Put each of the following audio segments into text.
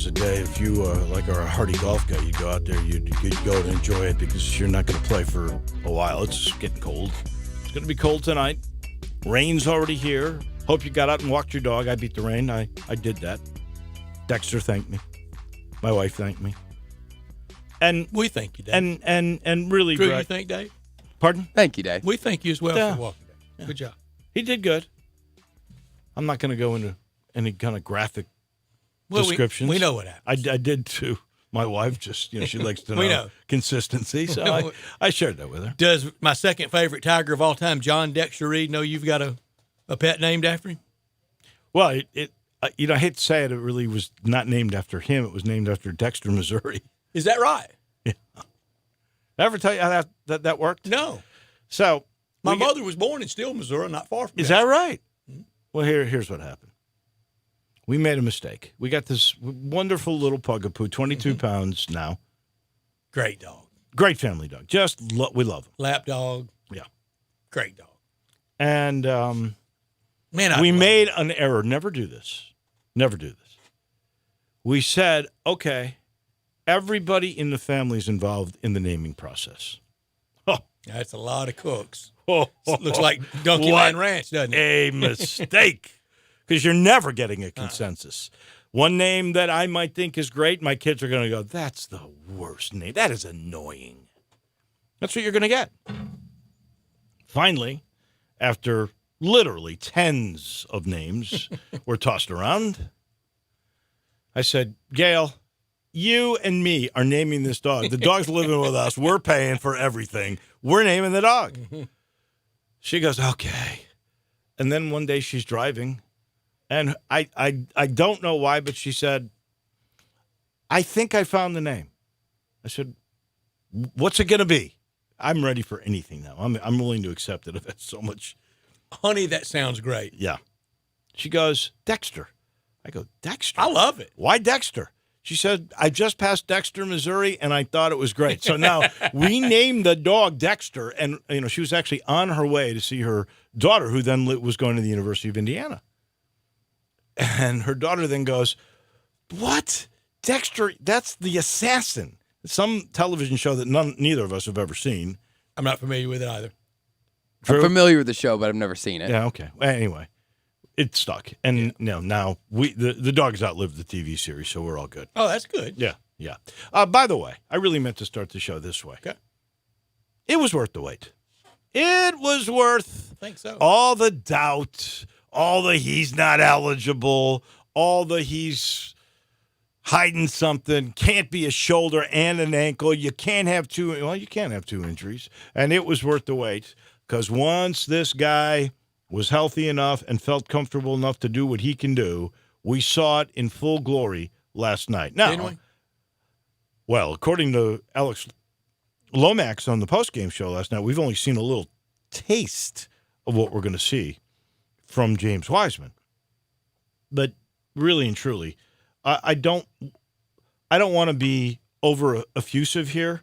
a day. If you are a hardy golf guy, you go out there, you'd go and enjoy it because you're not going to play for a while. It's getting cold. It's going to be cold tonight. Rain's already here. Hope you got out and walked your dog. I beat the rain. I did that. Dexter thanked me. My wife thanked me. And we thank you, Dave. And really, Drew, Brett, you thank Dave? Pardon? Thank you, Dave. We thank you as well Yeah. for walking, Dave. Yeah. Good job. He did good. I'm not going to go into any kind of graphic Well, descriptions. We know what happened. I did too. My wife just, she likes to know, We know. Consistency, so I shared that with her. Does my second favorite Tiger of all time, John Dexter Reed, know you've got a pet named after him? Well, I hate to say it, it really was not named after him. It was named after Dexter, Missouri. Is that right? Yeah. Did I ever tell you how that worked? No. So My mother was born in Steele, Missouri, not far from Is Dexter. that right? Well, here's what happened. We made a mistake. We got this wonderful little pugapoo, 22 pounds now. Great dog. Great family dog. We love him. Lap dog. Yeah. Great dog. And Man, we made an error. Never do this. Never do this. We said, okay, everybody in the family is involved in the naming process. Oh, That's a lot of cooks. oh, Looks like Donkey what Land Ranch, doesn't it? a mistake. Because you're never getting a consensus. One name that I might think is great, my kids are going to go, that's the worst name. That is annoying. That's what you're going to get. Finally, after literally tens of names were tossed around, I said, Gail, you and me are naming this dog. The dog's living with us. We're paying for everything. We're naming the dog. She goes, okay. And then one day she's driving, and I don't know why, but she said, I think I found the name. I said, what's it going to be? I'm ready for anything now. I'm willing to accept it if it's so much. Honey, that sounds great. Yeah. She goes, Dexter. I go, Dexter? I love it. Why Dexter? She said, I just passed Dexter, Missouri, and I thought it was great. So now we named the dog Dexter, and she was actually on her way to see her daughter, who then was going to the University of Indiana. And her daughter then goes, what? Dexter, that's the assassin. Some television show that neither of us have ever seen. I'm not familiar with it either. Drew? I'm familiar with the show, but I've never seen it. Yeah, okay. Anyway, it stuck. And now the dog's outlived the TV series, so we're all good. Oh, that's good. Yeah. By the way, I really meant to start the show this way. Okay. It was worth the wait. It was worth I think so. all the doubt, all the he's not eligible, all the he's hiding something, can't be a shoulder and an ankle. You can't have two injuries. And it was worth the wait because once this guy was healthy enough and felt comfortable enough to do what he can do, we saw it in full glory last night. Now, Didn't we? well, according to Alex Lomax on the postgame show last night, we've only seen a little taste of what we're going to see from James Wiseman. But really and truly, I don't want to be over effusive here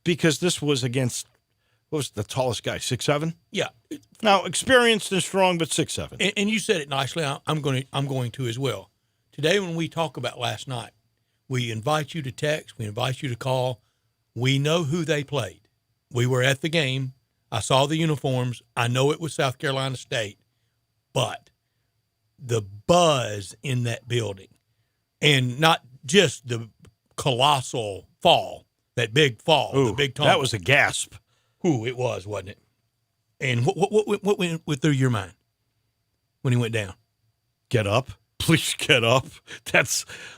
because this was against, what was the tallest guy, 6'7"? Yeah. Now, experienced and strong, but 6'7". And you said it nicely. I'm going to as well. Today, when we talk about last night, we invite you to text. We invite you to call. We know who they played. We were at the game. I saw the uniforms. I know it was South Carolina State, but the buzz in that building, and not just the colossal fall, that big fall, the big tumble. That was a gasp. Ooh, it was, wasn't it? And what went through your mind when he went down? Get up. Please get up.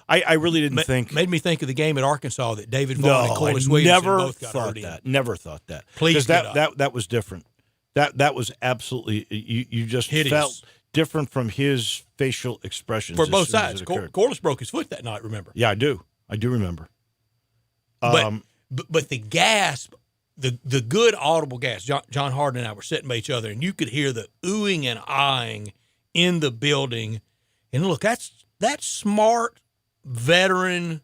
I really didn't think. Made me think of the game at Arkansas that David Vaughn and Corliss Williamson never both got thought hurt in. that. Never thought that. Please get that was different. That was absolutely, you just Hideous. felt different from his facial expressions. For both as soon as sides. it occurred. Corliss broke his foot that night, remember? Yeah, I do remember. But the gasp, the good audible gasp, John Harden and I were sitting by each other, and you could hear the oohing and eyeing in the building. And look, that's smart, veteran,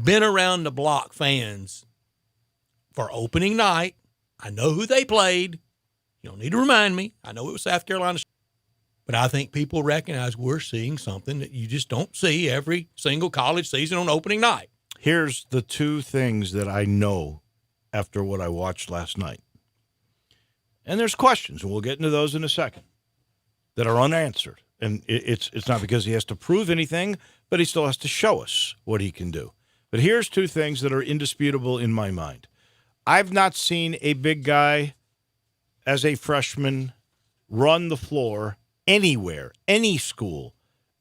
been around the block fans for opening night. I know who they played. You don't need to remind me. I know it was South Carolina. But I think people recognize we're seeing something that you just don't see every single college season on opening night. Here's the two things that I know after what I watched last night. And there's questions, and we'll get into those in a second, that are unanswered. And it's not because he has to prove anything, but he still has to show us what he can do. But here's two things that are indisputable in my mind. I've not seen a big guy as a freshman run the floor anywhere, any school,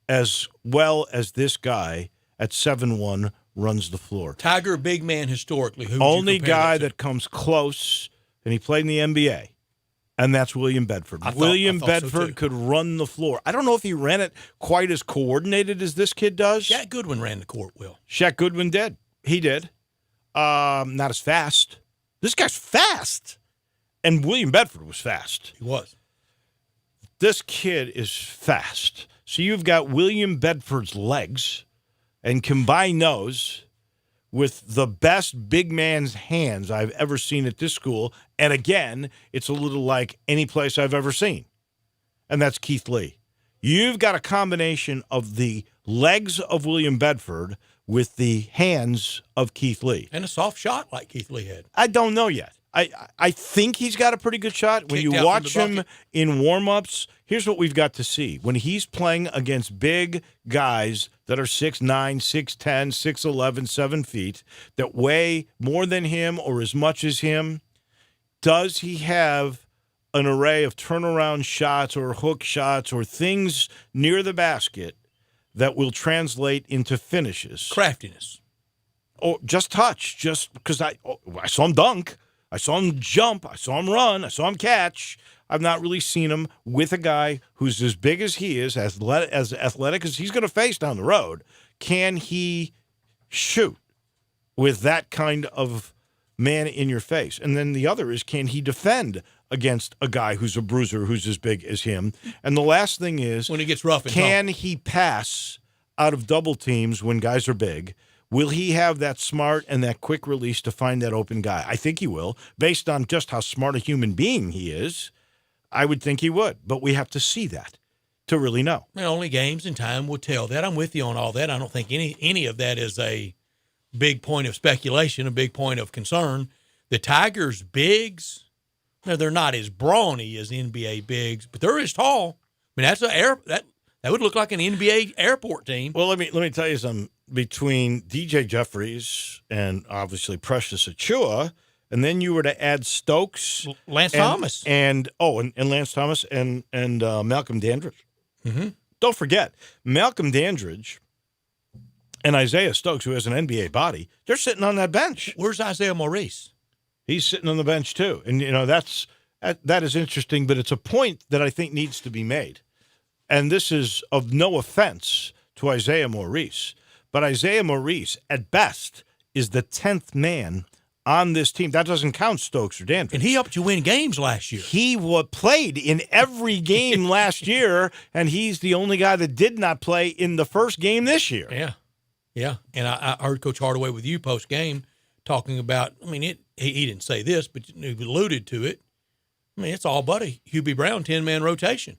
as well as this guy at 7'1" runs the floor. Tiger, big man historically. Who Only guy that comes close, and he played in the NBA, and that's William Bedford. William Bedford could run the floor. I don't know if he ran it quite as coordinated as this kid does. Shaq Goodwin ran the court, Will. Shaq Goodwin did. He did. Not as fast. This guy's fast. And William Bedford was fast. He was. This kid is fast. So you've got William Bedford's legs, and combine those with the best big man's hands I've ever seen at this school. And again, it's a little like any place I've ever seen. And that's Keith Lee. You've got a combination of the legs of William Bedford with the hands of Keith Lee. And a soft shot like Keith Lee had. I don't know yet. I think he's got a pretty good shot. When you watch him in warm-ups, here's what we've got to see. When he's playing against big guys that are 6'9", 6'10", 6'11", 7 feet, that weigh more than him or as much as him, does he have an array of turnaround shots or hook shots or things near the basket that will translate into finishes? Craftiness. Or just touch, just because I saw him dunk. I saw him jump. I saw him run. I saw him catch. I've not really seen him with a guy who's as big as he is, as athletic as he's going to face down the road. Can he shoot with that kind of man in your face? And then the other is, can he defend against a guy who's a bruiser, who's as big as him? And the last thing is, when he gets rough and can he pass out of double teams when guys are big? Will he have that smart and that quick release to find that open guy? I think he will. Based on just how smart a human being he is, I would think he would. But we have to see that to really know. And only games and time will tell that. I'm with you on all that. I don't think any of that is a big point of speculation, a big point of concern. The Tigers' bigs, they're not as brawny as NBA bigs, but they're as tall. I mean, that would look like an NBA airport team. Well, let me tell you something. Between DJ Jeffries and obviously Precious Achua, and then you were to add Stokes, Lance Thomas, and Lance Thomas and Malcolm Dandridge. Mm-hmm. Don't forget, Malcolm Dandridge and Isaiah Stokes, who has an NBA body, they're sitting on that bench. Where's Isaiah Maurice? He's sitting on the bench too, and that is interesting. But it's a point that I think needs to be made, and this is of no offense to Isaiah Maurice. But Isaiah Maurice, at best, is the 10th man on this team. That doesn't count Stokes or Dandridge. And he helped you win games last year. He played in every game last year, and he's the only guy that did not play in the first game this year. Yeah. And I heard Coach Hardaway with you post-game talking about, I mean, he didn't say this, but he alluded to it. I mean, it's all but a Hubie Brown 10-man rotation.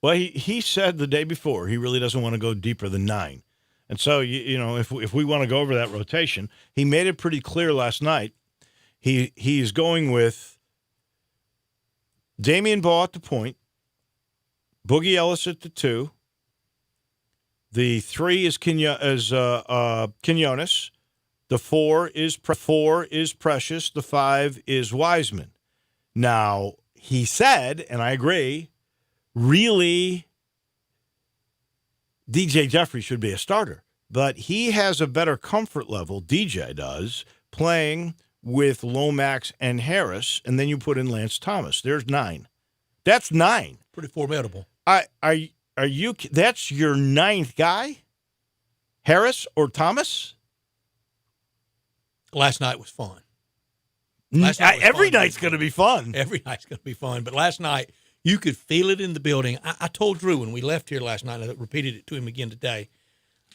Well, he said the day before he really doesn't want to go deeper than 9. And so, if we want to go over that rotation, he made it pretty clear last night. He's going with Damian Baugh at the point, Boogie Ellis at the 2. The 3 is Quinones. The 4 is Precious. The 5 is Wiseman. Now, he said, and I agree, really, DJ Jeffries should be a starter. But he has a better comfort level, DJ does, playing with Lomax and Harris, and then you put in Lance Thomas. There's 9. That's 9. Pretty formidable. Are you? That's your 9th guy? Harris or Last night was fun. Every night's going to be fun. Every night's going to be fun. But last night, you could feel it in the building. I told Drew when we left here last night, and I repeated it to him again today,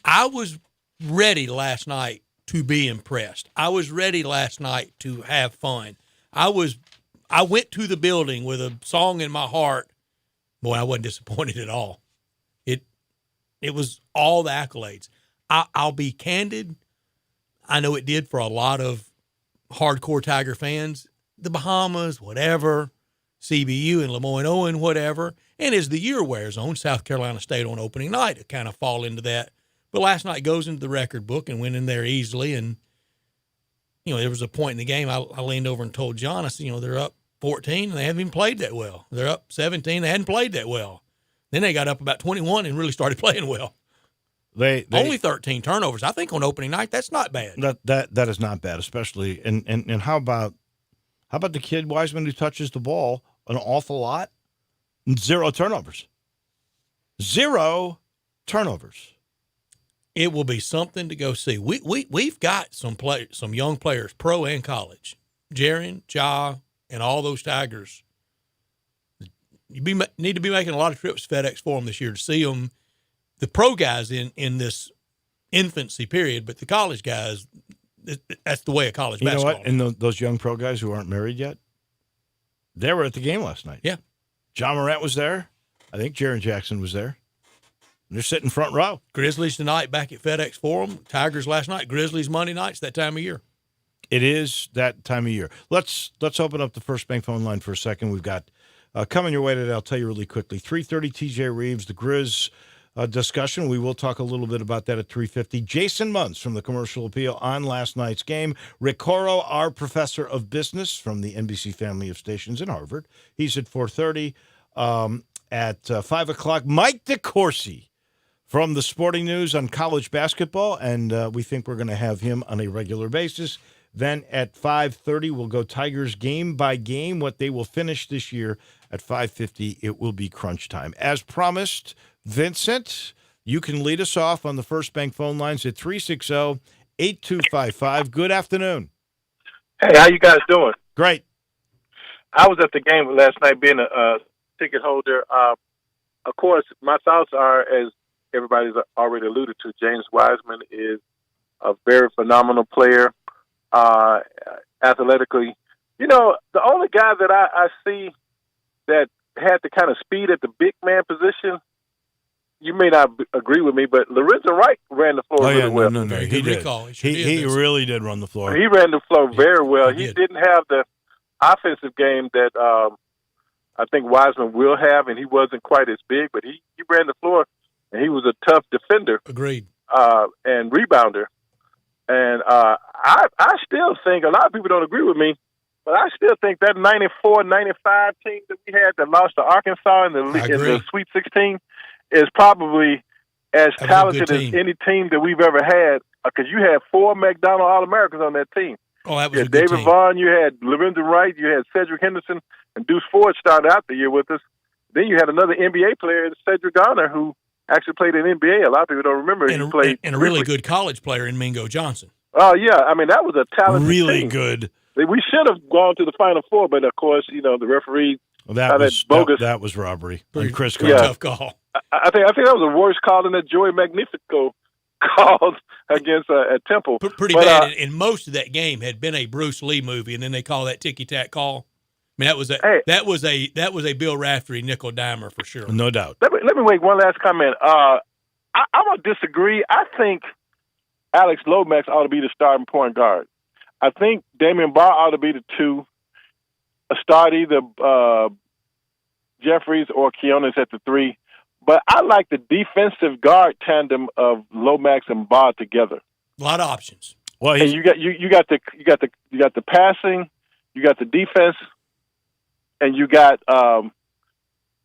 I was ready last night to be impressed. I was ready last night to have fun. I went to the building with a song in my heart Boy, I wasn't disappointed at all. It was all the accolades. I'll be candid. I know it did for a lot of hardcore Tiger fans. The Bahamas, whatever, CBU and Lemoyne-Owen, whatever. And as the year wears on, South Carolina State on opening night, it kind of fall into that. But last night goes into the record book and went in there easily. And, there was a point in the game I leaned over and told John, I said, they're up 14 and they haven't even played that well. They're up 17, they hadn't played that well. Then they got up about 21 and really started playing well. They only 13 turnovers. I think on opening night, that's not bad. That is not bad, especially and how about the kid Wiseman who touches the ball an awful lot? 0 turnovers. 0 turnovers. It will be something to go see. We've got some young players, pro and college. Jaron, Ja, and all those Tigers. You need to be making a lot of trips to FedEx Forum this year to see them. The pro guys in this infancy period, but the college guys, that's the way of college basketball. You know what? And those young pro guys who aren't married yet, they were at the game last night. Yeah. John Morant was there. I think Jaren Jackson was there. They're sitting front row. Grizzlies tonight back at FedEx Forum. Tigers last night. Grizzlies Monday nights, that time of year. It is that time of year. Let's open up the First Bank phone line for a second. We've got coming your way today. I'll tell you really quickly. 3:30 TJ Reeves, the Grizz discussion. We will talk a little bit about that at 3:50. Jason Munz from the Commercial Appeal on last night's game. Rick Coro, our professor of business from the NBC family of stations in Harvard. He's at 4:30. At 5 o'clock, Mike DeCourcy from the Sporting News on college basketball, and we think we're going to have him on a regular basis. Then at 5:30, we'll go Tigers game by game, what they will finish this year. At 5:50, it will be crunch time. As promised, Vincent, you can lead us off on the First Bank phone lines at 360-8255. Good afternoon. Hey, how you guys doing? Great. I was at the game last night being a ticket holder. Of course, my thoughts are, as everybody's already alluded to, James Wiseman is a very phenomenal player athletically. The only guy that I see that had the kind of speed at the big man position, you may not agree with me, but Lorenzo Wright ran the floor really well. No. He did. He really did run the floor. He ran the floor very well. He didn't have the offensive game that I think Wiseman will have, and he wasn't quite as big, but he ran the floor, and he was a tough defender. Agreed. And rebounder. And I still think, a lot of people don't agree with me, but I still think that 94-95 team that we had that lost to Arkansas in the Sweet 16 is probably as talented as any team that we've ever had, because you had 4 McDonald All-Americans on that team. Oh, that was you a had good David team. Vaughn, you had Lorenzo Wright, you had Cedric Henderson, and Deuce Ford started out the year with us. Then you had another NBA player, Cedric Garner, who actually played in NBA. A lot of people don't remember. And a really good college player in Mingo Johnson. Oh, yeah. I mean, that was a talented really team. Good. We should have gone to the Final Four, but, of course, the referee that was robbery. Pretty Chris tough call. I think that was a worse call than that Joey Magnifico called against at Temple. Pretty bad. And most of that game had been a Bruce Lee movie, and then they call that ticky-tack call. I mean, that was a Bill Raftery nickel dimer for sure. No doubt. Let me make one last comment. I'm gonna disagree. I think Alex Lomax ought to be the starting point guard. I think Damian Barr ought to be the 2. Start either Jeffries or Quinones at the 3. But I like the defensive guard tandem of Lomax and Barr together. A lot of options. Well, and you got the passing, you got the defense, and you got the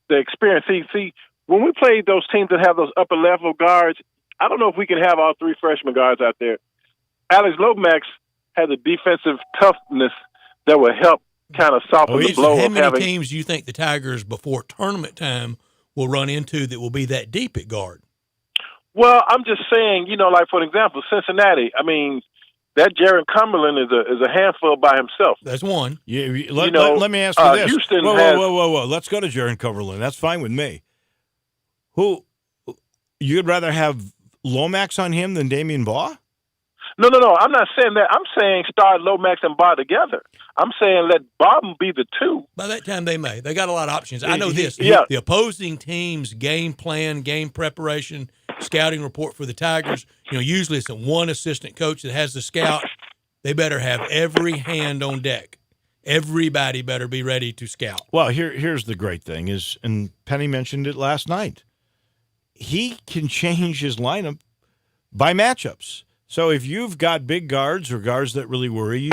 experience. See, when we played those teams that have those upper level guards, I don't know if we can have all 3 freshman guards out there. Alex Lomax had the defensive toughness that would help kind of soften the blow. How many teams do you think the Tigers before tournament time will run into that will be that deep at guard? Well, I'm just saying, like for example, Cincinnati. I mean, that Jaron Cumberland is a handful by himself. That's one. Yeah, let me ask you this. Houston whoa. Let's go to Jaron Cumberland. That's fine with me. Who you'd rather have Lomax on him than Damian Barr? No. I'm not saying that. I'm saying start Lomax and Barr together. I'm saying let Bob be the two. By that time, they may. They got a lot of options. I know this. Yeah. The opposing team's game plan, game preparation, scouting report for the Tigers, usually it's one assistant coach that has the scout. They better have every hand on deck. Everybody better be ready to scout. Well, here's the great thing is, and Penny mentioned it last night, he can change his lineup by matchups. So if you've got big guards or guards that really worry you,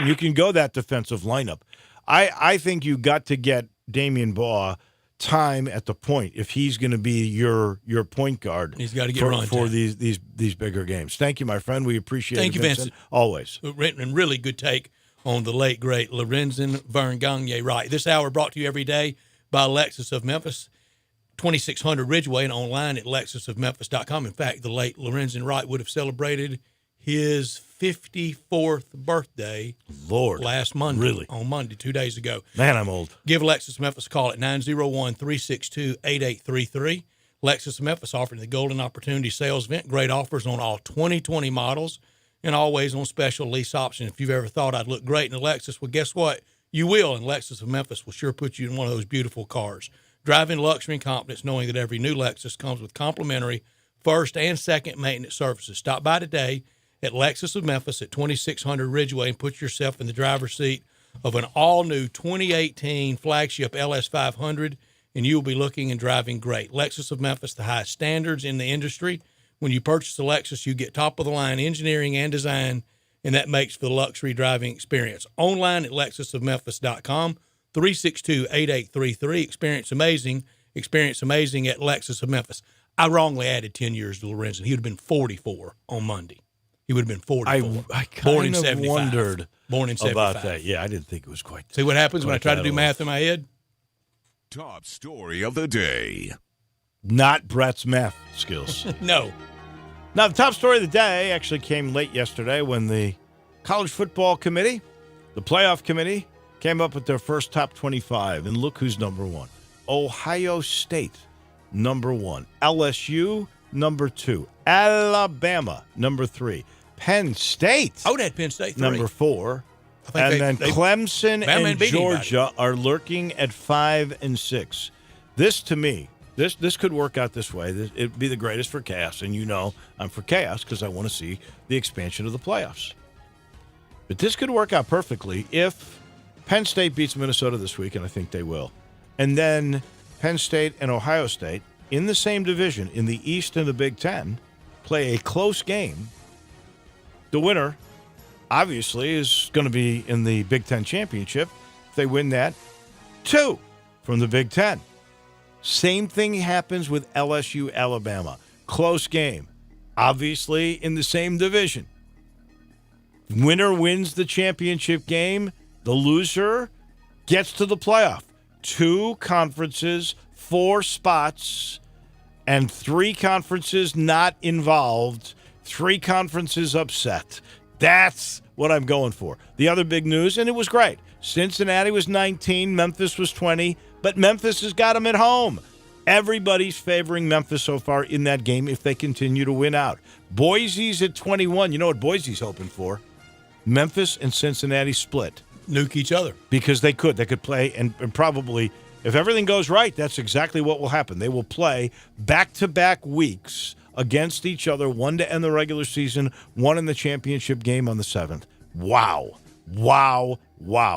you can go that defensive lineup. I think you got to get Damian Baugh time at the point if he's going to be your point guard. He's got to get run for these bigger games. Thank you, my friend. We appreciate it. Thank you, Vincent. Always. And really good take on the late, great Lorenzen Vern Gagne Wright. This hour brought to you every day by Lexus of Memphis, 2600 Ridgeway, and online at lexusofmemphis.com. In fact, the late Lorenzen Wright would have celebrated his 54th birthday last Monday. Really? On Monday, 2 days ago. Man, I'm old. Give Lexus Memphis a call at 901-362-8833. Lexus of Memphis offering the Golden Opportunity Sales Event. Great offers on all 2020 models and always on special lease option. If you've ever thought I'd look great in a Lexus, well, guess what? You will, and Lexus of Memphis will sure put you in one of those beautiful cars. Drive in luxury and confidence knowing that every new Lexus comes with complimentary first and second maintenance services. Stop by today at Lexus of Memphis at 2600 Ridgeway and put yourself in the driver's seat of an all-new 2018 flagship LS500, and you'll be looking and driving great. Lexus of Memphis, the highest standards in the industry. When you purchase a Lexus, you get top-of-the-line engineering and design, and that makes for the luxury driving experience. Online at lexusofmemphis.com, 362-8833. Experience amazing at Lexus of Memphis. I wrongly added 10 years to Lorenzen. He would have been 44 on Monday. He would have been 44. I Born in kind of 75. wondered Born in 75. about that. Yeah, I didn't think it was quite. See what happens when I try to do math in my head? Top story of the day. Not Brett's math skills. No. Now, the top story of the day actually came late yesterday when the College Football Committee, the playoff committee, came up with their first top 25. And look who's number one. Ohio State, number one. LSU, number two. Alabama, number three. Penn State, I would have had Penn State 3. number four. I think And then Clemson and beat Georgia are lurking at 5 and 6. This, to me, this could work out this way. It'd be the greatest for chaos, and I'm for chaos because I want to see the expansion of the playoffs. But this could work out perfectly if Penn State beats Minnesota this week, and I think they will. And then Penn State and Ohio State in the same division, in the East and the Big Ten, play a close game. The winner, obviously, is going to be in the Big Ten championship. If they win that, 2 from the Big Ten. Same thing happens with LSU, Alabama. Close game. Obviously, in the same division. Winner wins the championship game. The loser gets to the playoff. 2 conferences, 4 spots, and 3 conferences not involved. 3 conferences upset. That's what I'm going for. The other big news, and it was great. Cincinnati was 19, Memphis was 20, but Memphis has got them at home. Everybody's favoring Memphis so far in that game if they continue to win out. Boise's at 21. You know what Boise's hoping for? Memphis and Cincinnati split. Nuke each other. Because they could. They could play, and probably, if everything goes right, that's exactly what will happen. They will play back-to-back weeks against each other, one to end the regular season, one in the championship game on the 7th. Wow.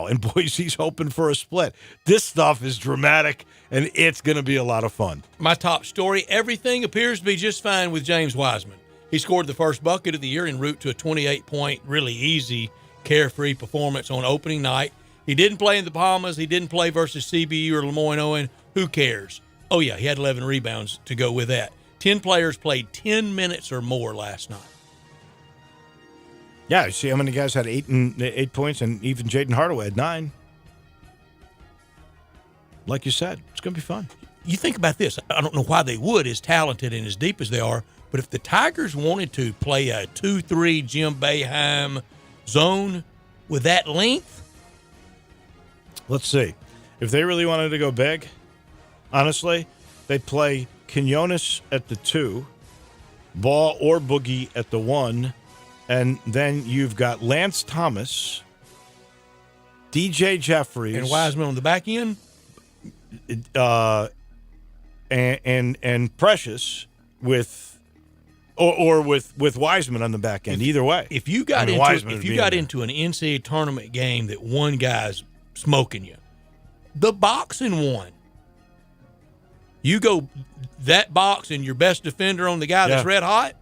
And Boise's hoping for a split. This stuff is dramatic, and it's going to be a lot of fun. My top story, everything appears to be just fine with James Wiseman. He scored the first bucket of the year en route to a 28-point, really easy, carefree performance on opening night. He didn't play in the Bahamas. He didn't play versus CBU or Lemoyne-Owen. Who cares? Oh, yeah, he had 11 rebounds to go with that. 10 players played 10 minutes or more last night. Yeah, you see how many guys had 8 points, and even Jaden Hardaway had 9. Like you said, it's going to be fun. You think about this. I don't know why they would, as talented and as deep as they are, but if the Tigers wanted to play a 2-3 Jim Boeheim zone with that length. Let's see. If they really wanted to go big, honestly, they'd play Quinones at the 2, Ball or Boogie at the 1, And then you've got Lance Thomas, DJ Jeffries, And Wiseman on the back end? And Precious with Wiseman on the back end. Either way, If you got Wiseman would be in there. into an NCAA tournament game that one guy's smoking you, the boxing one, you go that box and your best defender on the guy that's Yeah. red hot.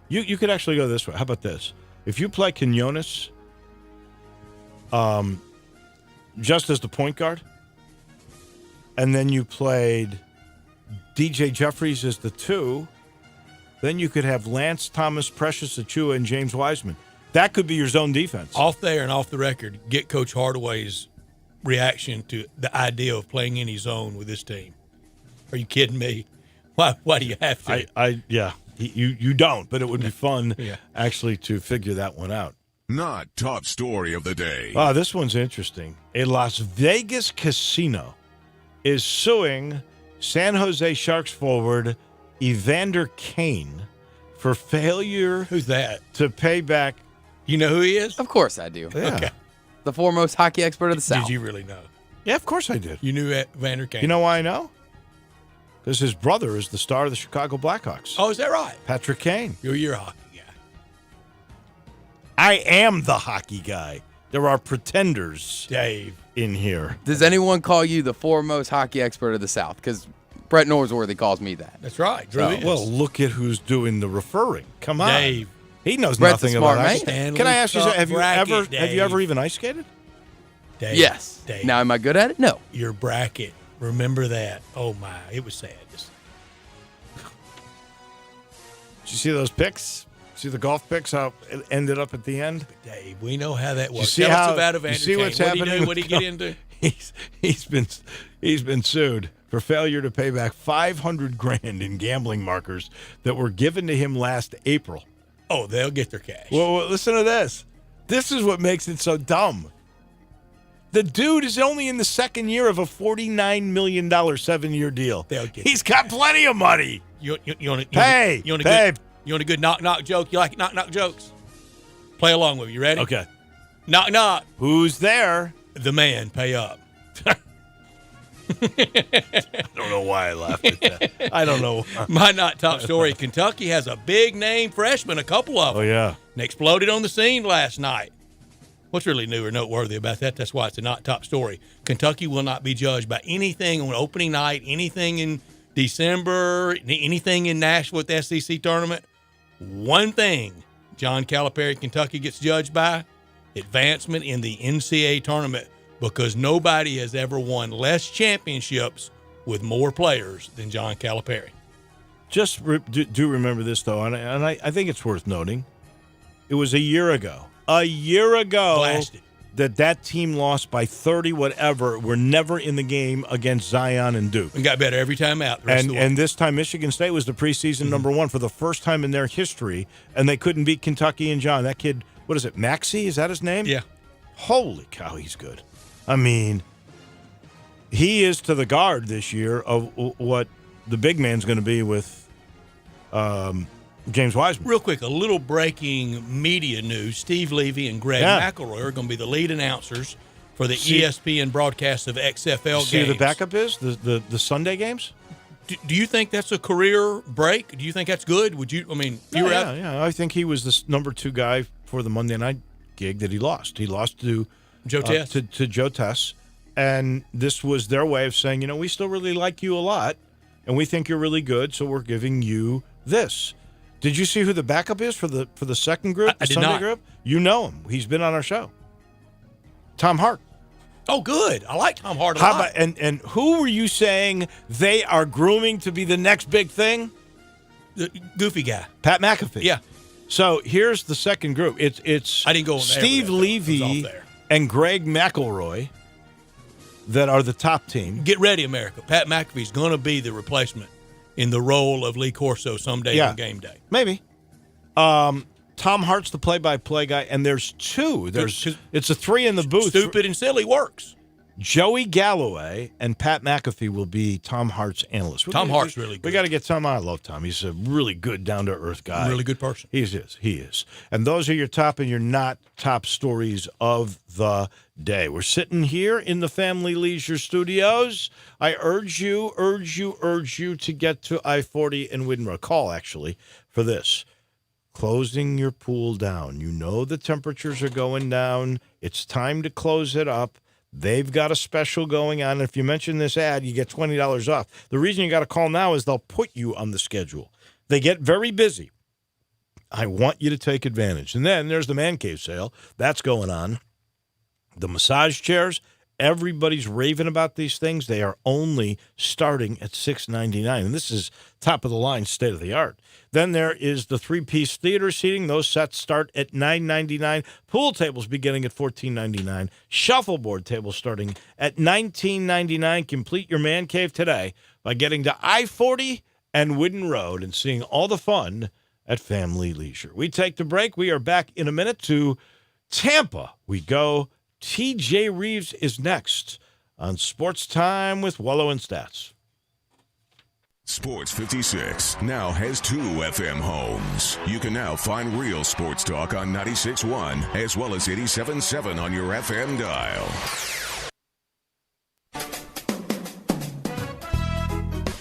You could actually go this way. How about this? If you play Quinones, just as the point guard, and then you played DJ Jeffries as the 2, then you could have Lance Thomas, Precious Achua, and James Wiseman. That could be your zone defense. Off there and off the record, get Coach Hardaway's reaction to the idea of playing any zone with this team. Are you kidding me? Why do you have to? Yeah. You don't, but it would be fun Yeah. actually to figure that one out. Not top story of the day. Oh, this one's interesting. A Las Vegas casino is suing San Jose Sharks forward Evander Kane for failure Who's that? to pay back. You know who he is? Of course I do. Yeah, Okay. The foremost hockey expert of the South. Did you really know? yeah, of course I did. You knew Vander Kane. You know why I know? Because his brother is the star of the Chicago Blackhawks, Oh, is that right? Patrick Kane. You're a hockey guy. I am the hockey guy. There are pretenders Dave. in here. Does anyone call you the foremost hockey expert of the South? Because Brett Norsworthy calls me that. That's right. Drew is. Well, look at who's doing the referring. Come on, Dave. He knows Brett's a nothing smart about man. ice. Stanley Can I ask you? Cup Have you bracket, ever Dave. even ice skated? Dave. Yes. Dave. Now, am I good at it? No. Your bracket. Remember that. Oh, my. It was sad. Did you see those picks? See the golf picks? How it ended up at the end? Dave, we know how that You works. see Tell how us about you Evander see Kane. what's What did he happening? do? What did he get into? He's been sued for failure to pay back $500,000 in gambling markers that were given to him last April. Oh, they'll get their cash. Well, listen to this. This is what makes it so dumb. The dude is only in the second year of a $49 million 7-year deal. They'll get He's got plenty of money. You want Hey, you want a babe. good, you want a good knock joke? You like knock jokes? Play along with me. You ready? Okay. Knock. Who's there? The man. Pay up. I don't know why I laughed at that. I don't know. My not top story. Kentucky has a big name freshman, a couple of them. Oh, yeah. And exploded on the scene last night. What's really new or noteworthy about that? That's why it's a not top story. Kentucky will not be judged by anything on opening night, anything in December, anything in Nashville at the SEC tournament. One thing John Calipari, Kentucky gets judged by, advancement in the NCAA tournament, because nobody has ever won less championships with more players than John Calipari. Just do remember this, though, and I think it's worth noting. It was a year ago Blasted. that team lost by 30 whatever. We're never in the game against Zion and Duke. We got better every time out. The rest of the way. And this time Michigan State was the preseason number 1 for the first time in their history, and they couldn't beat Kentucky and John. That kid, what is it, Maxey? Is that his name? Yeah. Holy cow, he's good. I mean, he is to the guard this year of what the big man's going to be with James Wiseman. Real quick, a little breaking media news. Steve Levy and Greg McElroy are going to be the lead announcers for the ESPN broadcast of XFL games. See who the backup is? The Sunday games? Do you think that's a career break? Do you think that's good? Would you? I mean, you were out. Yeah. I think he was the number 2 guy for the Monday night gig that he lost. He lost to Joe Tess. to Joe Tess, and this was their way of saying, we still really like you a lot, and we think you're really good, so we're giving you this. Did you see who the backup is for the second group? I the did Sunday not. group? You know him. He's been on our show. Tom Hart. Oh, good. I like Tom Hart a How lot. about, and who were you saying they are grooming to be the next big thing? The goofy guy. Pat McAfee. Yeah. So here's the second group. It's I didn't go on there Steve with that, though. It was Levy off there. and Greg McElroy that are the top team. Get ready, America. Pat McAfee's going to be the replacement in the role of Lee Corso someday on game day. Maybe. Tom Hart's the play-by-play guy, and there's 2. It's a 3 in the booth. Stupid and silly works. Joey Galloway and Pat McAfee will be Tom Hart's analysts. Tom Hart's really good. We got to get Tom. I love Tom. He's a really good, down-to-earth guy. Really good person. He is. And those are your top and your not top stories of the day. We're sitting here in the Family Leisure Studios. I urge you to get to I-40 and Widmer. Call, actually, for this. Closing your pool down. You know the temperatures are going down. It's time to close it up. They've got a special going on. If you mention this ad, you get $20 off. The reason you got to call now is they'll put you on the schedule. They get very busy. I want you to take advantage. And then there's the man cave sale. That's going on. The massage chairs, everybody's raving about these things. They are only starting at $6.99. And this is top of the line, state of the art. Then there is the 3-piece theater seating. Those sets start at $9.99. Pool tables beginning at $14.99. Shuffleboard tables starting at $19.99. Complete your man cave today by getting to I-40 and Widden Road and seeing all the fun at Family Leisure. We take the break. We are back in a minute to Tampa. We go. TJ Reeves is next on Sports Time with Wolo and Stats. Sports 56 now has 2 FM homes. You can now find real sports talk on 96.1 as well as 87.7 on your FM dial.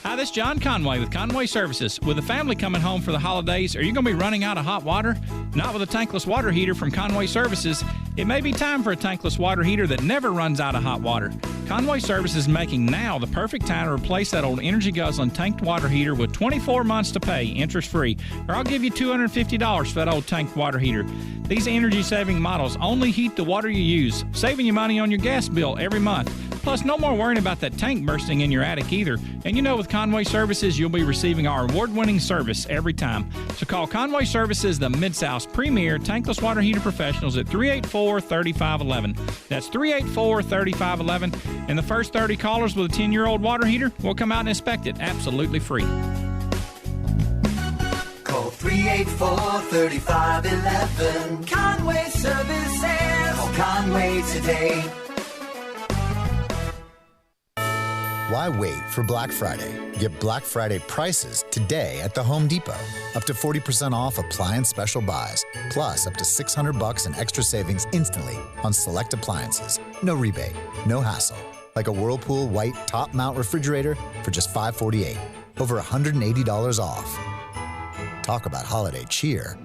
Hi, this is John Conway with Conway Services. With a family coming home for the holidays, are you going to be running out of hot water? Not with a tankless water heater from Conway Services. It may be time for a tankless water heater that never runs out of hot water. Conway Services is making now the perfect time to replace that old energy-guzzling tanked water heater with 24 months to pay, interest-free. Or I'll give you $250 for that old tanked water heater. These energy-saving models only heat the water you use, saving you money on your gas bill every month. Plus, no more worrying about that tank bursting in your attic either. And you know with Conway Services, you'll be receiving our award-winning service every time. So call Conway Services, the Mid-South's premier tankless water heater professionals at 384-3511. That's 384-3511. And the first 30 callers with a 10-year-old water heater will come out and inspect it absolutely free. Call 384-3511. Conway Services. Call Conway today. Why wait for Black Friday? Get Black Friday prices today at the Home Depot. Up to 40% off appliance special buys, plus up to $600 in extra savings instantly on select appliances. No rebate, no hassle. Like a Whirlpool white top mount refrigerator for just $548. Over $180 off. Talk about holiday cheer.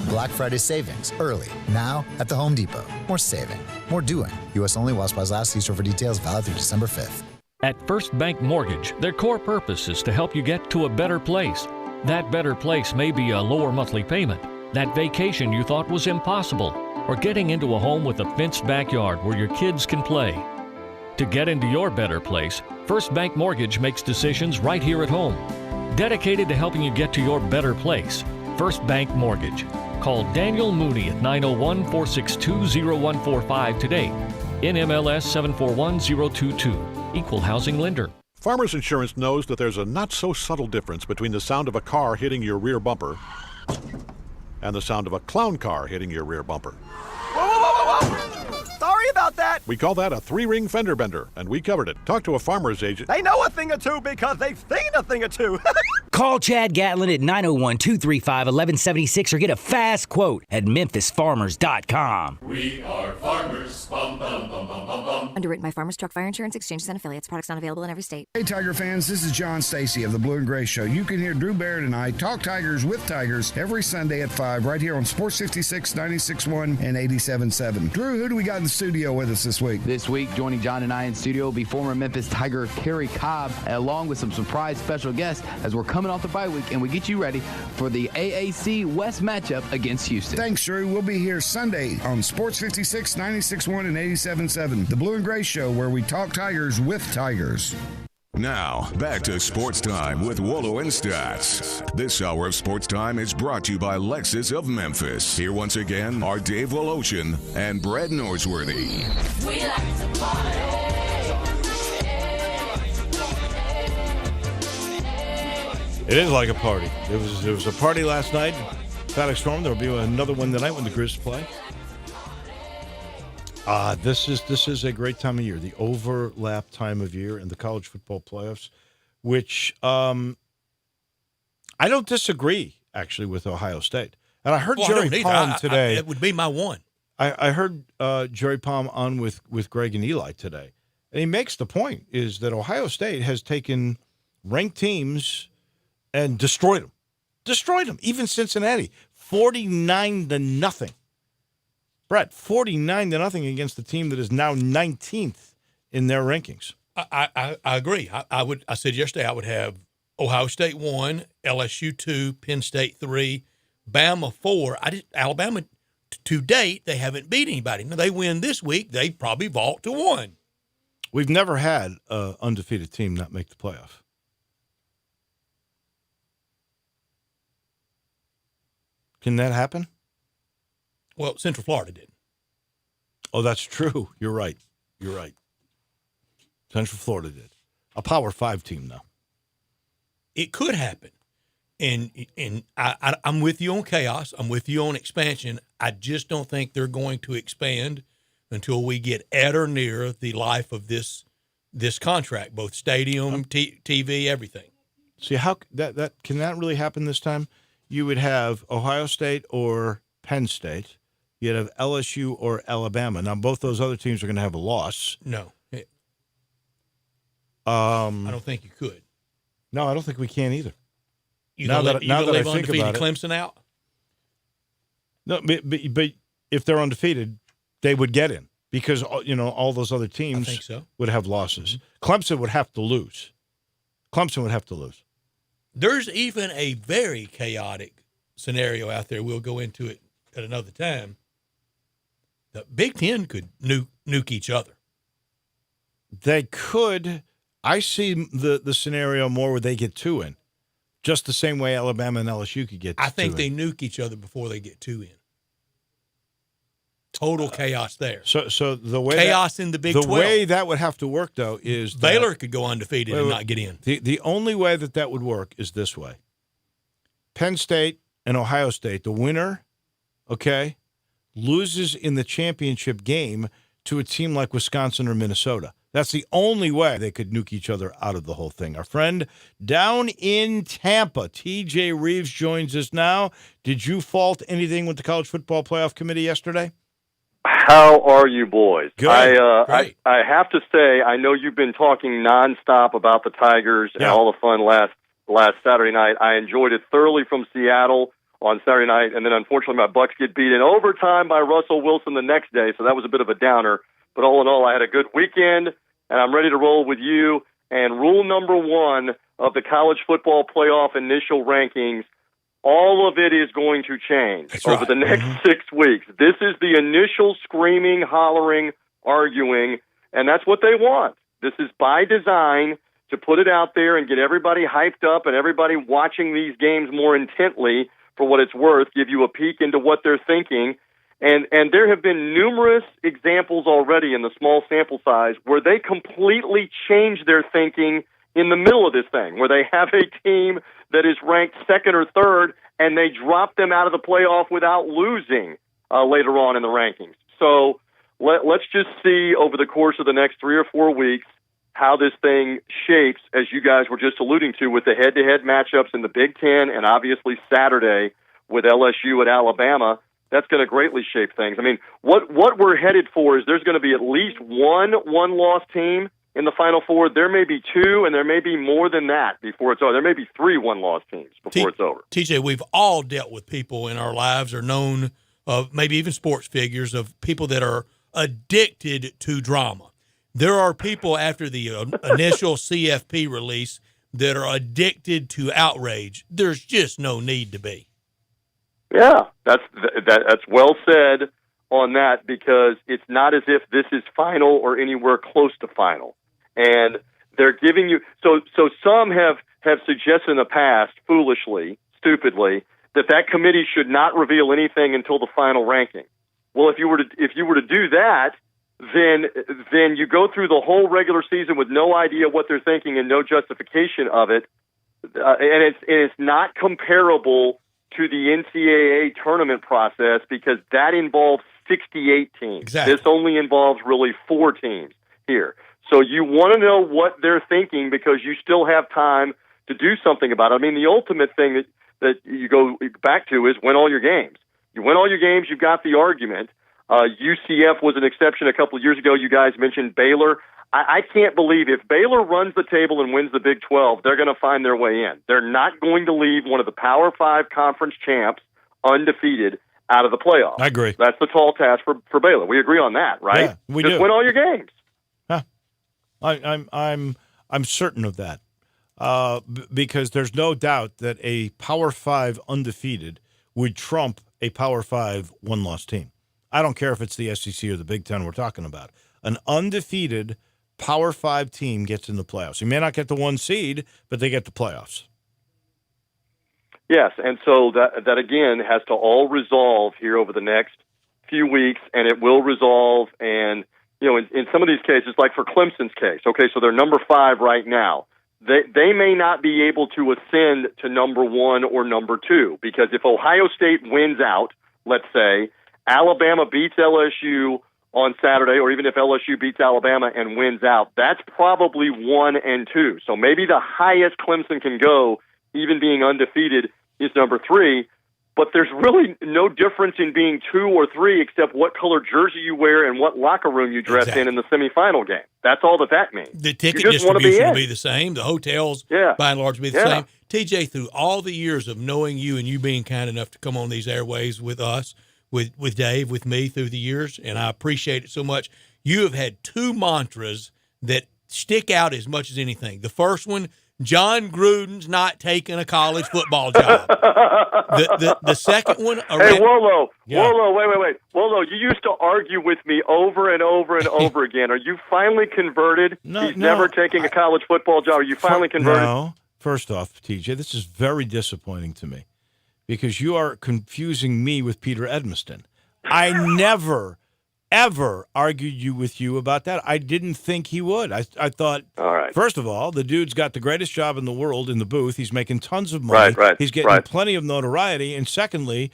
Black Friday savings early now at the Home Depot. More saving, more doing. U.S. only while supplies last. See store for details. Valid through December 5th. At First Bank Mortgage, their core purpose is to help you get to a better place. That better place may be a lower monthly payment, that vacation you thought was impossible, or getting into a home with a fenced backyard where your kids can play. To get into your better place, First Bank Mortgage makes decisions right here at home. Dedicated to helping you get to your better place, First Bank Mortgage. Call Daniel Mooney at 901-462-0145 today. NMLS 741022. Equal housing lender. Farmers Insurance knows that there's a not-so-subtle difference between the sound of a car hitting your rear bumper and the sound of a clown car hitting your rear bumper. Whoa, whoa, whoa, whoa, whoa! Sorry about that. We call that a 3-ring fender bender, and we covered it. Talk to a farmer's agent. They know a thing or two because they've seen a thing or two. Call Chad Gatlin at 901-235-1176 or get a fast quote at memphisfarmers.com. We are farmers. Bum, bum, bum, bum, bum, bum. Underwritten by Farmers Truck Fire Insurance Exchanges and Affiliates. Products not available in every state. Hey, Tiger fans, this is John Stacy of the Blue and Gray Show. You can hear Drew Barrett and I talk Tigers with Tigers every Sunday at 5 right here on Sports 56, 96.1, and 87.7. Drew, who do we got in the studio with us this week? This week, joining John and I in studio will be former Memphis Tiger Kerry Cobb, along with some surprise special guests as we're coming off the bye week and we get you ready for the AAC West matchup against Houston. Thanks, Drew. We'll be here Sunday on Sports 56, 96.1, and 87.7. The Blue and Gray Show, where we talk Tigers with Tigers. Now, back to Sports Time with Wolo and Stats. This hour of Sports Time is brought to you by Lexus of Memphis. Here once again are Dave Woloshin and Brett Norsworthy. We like to party. It is like a party. There was a party last night. FedEx Storm. There will be another one tonight when the Grizz play. This is a great time of year, the overlap time of year in the college football playoffs, which I don't disagree, actually, with Ohio State. And I heard Jerry Palm today. It would be my one. I heard Jerry Palm on with Greg and Eli today. And he makes the point is that Ohio State has taken ranked teams and destroyed them. Destroyed them. Even Cincinnati, 49-0. Brett, 49-0 against the team that is now 19th in their rankings. I agree. I said yesterday I would have Ohio State 1, LSU 2, Penn State 3, Bama 4. Alabama, to date, they haven't beat anybody. Now, they win this week, they probably vault to 1. We've never had an undefeated team not make the playoff. Can that happen? Well, Central Florida did. Oh, that's true. You're right. Central Florida did. A Power 5 team, though. It could happen. And I'm with you on chaos. I'm with you on expansion. I just don't think they're going to expand until we get at or near the life of this contract, both stadium, TV, everything. See, how that can that really happen this time? You would have Ohio State or Penn State. You'd have LSU or Alabama. Now, both those other teams are going to have a loss. No. I don't think you could. No, I don't think we can either. You leave undefeated Clemson out? No, but if they're undefeated, they would get in because all those other teams I think so. would have losses. Mm-hmm. Clemson would have to lose. There's even a very chaotic scenario out there. We'll go into it at another time. The Big Ten could nuke each other. They could. I see the scenario more where they get 2 in, just the same way Alabama and LSU could get 2 in. I think they nuke each other before they get 2 in. Total chaos there. So the way chaos in the Big 12. The way that would have to work, though, is Baylor could go undefeated and not get in. The only way that would work is this way. Penn State and Ohio State, the winner, loses in the championship game to a team like Wisconsin or Minnesota. That's the only way they could nuke each other out of the whole thing. Our friend down in Tampa, TJ Reeves, joins us now. Did you fault anything with the College Football Playoff Committee yesterday? How are you boys? Good. I have to say, I know you've been talking nonstop about the Tigers and all the fun last Saturday night. I enjoyed it thoroughly from Seattle on Saturday night, and then unfortunately my Bucks get beat in overtime by Russell Wilson the next day, so that was a bit of a downer. But all in all, I had a good weekend, and I'm ready to roll with you. And rule number 1 of the college football playoff initial rankings, all of it is going to change over the next 6 weeks. This is the initial screaming, hollering, arguing, and that's what they want. This is by design to put it out there and get everybody hyped up and everybody watching these games more intently for what it's worth, give you a peek into what they're thinking. And there have been numerous examples already in the small sample size where they completely change their thinking in the middle of this thing, where they have a team that is ranked 2nd or 3rd, and they drop them out of the playoff without losing later on in the rankings. So let's just see over the course of the next 3 or 4 weeks how this thing shapes, as you guys were just alluding to, with the head-to-head matchups in the Big Ten and obviously Saturday with LSU at Alabama. That's going to greatly shape things. I mean, what we're headed for is there's going to be at least one-loss team in the Final Four. There may be 2, and there may be more than that before it's over. There may be 3 one-loss teams before it's over. TJ, we've all dealt with people in our lives or known of maybe even sports figures of people that are addicted to drama. There are people after the initial CFP release that are addicted to outrage. There's just no need to be. Yeah, that's well said on that, because it's not as if this is final or anywhere close to final. And they're giving you so some have suggested in the past, foolishly, stupidly, that committee should not reveal anything until the final ranking. Well, if you were to do that, then you go through the whole regular season with no idea what they're thinking and no justification of it, and it's not comparable to the NCAA tournament process because that involves 68 teams. Exactly. This only involves really 4 teams here. So you want to know what they're thinking because you still have time to do something about it. I mean, the ultimate thing that you go back to is win all your games. You win all your games, you've got the argument. UCF was an exception a couple of years ago. You guys mentioned Baylor. I can't believe if Baylor runs the table and wins the Big 12, they're going to find their way in. They're not going to leave one of the Power 5 conference champs undefeated out of the playoffs. I agree. That's the tall task for Baylor. We agree on that, right? Yeah, we Just do. win all your games. Huh. I'm certain of that because there's no doubt that a Power 5 undefeated would trump a Power 5 one-loss team. I don't care if it's the SEC or the Big Ten we're talking about. An undefeated Power 5 team gets in the playoffs. You may not get the 1 seed, but they get the playoffs. Yes, and so that again has to all resolve here over the next few weeks, and it will resolve. And in some of these cases, like for Clemson's case, okay, so they're number 5 right now. They may not be able to ascend to number 1 or number 2 because if Ohio State wins out, let's say, Alabama beats LSU on Saturday, or even if LSU beats Alabama and wins out, that's probably 1 and 2. So maybe the highest Clemson can go, even being undefeated, is number 3. But there's really no difference in being 2 or 3 except what color jersey you wear and what locker room you dress in the semifinal game. That's all that means. The ticket You just wanna distribution will be be the same. The hotels, Yeah. by and large, will be the Yeah. same. TJ, through all the years of knowing you and you being kind enough to come on these airways with us, with Dave, with me through the years, and I appreciate it so much. You have had 2 mantras that stick out as much as anything. The first one, John Gruden's not taking a college football job. the second one, Hey, Wolo, wait. Wolo, you used to argue with me over and over and over again. Are you finally converted? He's never taking a college football job. Are you finally converted? No. First off, TJ, this is very disappointing to me because you are confusing me with Peter Edmiston. I never, ever argued with you about that. I didn't think he would. I thought, all right. First of all, the dude's got the greatest job in the world in the booth. He's making tons of money. Right. He's getting plenty of notoriety. And secondly,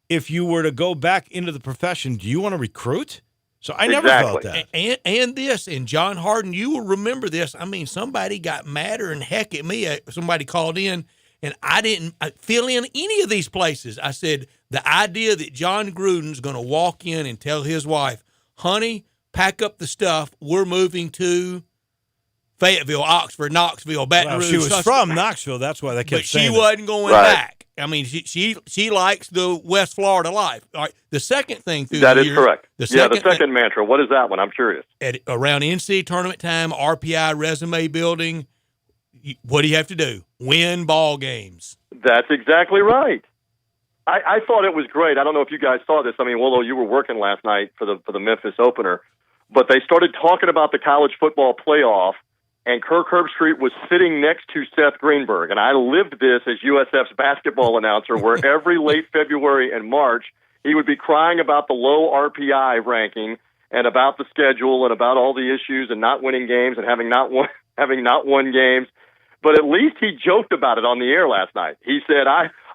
if you were to go back into the profession, do you want to recruit? So I never felt that. And John Harden, you will remember this. I mean, somebody got madder than heck at me. Somebody called in, and I didn't fill in any of these places. I said, the idea that John Gruden's going to walk in and tell his wife, honey, pack up the stuff. We're moving to Fayetteville, Oxford, Knoxville, Baton Rouge. She was from Knoxville. That's why they kept saying But she wasn't going back. I mean, she likes the West Florida life. All right. The second thing through That the is years, correct. The second mantra. What is that one? I'm curious. Around NCAA tournament time, RPI resume building, what do you have to do? Win ball games. That's exactly right. I thought it was great. I don't know if you guys saw this. I mean, Wolo, you were working last night for the Memphis opener, but they started talking about the college football playoff, and Kirk Herbstreit was sitting next to Seth Greenberg. And I lived this as USF's basketball announcer, where every late February and March, he would be crying about the low RPI ranking and about the schedule and about all the issues and not winning games and having not won games. But at least he joked about it on the air last night. He said,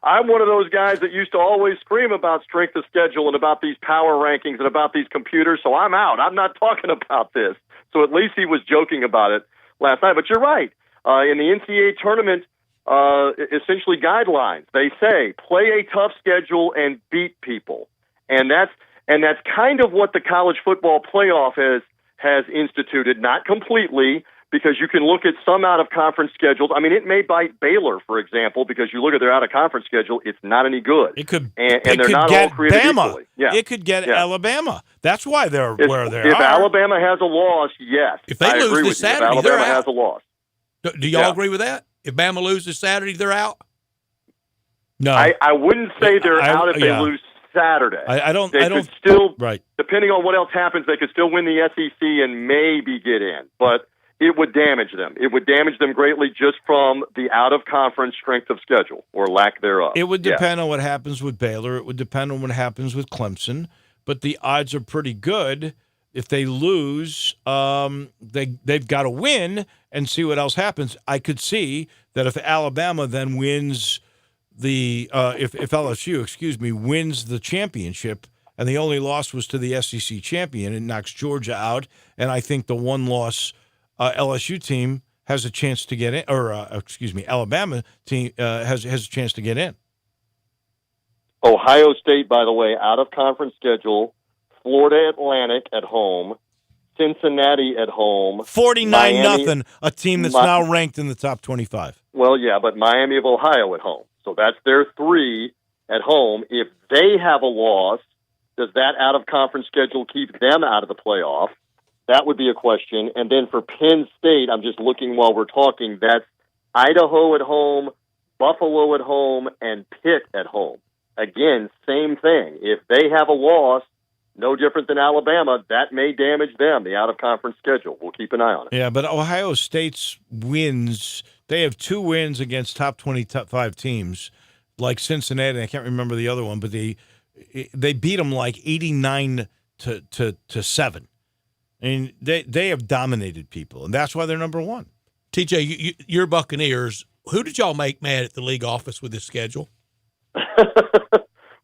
I'm one of those guys that used to always scream about strength of schedule and about these power rankings and about these computers, so I'm out. I'm not talking about this. So at least he was joking about it last night. But you're right. In the NCAA tournament, essentially guidelines, they say play a tough schedule and beat people. And that's kind of what the college football playoff has instituted, not completely, because you can look at some out-of-conference schedules. I mean, it may bite Baylor, for example, because you look at their out-of-conference schedule, it's not any good. It could, and it they're could not get all created Bama. equally. Yeah. It could get Alabama. That's why they're where they are. If Alabama has a loss, yes. If they I lose agree this with you. If Saturday, they're Alabama out. has a loss. Do y'all agree with that? If Bama loses Saturday, they're out? No. I wouldn't say they're out if they lose Saturday. I don't. Could still, right. Depending on what else happens, they could still win the SEC and maybe get in. But it would damage them. It would damage them greatly just from the out-of-conference strength of schedule or lack thereof. It would depend on what happens with Baylor. It would depend on what happens with Clemson. But the odds are pretty good. If they lose, they've got to win and see what else happens. I could see that if Alabama then wins if LSU, wins the championship, and the only loss was to the SEC champion, it knocks Georgia out, and I think the one-loss LSU team has a chance to get in, or Alabama team has a chance to get in. Ohio State, by the way, out of conference schedule. Florida Atlantic at home. Cincinnati at home. 49-0, a team that's now ranked in the top 25. Well, yeah, but Miami of Ohio at home. So that's their 3 at home. If they have a loss, does that out-of-conference schedule keep them out of the playoff? That would be a question. And then for Penn State, I'm just looking while we're talking, that's Idaho at home, Buffalo at home, and Pitt at home. Again, same thing. If they have a loss, no different than Alabama, that may damage them, the out-of-conference schedule. We'll keep an eye on it. Yeah, but Ohio State's wins, they have 2 wins against top 25 teams, like Cincinnati. I can't remember the other one, but they beat them like 89-7. I mean, they have dominated people, and that's why they're number 1. TJ, your Buccaneers, who did y'all make mad at the league office with this schedule?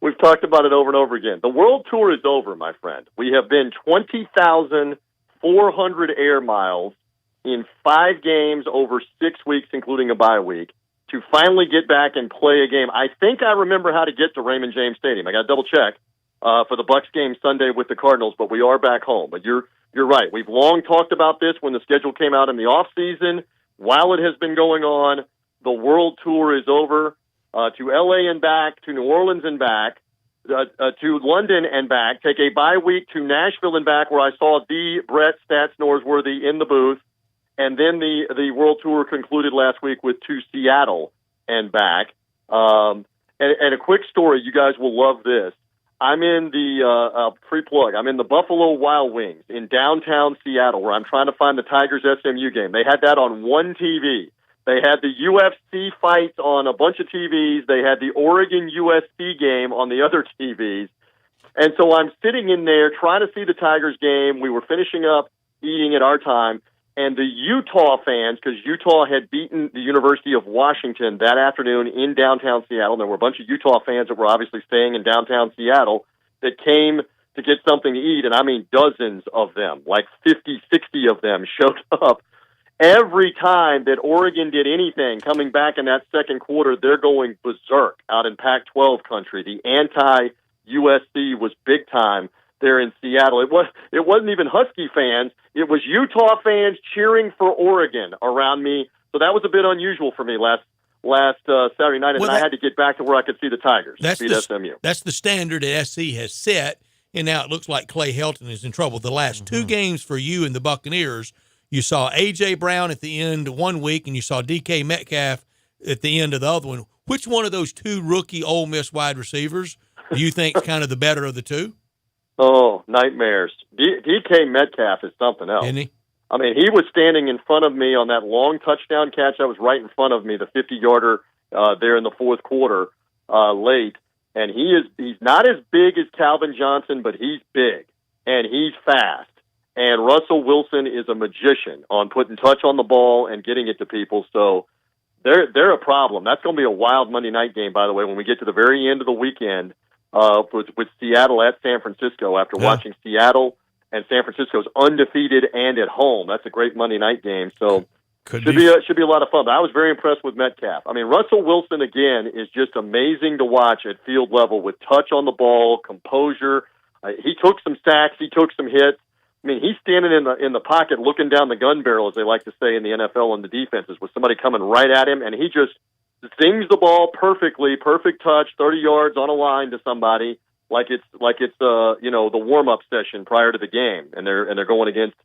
We've talked about it over and over again. The World Tour is over, my friend. We have been 20,400 air miles in 5 games over 6 weeks, including a bye week, to finally get back and play a game. I think I remember how to get to Raymond James Stadium. I got to double check for the Bucs game Sunday with the Cardinals, but we are back home. But you're right. We've long talked about this when the schedule came out in the off season. While it has been going on, the World Tour is over. To L.A. and back, to New Orleans and back, to London and back, take a bye week to Nashville and back, where I saw the Brett Stats Norsworthy in the booth, and then the World Tour concluded last week with to Seattle and back. And a quick story, you guys will love this. I'm in the free plug. I'm in the Buffalo Wild Wings in downtown Seattle, where I'm trying to find the Tigers SMU game. They had that on one TV. They had the UFC fights on a bunch of TVs. They had the Oregon USC game on the other TVs. And so I'm sitting in there trying to see the Tigers game. We were finishing up eating at our time. And the Utah fans, because Utah had beaten the University of Washington that afternoon in downtown Seattle. There were a bunch of Utah fans that were obviously staying in downtown Seattle that came to get something to eat. And I mean dozens of them, like 50, 60 of them showed up. Every time that Oregon did anything coming back in that second quarter, they're going berserk out in Pac-12 country. The anti-USC was big time there in Seattle. It wasn't even Husky fans. It was Utah fans cheering for Oregon around me. So that was a bit unusual for me last Saturday night, and I had to get back to where I could see the Tigers beat SMU. That's the standard that SC has set, and now it looks like Clay Helton is in trouble. The last 2 games for you and the Buccaneers, you saw A.J. Brown at the end of one week, and you saw D.K. Metcalf at the end of the other one. Which one of those 2 rookie Ole Miss wide receivers do you think is kind of the better of the 2? Oh, nightmares. D.K. Metcalf is something else. Isn't he? I mean, he was standing in front of me on that long touchdown catch that was right in front of me, the 50-yarder there in the fourth quarter late. And he's not as big as Calvin Johnson, but he's big, and he's fast. And Russell Wilson is a magician on putting touch on the ball and getting it to people. So they're a problem. That's going to be a wild Monday night game, by the way, when we get to the very end of the weekend with Seattle at San Francisco after watching Seattle and San Francisco's undefeated and at home. That's a great Monday night game. So should be a lot of fun. But I was very impressed with Metcalf. I mean, Russell Wilson, again, is just amazing to watch at field level with touch on the ball, composure. He took some sacks. He took some hits. I mean, he's standing in the pocket looking down the gun barrel, as they like to say in the NFL and the defenses, with somebody coming right at him, and he just zings the ball perfectly, perfect touch, 30 yards on a line to somebody, like it's the warm-up session prior to the game, and they're going against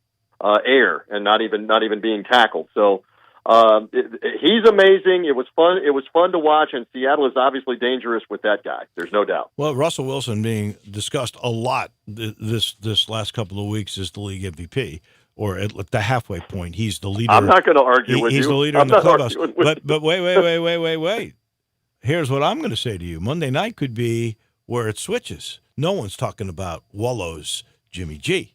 air and not even being tackled. So he's amazing. It was fun. It was fun to watch, and Seattle is obviously dangerous with that guy. There's no doubt. Well, Russell Wilson being discussed a lot this last couple of weeks as the league MVP, or at the halfway point. He's the leader. I'm not going to argue with you. He's the leader in the clubhouse. But wait. Here's what I'm going to say to you. Monday night could be where it switches. No one's talking about Wolo's Jimmy G.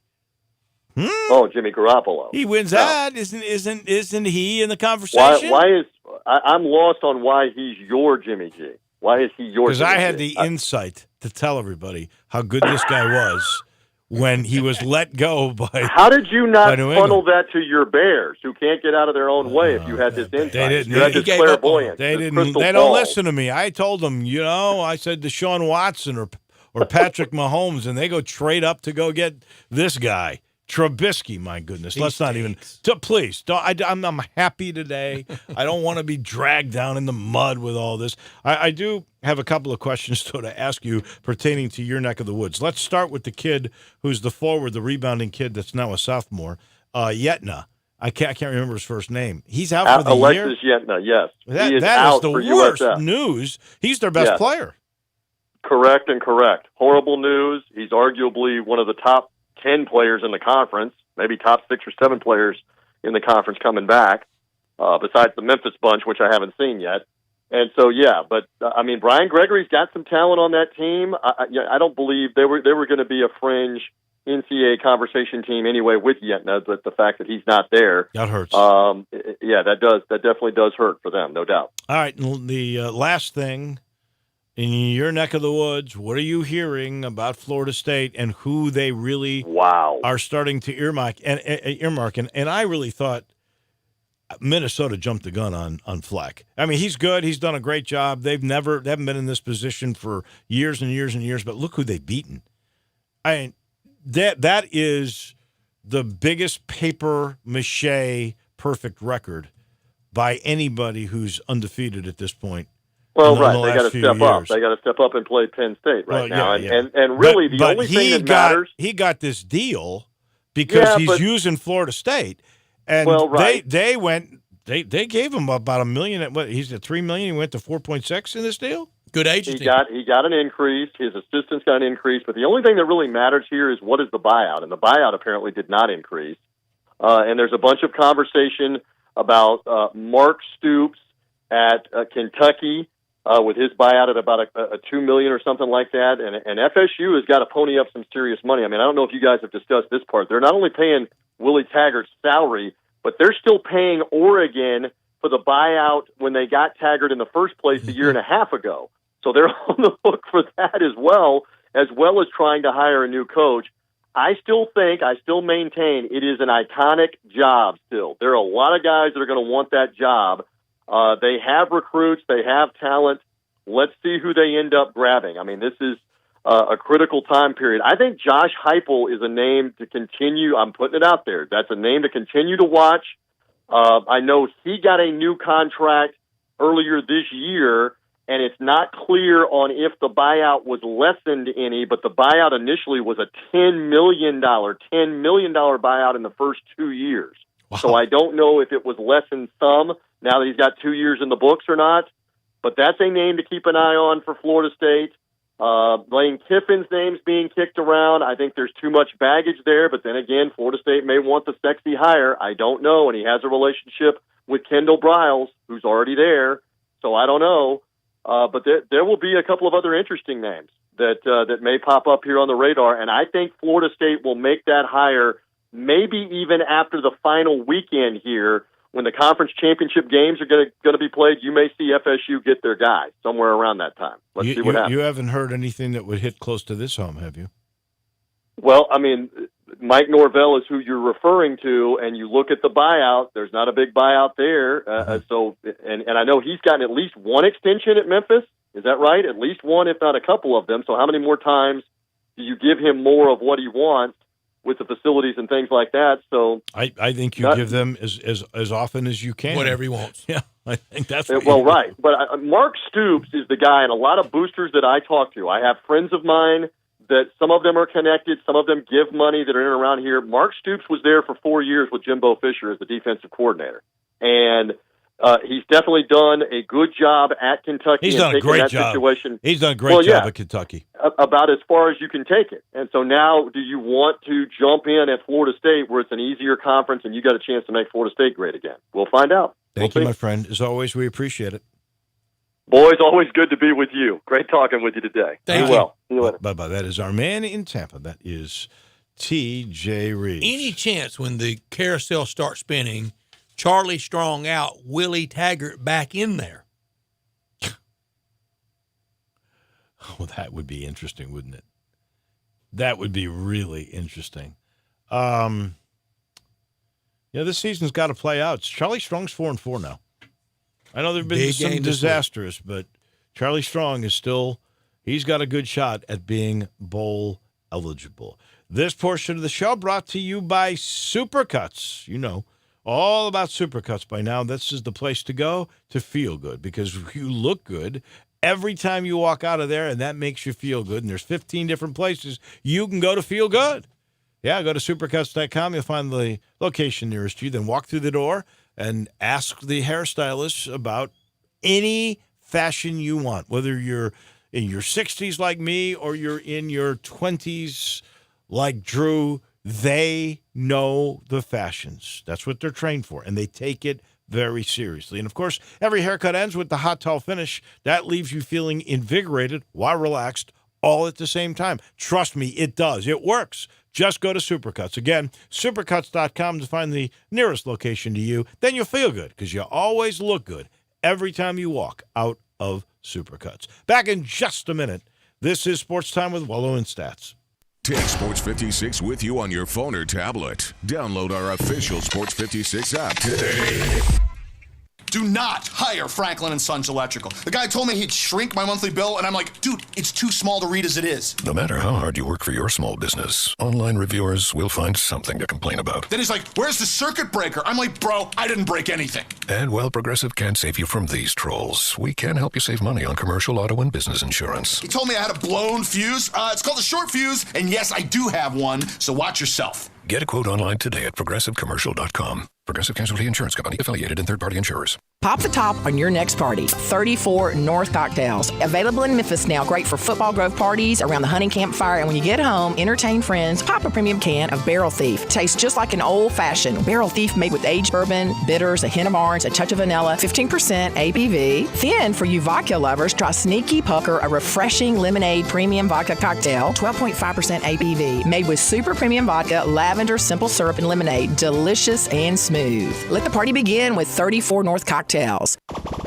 Oh, Jimmy Garoppolo. He wins that. Isn't he in the conversation? Why is I'm lost on why he's your Jimmy G? Why is he your? Because I had the insight to tell everybody how good this guy was when he was let go by. How did you not New funnel England. that to your Bears, who can't get out of their own way? If you had this insight, They didn't. you had He this gave up on clairvoyance. They this didn't. crystal They don't ball. listen to me. I told them, I said Deshaun Watson or Patrick Mahomes, and they go trade up to go get this guy. Trubisky, my goodness. Let's not even. Please, don't, I'm happy today. I don't want to be dragged down in the mud with all this. I do have a couple of questions, though, to ask you pertaining to your neck of the woods. Let's start with the kid who's the forward, the rebounding kid that's now a sophomore, Yetna. I can't remember his first name. He's out for the year? Alexis Yetna, yes. That is out the for worst USF. news. He's their best player. Correct and correct. Horrible news. He's arguably one of the top 10 players in the conference, maybe top 6 or 7 players in the conference coming back, besides the Memphis bunch, which I haven't seen yet. And so, Brian Gregory's got some talent on that team. I don't believe they were going to be a fringe NCAA conversation team anyway with Yetna, but the fact that he's not there, that hurts. That definitely does hurt for them, no doubt. All right, the last thing. In your neck of the woods, what are you hearing about Florida State and who they really are starting to earmark? And I really thought Minnesota jumped the gun on Fleck. I mean, he's good. He's done a great job. They haven't been in this position for years and years and years, but look who they've beaten. I mean, that is the biggest paper mache perfect record by anybody who's undefeated at this point. Well, right. They got to step up. They got to step up and play Penn State now. Yeah. And really, the only thing that matters. He got this deal because he's using Florida State, and they gave him about $1 million. He's at $3 million. He went to 4.6 in this deal. Good agency. He got an increase. His assistants got an increase. But the only thing that really matters here is what is the buyout, and the buyout apparently did not increase. And there's a bunch of conversation about Mark Stoops at Kentucky. With his buyout at about a $2 million or something like that, and FSU has got to pony up some serious money. I mean, I don't know if you guys have discussed this part. They're not only paying Willie Taggart's salary, but they're still paying Oregon for the buyout when they got Taggart in the first place a year and a half ago. So they're on the hook for that as well as trying to hire a new coach. I still maintain it is an iconic job still. There are a lot of guys that are going to want that job. They have recruits. They have talent. Let's see who they end up grabbing. I mean, this is a critical time period. I think Josh Heupel is a name to continue. I'm putting it out there. That's a name to continue to watch. I know he got a new contract earlier this year, and it's not clear on if the buyout was lessened any, but the buyout initially was a $10 million buyout in the first 2 years. Wow. So I don't know if it was lessened some now that he's got 2 years in the books or not, but that's a name to keep an eye on for Florida State. Lane Kiffin's name's being kicked around. I think there's too much baggage there, but then again, Florida State may want the sexy hire. I don't know, and he has a relationship with Kendall Briles, who's already there, so I don't know. But there will be a couple of other interesting names that may pop up here on the radar, and I think Florida State will make that hire maybe even after the final weekend here. When the conference championship games are going to be played, you may see FSU get their guy somewhere around that time. Let's see what happens. You haven't heard anything that would hit close to this home, have you? Well, I mean, Mike Norvell is who you're referring to, and you look at the buyout. There's not a big buyout there. So I know he's gotten at least one extension at Memphis. Is that right? At least one, if not a couple of them. So how many more times do you give him more of what he wants with the facilities and things like that? So I think you give them as often as you can. Whatever he wants. Yeah, I think that's right. But Mark Stoops is the guy, and a lot of boosters that I talk to. I have friends of mine that some of them are connected, some of them give money that are in and around here. Mark Stoops was there for 4 years with Jimbo Fisher as the defensive coordinator, and he's definitely done a good job at Kentucky. He's done a great job. He's done a great job at Kentucky. About as far as you can take it. And so now, do you want to jump in at Florida State where it's an easier conference and you got a chance to make Florida State great again? We'll find out. Thank you, my friend. As always, we appreciate it. Boys, always good to be with you. Great talking with you today. Thank you. Well. See you later. Bye-bye. That is our man in Tampa. That is T.J. Reeves. Any chance when the carousel starts spinning, Charlie Strong out, Willie Taggart back in there? Oh, that would be interesting, wouldn't it? That would be really interesting. This season's got to play out. Charlie Strong's 4-4 now. I know there have been Big some game this disasters, but Charlie Strong is still, he's got a good shot at being bowl eligible. This portion of the show brought to you by Supercuts. You know all about Supercuts by now. This is the place to go to feel good because you look good every time you walk out of there, and that makes you feel good. And there's 15 different places you can go to feel good. Yeah, go to supercuts.com. You'll find the location nearest you. Then walk through the door and ask the hairstylist about any fashion you want, whether you're in your 60s like me or you're in your 20s like Drew. They know the fashions. That's what they're trained for, and they take it very seriously. And, of course, every haircut ends with the hot towel finish. That leaves you feeling invigorated while relaxed all at the same time. Trust me, it does. It works. Just go to Supercuts. Again, supercuts.com to find the nearest location to you. Then you'll feel good because you always look good every time you walk out of Supercuts. Back in just a minute. This is Sports Time with Wolo and Stats. Take Sports 56 with you on your phone or tablet. Download our official Sports 56 app today. Do not hire Franklin & Sons Electrical. The guy told me he'd shrink my monthly bill, and I'm like, dude, it's too small to read as it is. No matter how hard you work for your small business, online reviewers will find something to complain about. Then he's like, where's the circuit breaker? I'm like, bro, I didn't break anything. And while Progressive can't save you from these trolls, we can help you save money on commercial, auto, and business insurance. He told me I had a blown fuse. It's called a short fuse, and yes, I do have one, so watch yourself. Get a quote online today at progressivecommercial.com. Progressive Casualty Insurance Company, affiliated and third-party insurers. Pop the top on your next party. 34 North Cocktails. Available in Memphis now. Great for football grove parties, around the hunting campfire, and when you get home, entertain friends. Pop a premium can of Barrel Thief. Tastes just like an old-fashioned Barrel Thief made with aged bourbon, bitters, a hint of orange, a touch of vanilla, 15% ABV. Then, for you vodka lovers, try Sneaky Pucker, a refreshing lemonade premium vodka cocktail, 12.5% ABV. Made with super premium vodka, lavender, simple syrup, and lemonade. Delicious and smooth. Let the party begin with 34 North Cocktails.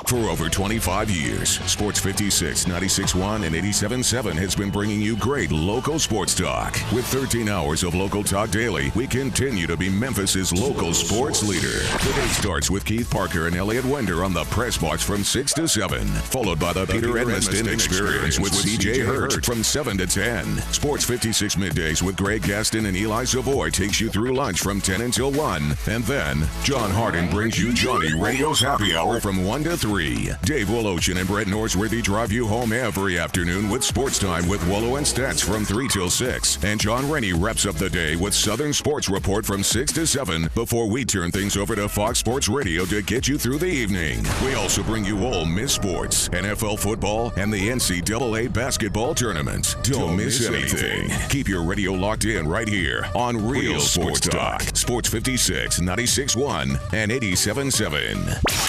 For over 25 years, Sports 56, 96.1, and 87.7 has been bringing you great local sports talk. With 13 hours of local talk daily, we continue to be Memphis's local sports leader. The day starts with Keith Parker and Elliot Wender on the press box from 6 to 7, followed by the Peter Edmiston Experience with C.J. Hurt from 7 to 10. Sports 56 middays with Greg Gaston and Eli Savoy takes you through lunch from 10 until 1, and then John Harden brings you Johnny Radio's Happy Hour from 1 to 3. Dave Woloshin and Brett Norsworthy drive you home every afternoon with Sports Time with Wolo and Stats from 3 till 6. And John Rennie wraps up the day with Southern Sports Report from 6 to 7 before we turn things over to Fox Sports Radio to get you through the evening. We also bring you Ole Miss Sports, NFL football, and the NCAA basketball tournament. Don't miss anything. Keep your radio locked in right here on Real Sports Talk. Sports 56, 96.1, and 87.7.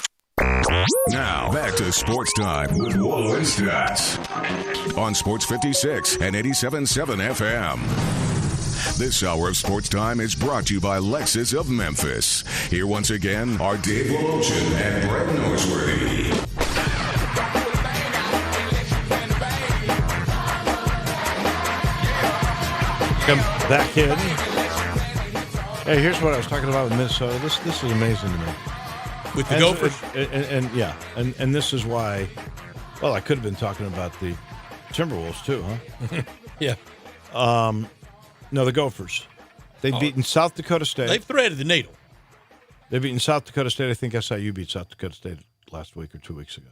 Now, back to Sports Time with Wolo and Stats on Sports 56 and 87.7 FM. This hour of Sports Time is brought to you by Lexus of Memphis. Here once again are Dave Woloshin and Brett Norsworthy. Come back in. Hey, here's what I was talking about with Minnesota. This is amazing to me. With the Gophers? And this is why, well, I could have been talking about the Timberwolves too, huh? Yeah. No, the Gophers. They've beaten South Dakota State. They've threaded the needle. They've beaten South Dakota State. I think SIU beat South Dakota State last week or 2 weeks ago.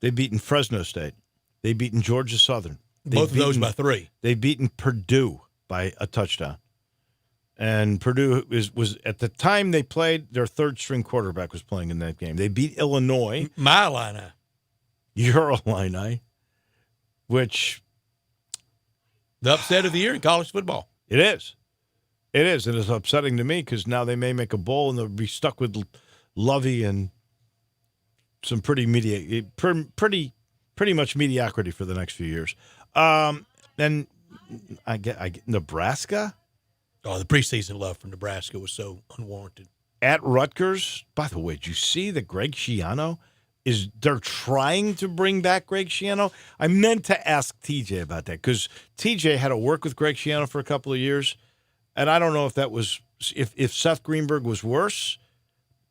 They've beaten Fresno State. They've beaten Georgia Southern. Both of those by 3. They've beaten Purdue by a touchdown. And Purdue was at the time they played, their third-string quarterback was playing in that game. They beat Illinois. My Illini. Your Illini, which... The upset of the year in college football. It is. It is, and it's upsetting to me because now they may make a bowl and they'll be stuck with Lovey and some pretty much mediocrity for the next few years. And I get Nebraska. Oh, the preseason love for Nebraska was so unwarranted. At Rutgers, by the way, did you see that Greg Schiano is they're trying to bring back Greg Schiano. I meant to ask TJ about that because TJ had to work with Greg Schiano for a couple of years, and I don't know if that was if Seth Greenberg was worse,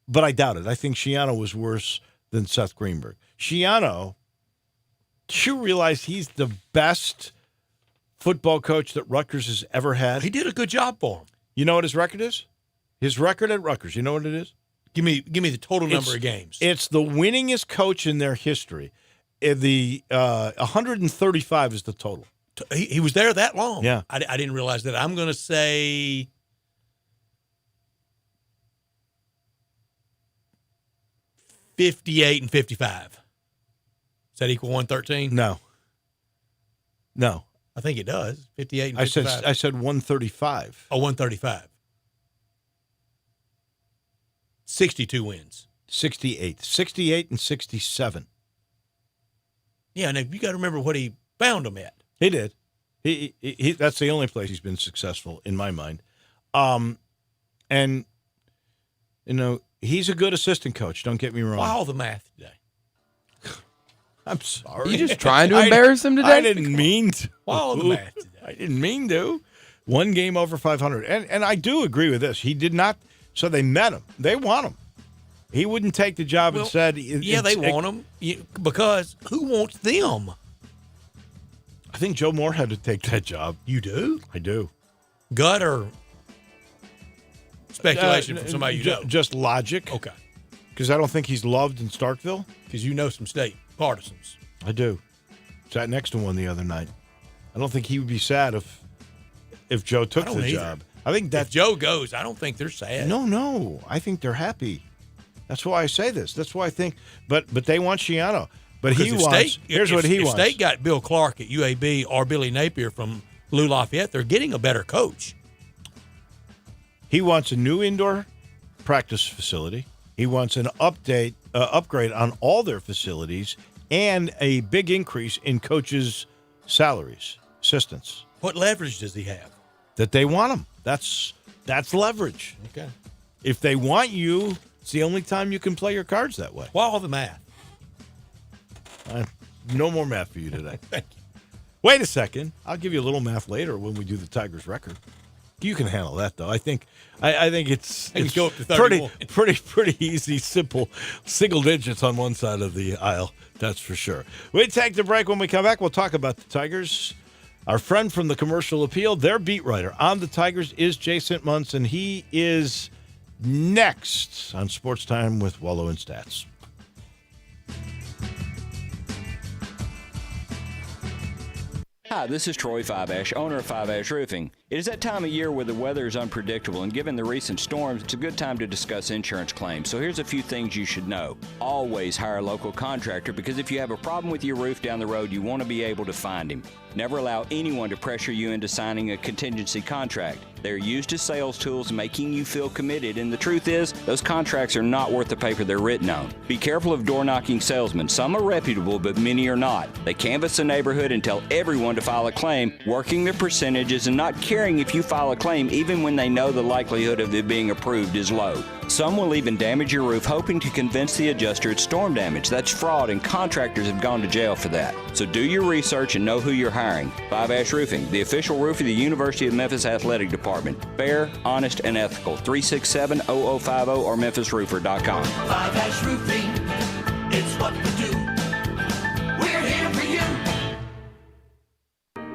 but I doubt it. I think Schiano was worse than Seth Greenberg. Schiano, do you realize he's the best football coach that Rutgers has ever had? He did a good job for him. You know what his record is? His record at Rutgers, you know what it is? Give me the total number of games. It's the winningest coach in their history. The 135 is the total. He was there that long. Yeah. I didn't realize that. I'm going to say 58 and 55. Does that equal 113? No. I think it does. 58 and 55. I said 135. Oh, 135. 62 wins. 68. 68 and 67. Yeah, and you got to remember what he found them at. He did. He that's the only place he's been successful in my mind. And you know, he's a good assistant coach, don't get me wrong. Why all the math today? I'm sorry. You just trying to embarrass him today? I didn't mean to. Why all the math today? I didn't mean to. One game over 500. And I do agree with this. He did not. So they met him. They want him. He wouldn't take the job and said. Yeah, they want him because who wants them? I think Joe Moore had to take that job. You do? I do. Gut or speculation from somebody you know? Just logic. Okay. Because I don't think he's loved in Starkville. Because you know some state partisans. I do. Sat next to one the other night. I don't think he would be sad if Joe took the job. I think that if Joe goes, I don't think they're sad. No. I think they're happy. That's why I say this. That's why I think. But they want Schiano. But he wants. Here's what he wants. If State got Bill Clark at UAB or Billy Napier from Lou Lafayette, they're getting a better coach. He wants a new indoor practice facility. He wants an upgrade on all their facilities and a big increase in coaches' salaries, assistants. What leverage does he have? That they want him. That's leverage. Okay. If they want you, it's the only time you can play your cards that way. Why all the math? No more math for you today. Thank you. Wait a second. I'll give you a little math later when we do the Tigers record. You can handle that, though. I think it's go up to 31. pretty easy, simple, single digits on one side of the aisle. That's for sure. We take the break. When we come back, we'll talk about the Tigers. Our friend from the Commercial Appeal, their beat writer on the Tigers is Jason Munson. He is next on Sports Time with Wolo and Stats. Hi, this is Troy Fiveash, owner of Fiveash Roofing. It is that time of year where the weather is unpredictable, and given the recent storms, it's a good time to discuss insurance claims. So here's a few things you should know. Always hire a local contractor, because if you have a problem with your roof down the road, you want to be able to find him. Never allow anyone to pressure you into signing a contingency contract. They're used as sales tools, making you feel committed, and the truth is, those contracts are not worth the paper they're written on. Be careful of door-knocking salesmen. Some are reputable, but many are not. They canvass the neighborhood and tell everyone to file a claim, working their percentages and not caring if you file a claim, even when they know the likelihood of it being approved is low. Some will even damage your roof, hoping to convince the adjuster it's storm damage. That's fraud, and contractors have gone to jail for that. So do your research and know who you're hiring. Fiveash Roofing, the official roof of the University of Memphis Athletic Department. Fair, honest, and ethical. 367-0050 or memphisroofer.com. Fiveash Roofing, it's what we do. We're here for you.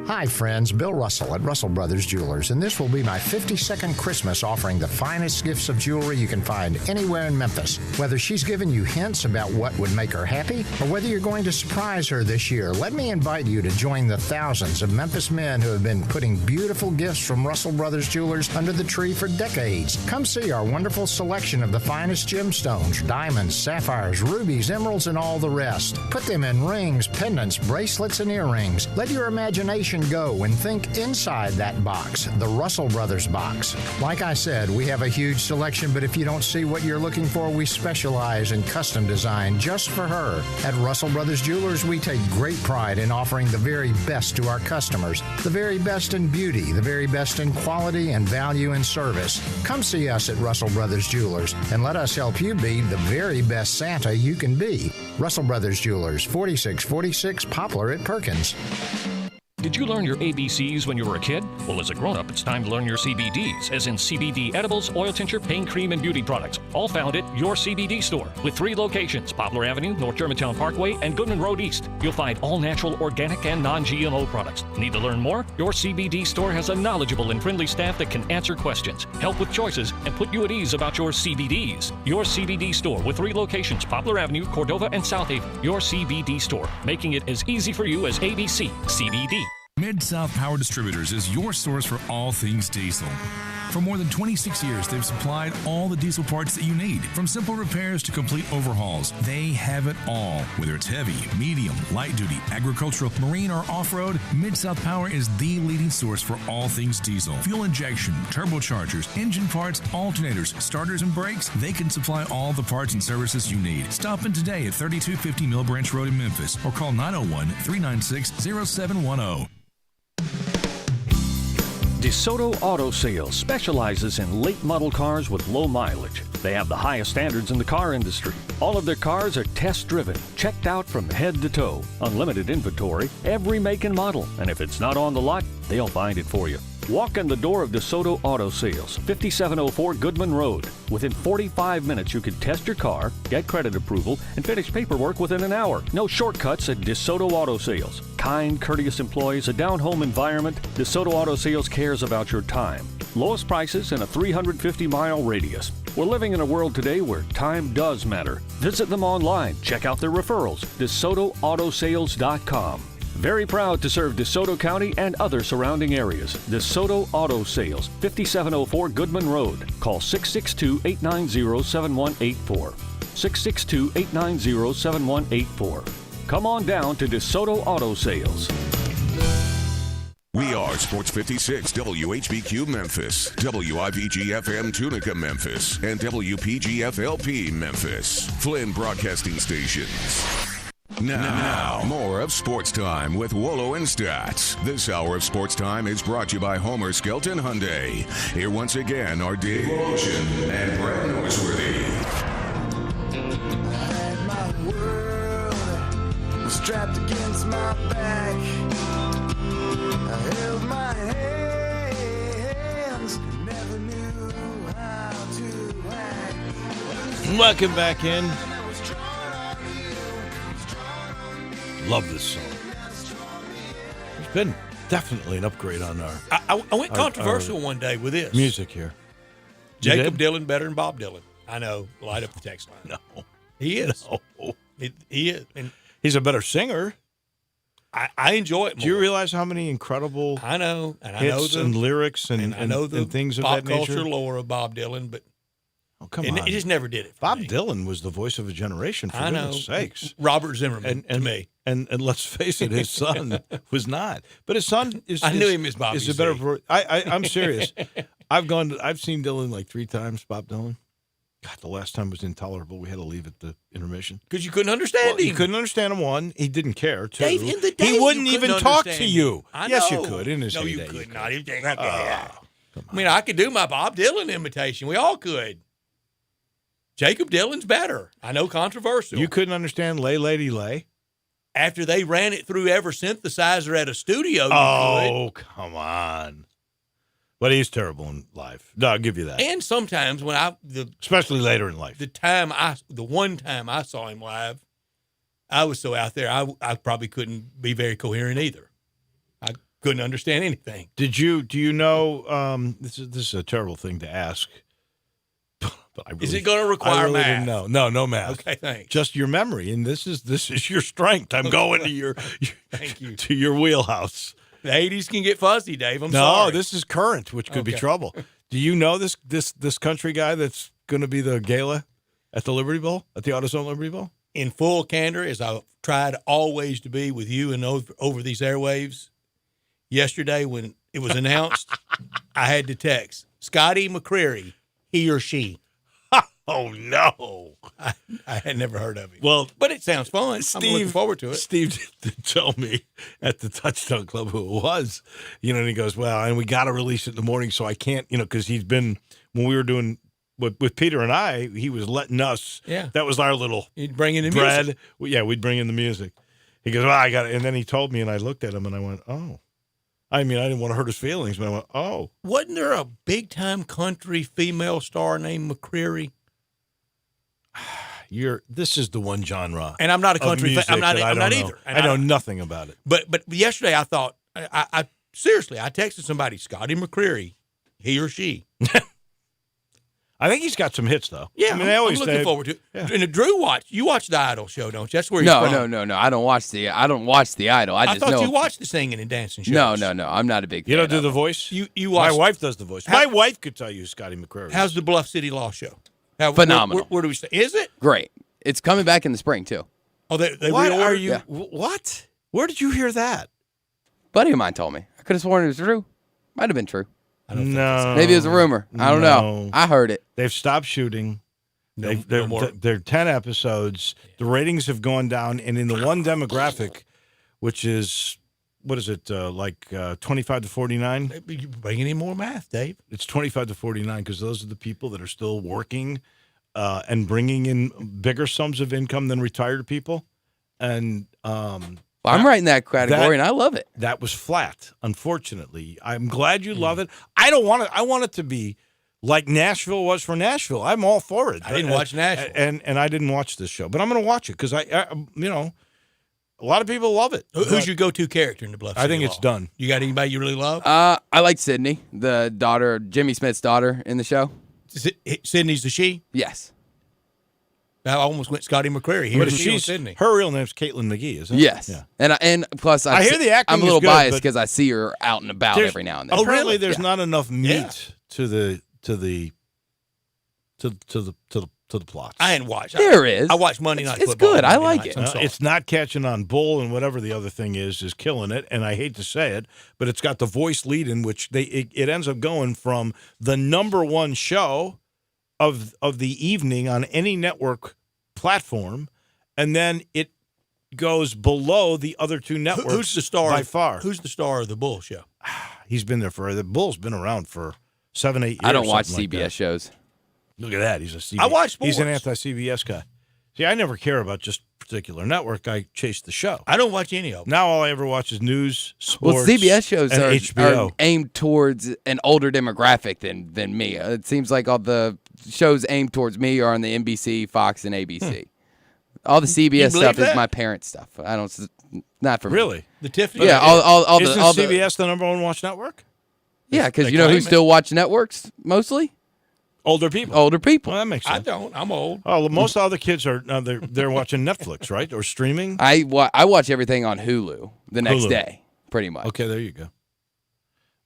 Hi friends, Bill Russell at Russell Brothers Jewelers, and this will be my 52nd Christmas offering the finest gifts of jewelry you can find anywhere in Memphis. Whether she's given you hints about what would make her happy, or whether you're going to surprise her this year, let me invite you to join the thousands of Memphis men who have been putting beautiful gifts from Russell Brothers Jewelers under the tree for decades. Come see our wonderful selection of the finest gemstones, diamonds, sapphires, rubies, emeralds, and all the rest. Put them in rings, pendants, bracelets, and earrings. Let your imagination and go and think inside that box, the Russell Brothers box. Like I said, we have a huge selection, but if you don't see what you're looking for, we specialize in custom design just for her. At Russell Brothers Jewelers, we take great pride in offering the very best to our customers, the very best in beauty, the very best in quality and value and service. Come see us at Russell Brothers Jewelers and let us help you be the very best Santa you can be. Russell Brothers Jewelers, 4646 Poplar at Perkins. Did you learn your ABCs when you were a kid? Well, as a grown-up, it's time to learn your CBDs, as in CBD edibles, oil tincture, pain cream, and beauty products. All found at your CBD store, with 3 locations: Poplar Avenue, North Germantown Parkway, and Goodman Road East. You'll find all natural, organic, and non-GMO products. Need to learn more? Your CBD store has a knowledgeable and friendly staff that can answer questions, help with choices, and put you at ease about your CBDs. Your CBD store, with 3 locations: Poplar Avenue, Cordova, and South Haven. Your CBD store, making it as easy for you as ABC CBD. Mid-South Power Distributors is your source for all things diesel. For more than 26 years, they've supplied all the diesel parts that you need. From simple repairs to complete overhauls, they have it all. Whether it's heavy, medium, light duty, agricultural, marine, or off-road, Mid-South Power is the leading source for all things diesel. Fuel injection, turbochargers, engine parts, alternators, starters, and brakes, they can supply all the parts and services you need. Stop in today at 3250 Mill Branch Road in Memphis or call 901-396-0710. DeSoto Auto Sales specializes in late model cars with low mileage. They have the highest standards in the car industry. All of their cars are test driven, checked out from head to toe, unlimited inventory, every make and model. And if it's not on the lot, they'll find it for you. Walk in the door of DeSoto Auto Sales, 5704 Goodman Road. Within 45 minutes, you can test your car, get credit approval, and finish paperwork within an hour. No shortcuts at DeSoto Auto Sales. Kind, courteous employees, a down-home environment. DeSoto Auto Sales cares about your time. Lowest prices in a 350-mile radius. We're living in a world today where time does matter. Visit them online. Check out their referrals. DeSotoAutosales.com. Very proud to serve DeSoto County and other surrounding areas. DeSoto Auto Sales, 5704 Goodman Road. Call 662-890-7184. 662-890-7184. Come on down to DeSoto Auto Sales. We are Sports 56 WHBQ Memphis, WIVG-FM Tunica Memphis, and WPG-FLP Memphis. Flynn Broadcasting Stations. Now, more of Sports Time with Wolo and Stats. This hour of Sports Time is brought to you by Homer Skelton Hyundai. Here once again are Dave Ocean and Brad Norsworthy. I had my world strapped against my back. I held my hands, never knew how to act. Welcome back in. Love this song. It's been definitely an upgrade on our. I went controversial one day with this music here. Jacob Dylan better than Bob Dylan. I know. Light up the text line. No, he is. No. He is. And he's a better singer. I enjoy it more. Do you realize how many incredible I know hits and lyrics and I know the and things of pop that nature? culture lore of Bob Dylan, but come on, it just never did it. Bob Dylan was the voice of a generation. For goodness sakes, Robert Zimmerman to me. And let's face it, his son was not. But his son is. I knew him as Bobby. Is a better. I'm serious. I've seen Dylan like 3 times. Bob Dylan. God, the last time was intolerable. We had to leave at the intermission because you couldn't understand him. You couldn't understand him. One, he didn't care. Two, Dave, in the day, he wouldn't you even couldn't talk to understand you. I yes, know. you could. In his no, you heyday, could you not. I mean, I could do my Bob Dylan imitation. We all could. Jacob Dylan's better. I know, controversial. You couldn't understand "Lay Lady Lay." After they ran it through every synthesizer at a studio, you could. Come on. But he's terrible in live. No, I'll give you that. And sometimes when especially later in life, the one time I saw him live, I was so out there, I probably couldn't be very coherent either. I couldn't understand anything. Do you know? This is a terrible thing to ask. But I really, is it going to require math? No math. Okay, thanks. Just your memory, and this is your strength. I'm going to your thank you to your wheelhouse. The 80s can get fuzzy, Dave. I'm sorry. No, this is current, which could be trouble. Do you know this country guy that's going to be the gala at the Liberty Bowl, at the AutoZone Liberty Bowl? In full candor, as I've tried always to be with you and over these airwaves, Yesterday when it was announced, I had to text Scotty McCreery, he or she. Oh, no. I had never heard of him. Well, but it sounds fun. I'm looking forward to it. Steve did tell me at the Touchdown Club who it was, and he goes, well, and we got to release it in the morning, so I can't, because he's been, when we were doing, with Peter and I, he was letting us, that was our little He'd bring in the bread. music. Yeah, we'd bring in the music. He goes, well, I got it. And then he told me, and I looked at him, and I went, oh. I mean, I didn't want to hurt his feelings, but I went, oh. Wasn't there a big-time country female star named McCreery? This is the one genre. And I'm not a country fan. I'm not know. either. And I know nothing about it. But yesterday I thought, I seriously, I texted somebody, Scotty McCreery, he or she. I think he's got some hits, though. Yeah, I mean, I'm looking forward to it. Yeah. And Drew you watch the Idol show, don't you? That's where he's No. from. I don't watch the Idol. I just thought know. you watched the singing and dancing shows. No. I'm not a big fan. You don't do of the them. voice? You watch. My wife does the voice. My wife could tell you Scotty McCreery. How's the Bluff City Law show? Phenomenal. Where do we stay? Is it? Great. It's coming back in the spring, too. Oh, they What reordered? are you? Yeah. What? Where did you hear that? Buddy of mine told me. I could have sworn it was true. Might have been true. No. Maybe it was a rumor. I don't know. I heard it. They've stopped shooting. No more. They're 10 episodes. The ratings have gone down. And in the one demographic, which is, what is it, 25 to 49? You bringing in more math, Dave. It's 25 to 49 because those are the people that are still working and bringing in bigger sums of income than retired people. And I'm right in that category, and I love it. That was flat, unfortunately. I'm glad you love it. I don't want it. I want it to be like Nashville was for Nashville. I'm all for it. I didn't watch Nashville. And I didn't watch this show. But I'm going to watch it because, a lot of people love it. Who's your go-to character in the Bluff City I think Law? it's done. You got anybody you really love? I like Sydney, the daughter, Jimmy Smith's daughter in the show. Sydney's the she? Yes. I almost went Scotty McCreery. But Sydney. Her real name's Caitlin McGee, isn't it? Yes. Yeah. And plus, I hear the acting I'm a little is good, biased but because I see her out and about every now and then. Oh, really? There's Yeah. not enough meat to the plots. I ain't watched. There is. I watched Monday Night It's Football. good. I Monday like nights. it. I'm sorry. It's not catching on. Bull and whatever the other thing is killing it. And I hate to say it, but it's got the voice lead in which it ends up going from the number one show of the evening on any network platform, and then it goes below the other two networks. Who's the star by far? Who's the star of the Bull show? He's been there the Bull's been around for 7-8 years. I don't watch something like CBS that. shows. Look at that. He's a CBS. I watch sports. He's an anti-CBS guy. See, I never care about just a particular network. I chase the show. I don't watch any of them. Now all I ever watch is news, sports, Well, CBS shows and are HBO. aimed towards an older demographic than me. It seems like all the shows aimed towards me are on the NBC, Fox, and ABC. All the CBS stuff is my parents' stuff. I don't. Not for me. Really? The Tiffany? Yeah, all Isn't the CBS the number one watch network? Yeah, because They you know who claim it. still watch networks mostly? Older people. Older people. Well, that makes sense. I don't. I'm old. Oh, well, most other kids are they're watching Netflix, right, or streaming. I watch everything on Hulu the next Hulu. day, pretty much. Okay, there you go.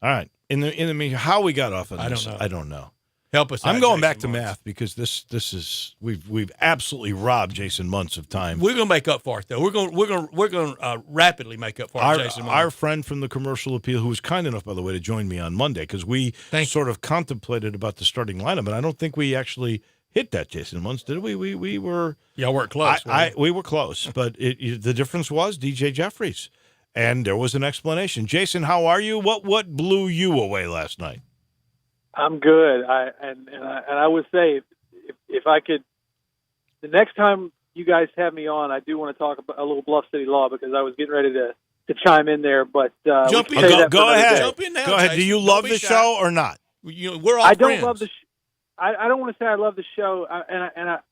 All right. In the meantime, how we got off of I this, don't know. I don't know. Help us. I'm out, going Jason back to Muntz. math because this is we've absolutely robbed Jason Muntz of time. We're gonna make up for it though. We're gonna rapidly make up for it, Jason Muntz. Our friend from the Commercial Appeal, who was kind enough, by the way, to join me on Monday, because we sort of contemplated about the starting lineup, but I don't think we actually hit that, Jason Muntz, did we? We were. Y'all weren't close. We were close, but the difference was DJ Jeffries, and there was an explanation. Jason, how are you? What blew you away last night? I'm good. I would say if I could, the next time you guys have me on, I do want to talk about a little Bluff City Law because I was getting ready to chime in there. But Jump in. Go ahead. Jump in now, Go ahead. Jason. Do you Don't love be the shy. show or not? We're all I friends. don't love the. I don't want to say I love the show,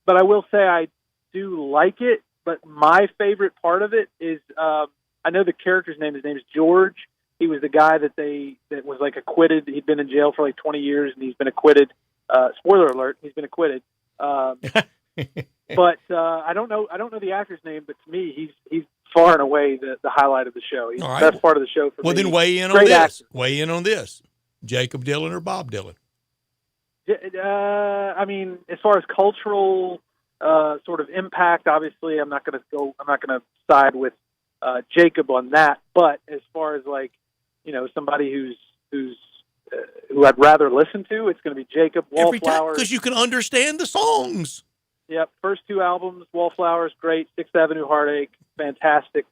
but I will say I do like it. But my favorite part of it is I know the character's name. His name is George. He was the guy that was like acquitted. He'd been in jail for like 20 years, and he's been acquitted. Spoiler alert: he's been acquitted. But I don't know the actor's name. But to me, he's far and away the highlight of the show. He's All the right. best part of the show for me. Well, then weigh in on Great this. actor. Weigh in on this. Jacob Dylan or Bob Dylan? I mean, as far as cultural sort of impact, obviously, I'm not going to side with Jacob on that. But as far as like somebody who I'd rather listen to, it's going to be Jacob Every time, Wallflowers. because you can understand the songs. Yep, first two albums, Wallflowers, great. Sixth Avenue Heartache, fantastic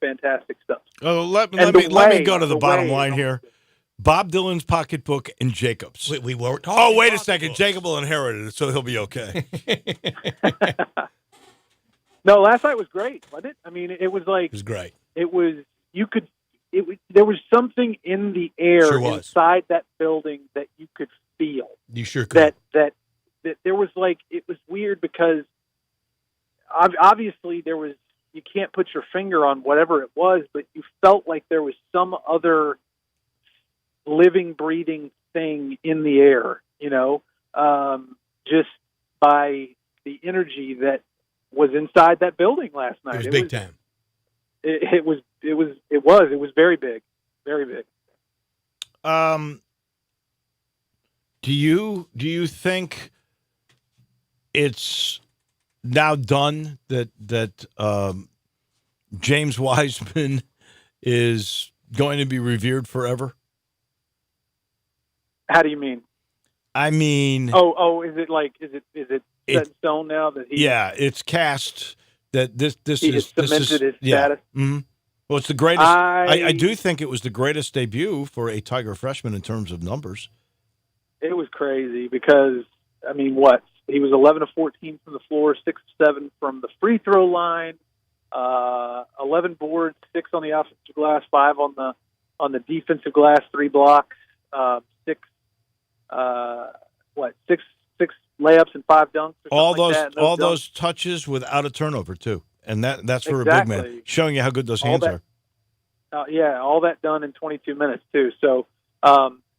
stuff. Oh, let me go to the bottom line here. Bob Dylan's Pocketbook and Jacob's. We were talking. Oh, wait a second. Jacob will inherit it, so he'll be okay. No, last night was great, wasn't it? I mean, it was like... It was great. It was... There was something in the air inside that building that you could feel. You sure could. That there was like... It was weird because obviously there was... You can't put your finger on whatever it was, but you felt like there was some other living, breathing thing in the air, just by the energy that was inside that building last night. It was big time. It was very big, very big. Do you think it's now done that James Wiseman is going to be revered forever? How do you mean? I mean, is it set in stone now that he? Yeah, it's cast that this he is cemented his status. Mm-hmm. Well, it's the greatest. I do think it was the greatest debut for a Tiger freshman in terms of numbers. It was crazy because he was 11 of 14 from the floor, 6 of 7 from the free throw line, 11 boards, 6 on the offensive glass, 5 on the defensive glass, 3 blocks, 6 layups and 5 dunks. All those touches without a turnover too, and that's for a big man, showing you how good those hands are. All that done in 22 minutes too. So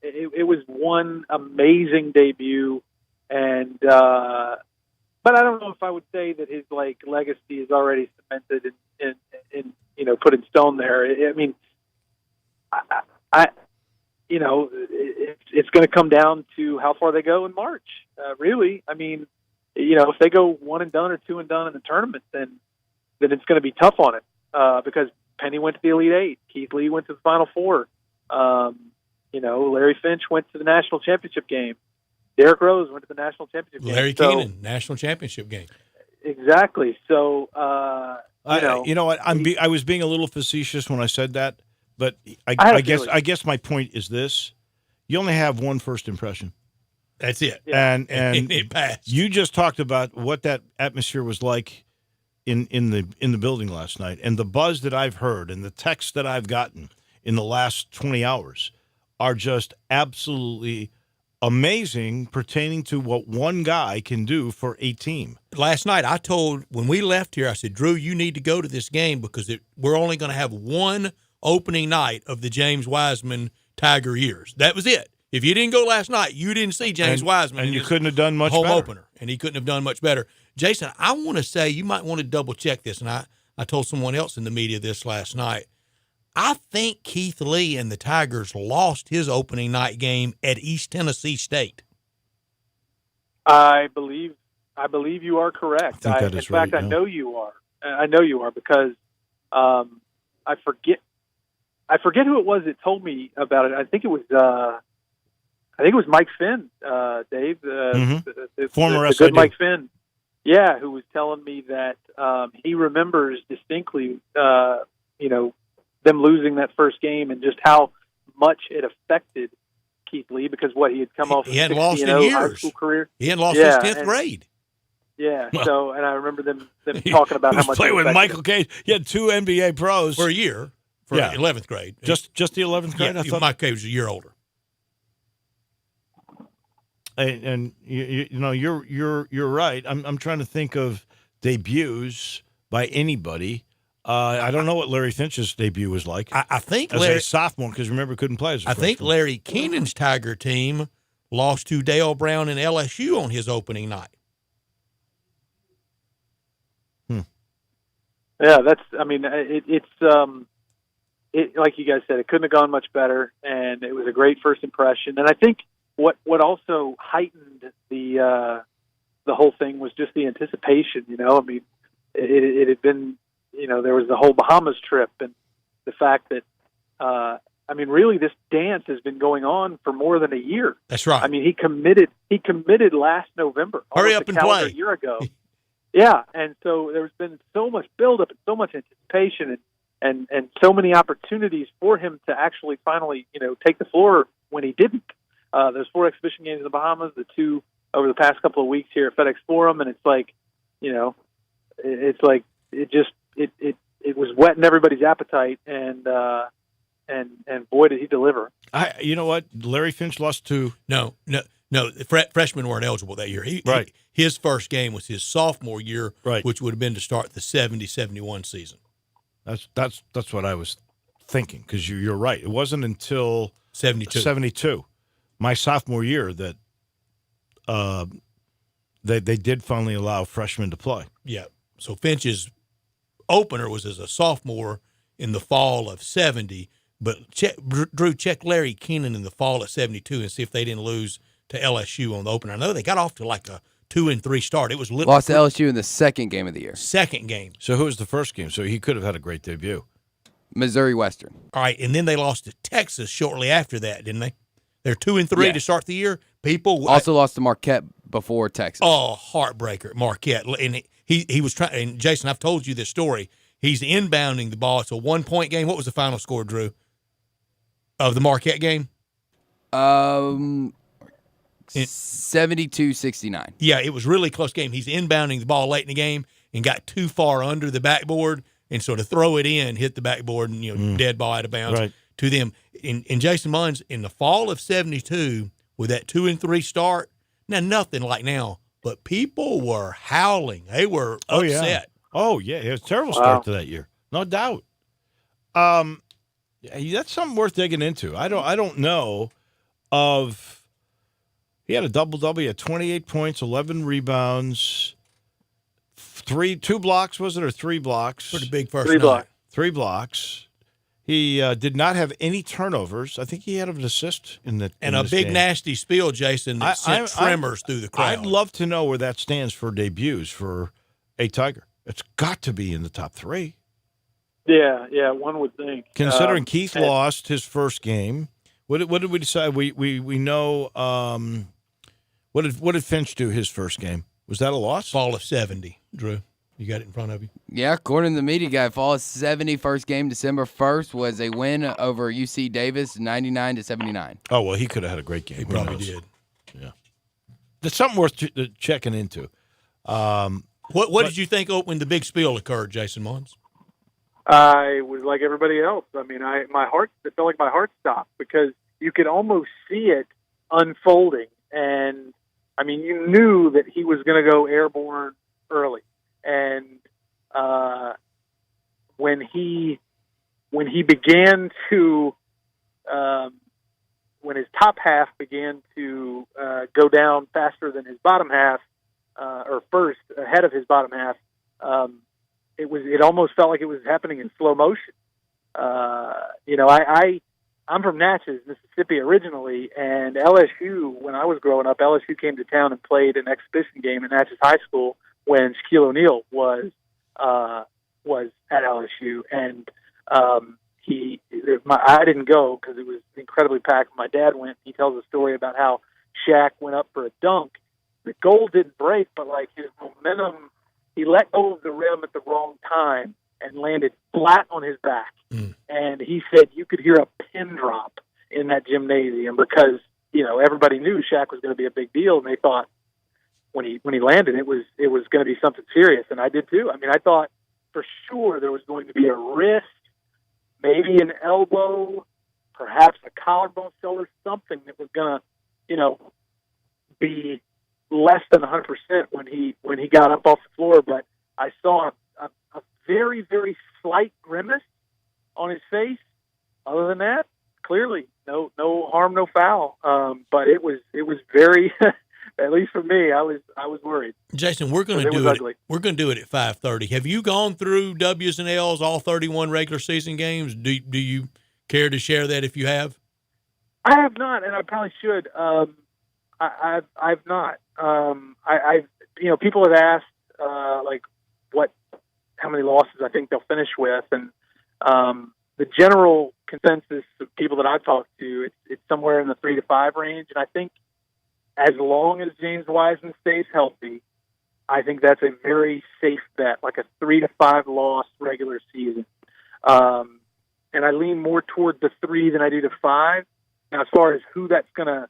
it was one amazing debut, and but I don't know if I would say that his legacy is already cemented and put in stone there. It's going to come down to how far they go in March. Really, if they go 1 and done or 2 and done in the tournament, then it's going to be tough on it because Penny went to the Elite Eight, Keith Lee went to the Final Four, Larry Finch went to the national championship game, Derrick Rose went to the national championship game. Larry Keenan, national championship game. Exactly. So you know what? I was being a little facetious when I said that. But I guess my point is this: you only have one first impression. That's it. Yeah. And it passed. You just talked about what that atmosphere was like in the building last night, and the buzz that I've heard and the texts that I've gotten in the last 20 hours are just absolutely amazing, pertaining to what one guy can do for a team. Last night, when we left here, I said, Drew, you need to go to this game because we're only going to have one opening night of the James Wiseman Tiger years. That was it. If you didn't go last night, you didn't see James Wiseman. And you couldn't have done much home better. Opener, and he couldn't have done much better. Jason, I want to say you might want to double-check this, and I told someone else in the media this last night. I think Keith Lee and the Tigers lost his opening night game at East Tennessee State. I believe you are correct. I think that is right. In fact, I know you are. I know you are because I forget who it was that told me about it. I think it was Mike Finn, Dave, former the good Mike Finn. Yeah, who was telling me that he remembers distinctly, them losing that first game and just how much it affected Keith Lee because he had come off he hadn't lost in years. High school career. He hadn't lost his 10th grade. Yeah, and I remember them talking about how much playing with Michael Cage. He had 2 NBA pros for a year. For 11th grade. Just the 11th grade? Yeah, I thought Mike Cage was a year older. And you're right. I'm trying to think of debuts by anybody. I don't know what Larry Finch's debut was like. I think as a sophomore, because remember, couldn't play as a freshman. think Larry Keenan's Tiger team lost to Dale Brown and LSU on his opening night. Yeah, it's like you guys said, it couldn't have gone much better, and it was a great first impression. And I think what also heightened the whole thing was just the anticipation. It had been, there was the whole Bahamas trip, and the fact that I mean, really, this dance has been going on for more than a year. That's right. I mean, he committed last November. Hurry up and play. A year ago. Yeah, and so there's been so much buildup and so much anticipation and so many opportunities for him to actually finally, take the floor when he didn't. There's 4 exhibition games in the Bahamas, the 2 over the past couple of weeks here at FedEx Forum, and it's like, it's like it was whetting everybody's appetite, and boy did he deliver. You know what? Larry Finch lost to No. Freshmen weren't eligible that year. Right. His first game was his sophomore year, right, which would have been to start the 70-71 season. That's what I was thinking, because you're right. It wasn't until 72, my sophomore year, that they did finally allow freshmen to play. Yeah. So Finch's opener was as a sophomore in the fall of 70, but Drew, check Larry Keenan in the fall of 72 and see if they didn't lose to LSU on the opener. I know they got off to like a 2-3 start. It was lost to LSU in the second game of the year. Second game. So who was the first game? So he could have had a great debut. Missouri Western. All right, and then they lost to Texas shortly after that, didn't they? They're 2-3 to start the year. People also lost to Marquette before Texas. Oh, heartbreaker at Marquette. And he was trying. And Jason, I've told you this story. He's inbounding the ball. It's a 1-point game. What was the final score, Drew, of the Marquette game? 72-69. Yeah, it was really close game. He's inbounding the ball late in the game and got too far under the backboard, and so to throw it in, hit the backboard, and dead ball out of bounds to them. And Jason Munns, in the fall of 72, with that 2-3 start, now nothing like now, but people were howling. They were upset. Oh yeah, it was a terrible start to that year, no doubt. That's something worth digging into. I don't know of. He had a double-double. He had 28 points, 11 rebounds, 2 blocks, was it, or 3 blocks? Pretty big first night. 3 blocks. He did not have any turnovers. I think he had an assist in the and a big game. Nasty spiel, Jason, that sent tremors through the crowd. I'd love to know where that stands for debuts for a Tiger. It's got to be in the top 3. Yeah, one would think. Considering Keith lost his first game, what did we decide? We know. What did Finch do his first game? Was that a loss? Fall of 70, Drew. You got it in front of you? Yeah, according to the media guy, fall of 70 first game, December 1st, was a win over UC Davis, 99-79. Oh, well, he could have had a great game. He probably did. Yeah. That's something worth checking into. What did you think when the big spiel occurred, Jason Munns? I was like everybody else. I mean, it felt like my heart stopped, because you could almost see it unfolding. And, I mean, you knew that he was going to go airborne early. And when he began to when his top half began to go down faster than his bottom half, or first ahead of his bottom half, it almost felt like it was happening in slow motion. I'm from Natchez, Mississippi originally, and LSU, when I was growing up, LSU came to town and played an exhibition game at Natchez High School when Shaquille O'Neal was at LSU, and I didn't go because it was incredibly packed. My dad went. He tells a story about how Shaq went up for a dunk. The goal didn't break, but like his momentum, he let go of the rim at the wrong time and landed flat on his back. And he said you could hear a pin drop in that gymnasium because, everybody knew Shaq was going to be a big deal, and they thought when he landed it was going to be something serious, and I did too. I mean, I thought for sure there was going to be a wrist, maybe an elbow, perhaps a collarbone shoulder, something that was going to, be less than 100% when he got up off the floor. But I saw a very, very slight grimace on his face. Other than that, clearly no harm, no foul. But it was very, at least for me, I was worried. Jason, we're going to do it. We're going to do it at 5:30. Have you gone through W's and L's, all 31 regular season games? Do you care to share that if you have? I have not, and I probably should. I've not. People have asked how many losses I think they'll finish with, and the general consensus of people that I've talked to, it's somewhere in the 3 to 5 range. And I think as long as James Wiseman stays healthy, I think that's a very safe bet, like a 3 to 5 loss regular season. And I lean more toward the 3 than I do the 5. Now, as far as who that's going to,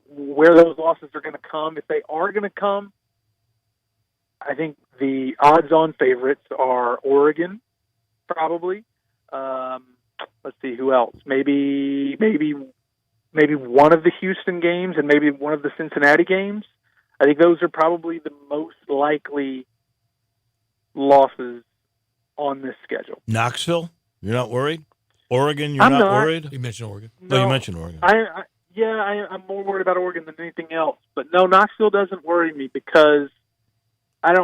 where those losses are going to come, if they are going to come, I think the odds-on favorites are Oregon, probably. Let's see, who else? Maybe one of the Houston games and maybe one of the Cincinnati games. I think those are probably the most likely losses on this schedule. Knoxville, you're not worried? Oregon, you're not worried? You mentioned Oregon. No, you mentioned Oregon. I'm more worried about Oregon than anything else. But no, Knoxville doesn't worry me because I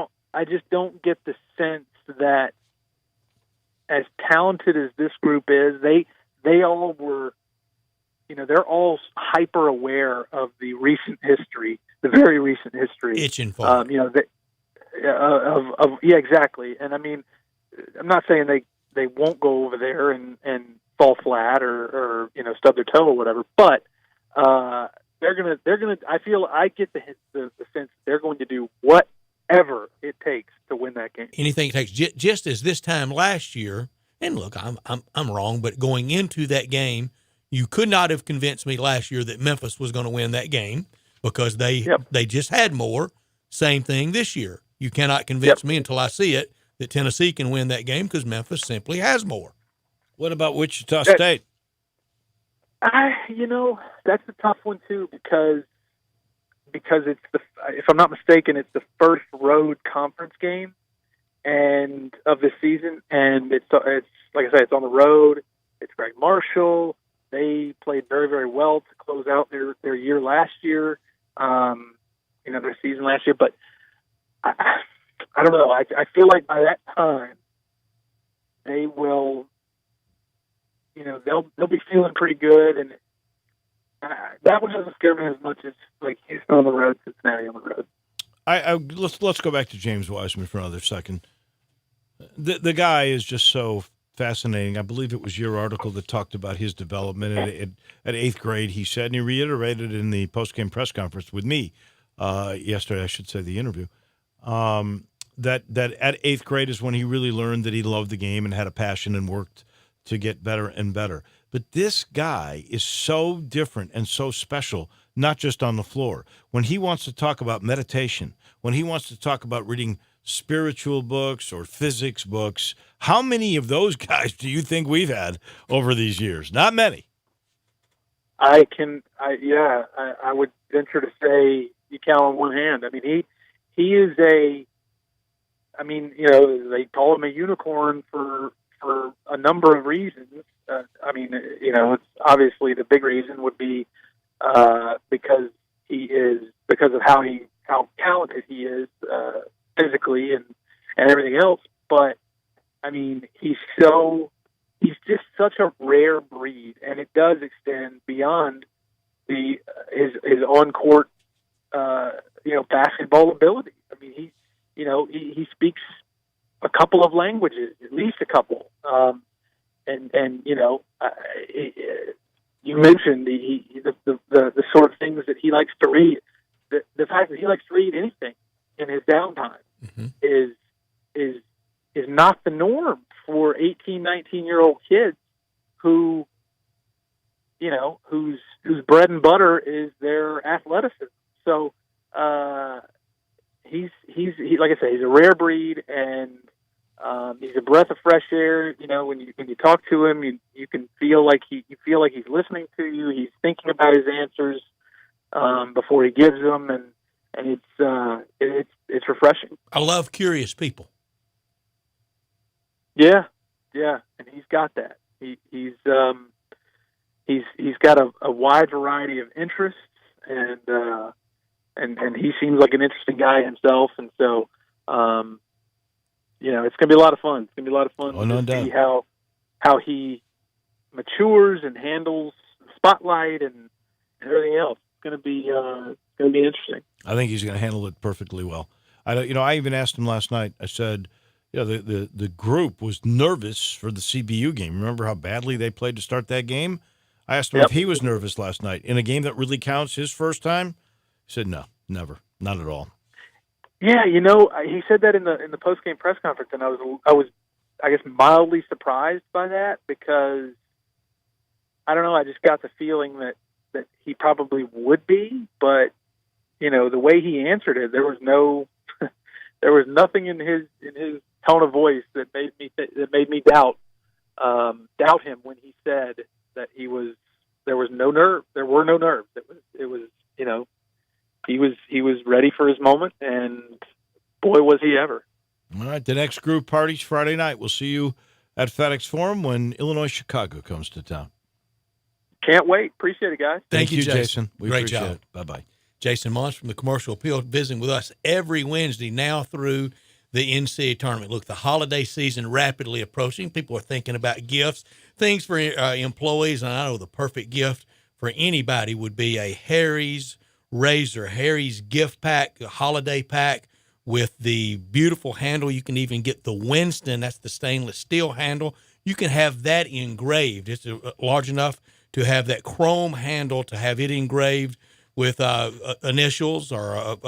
just don't get the sense that as talented as this group is, they all were, they're all hyper aware of the recent history, the very recent history. Itching for yeah, exactly. And I mean, I'm not saying they won't go over there and fall flat or stub their toe or whatever, but they're gonna. I get the sense that they're going to do whatever it takes to win that game. Anything it takes. Just as this time last year, and look, I'm wrong, but going into that game, you could not have convinced me last year that Memphis was going to win that game because they just had more. Same thing this year. You cannot convince me until I see it that Tennessee can win that game because Memphis simply has more. What about Wichita State? That's a tough one too because it's if I'm not mistaken, it's the first road conference game and of the season, and it's like I said, it's on the road. It's Greg Marshall. They played very, very well to close out their year last year. Their season last year, but I don't know. I feel like by that time they will. They'll be feeling pretty good, and that one doesn't scare me as much as like Houston on the road, Cincinnati on the road. Let's go back to James Wiseman for another second. The guy is just so fascinating. I believe it was your article that talked about his development at 8th grade. He said, and he reiterated in the post-game press conference with me yesterday. I should say the interview. That at 8th grade is when he really learned that he loved the game and had a passion and worked to get better and better. But this guy is so different and so special, not just on the floor. When he wants to talk about meditation, when he wants to talk about reading spiritual books or physics books, how many of those guys do you think we've had over these years? Not many. I would venture to say you count on one hand. I mean, he is they call him a unicorn for a number of reasons. It's obviously the big reason would be because of how talented he is physically and everything else. But I mean, he's just such a rare breed, and it does extend beyond his on court basketball ability. I mean, he speaks a couple of languages, at least a couple. You mentioned the sort of things that he likes to read. The fact that he likes to read anything in his downtime is not the norm for 18, 19-year-old kids whose bread and butter is their athleticism. So he's like I say, he's a rare breed, and he's a breath of fresh air. When you talk to him, you can feel like he's listening to you. He's thinking about his answers before he gives them, and it's refreshing. I love curious people. Yeah, and he's got that. He's got a wide variety of interests, and he seems like an interesting guy himself, and so. It's going to be a lot of fun. It's going to be a lot of fun to see how he matures and handles the spotlight and everything else. It's going to be interesting. I think he's going to handle it perfectly well. I even asked him last night. I said, Yeah, the group was nervous for the CBU game. Remember how badly they played to start that game? I asked him if he was nervous last night. In a game that really counts, his first time? He said, no, never. Not at all. Yeah, he said that in the post-game press conference, and I was I guess mildly surprised by that because I don't know, I just got the feeling that he probably would be, but the way he answered it, there was nothing in his tone of voice that made me doubt him when he said that there were no nerves. It was he was ready for his moment, and boy was he ever. All right, the next group party's Friday night. We'll see you at FedEx Forum when Illinois-Chicago comes to town. Can't wait. Appreciate it, guys. Thank you, Jason. We Great appreciate job. it. Bye-bye. Jason Munz from the Commercial Appeal visiting with us every Wednesday now through the NCAA tournament. Look, the holiday season rapidly approaching. People are thinking about gifts, things for employees, and I know the perfect gift for anybody would be a Harry's razor, Harry's gift pack, a holiday pack with the beautiful handle. You can even get the Winston, that's the stainless steel handle. You can have that engraved. It's large enough to have that chrome handle, to have it engraved with initials or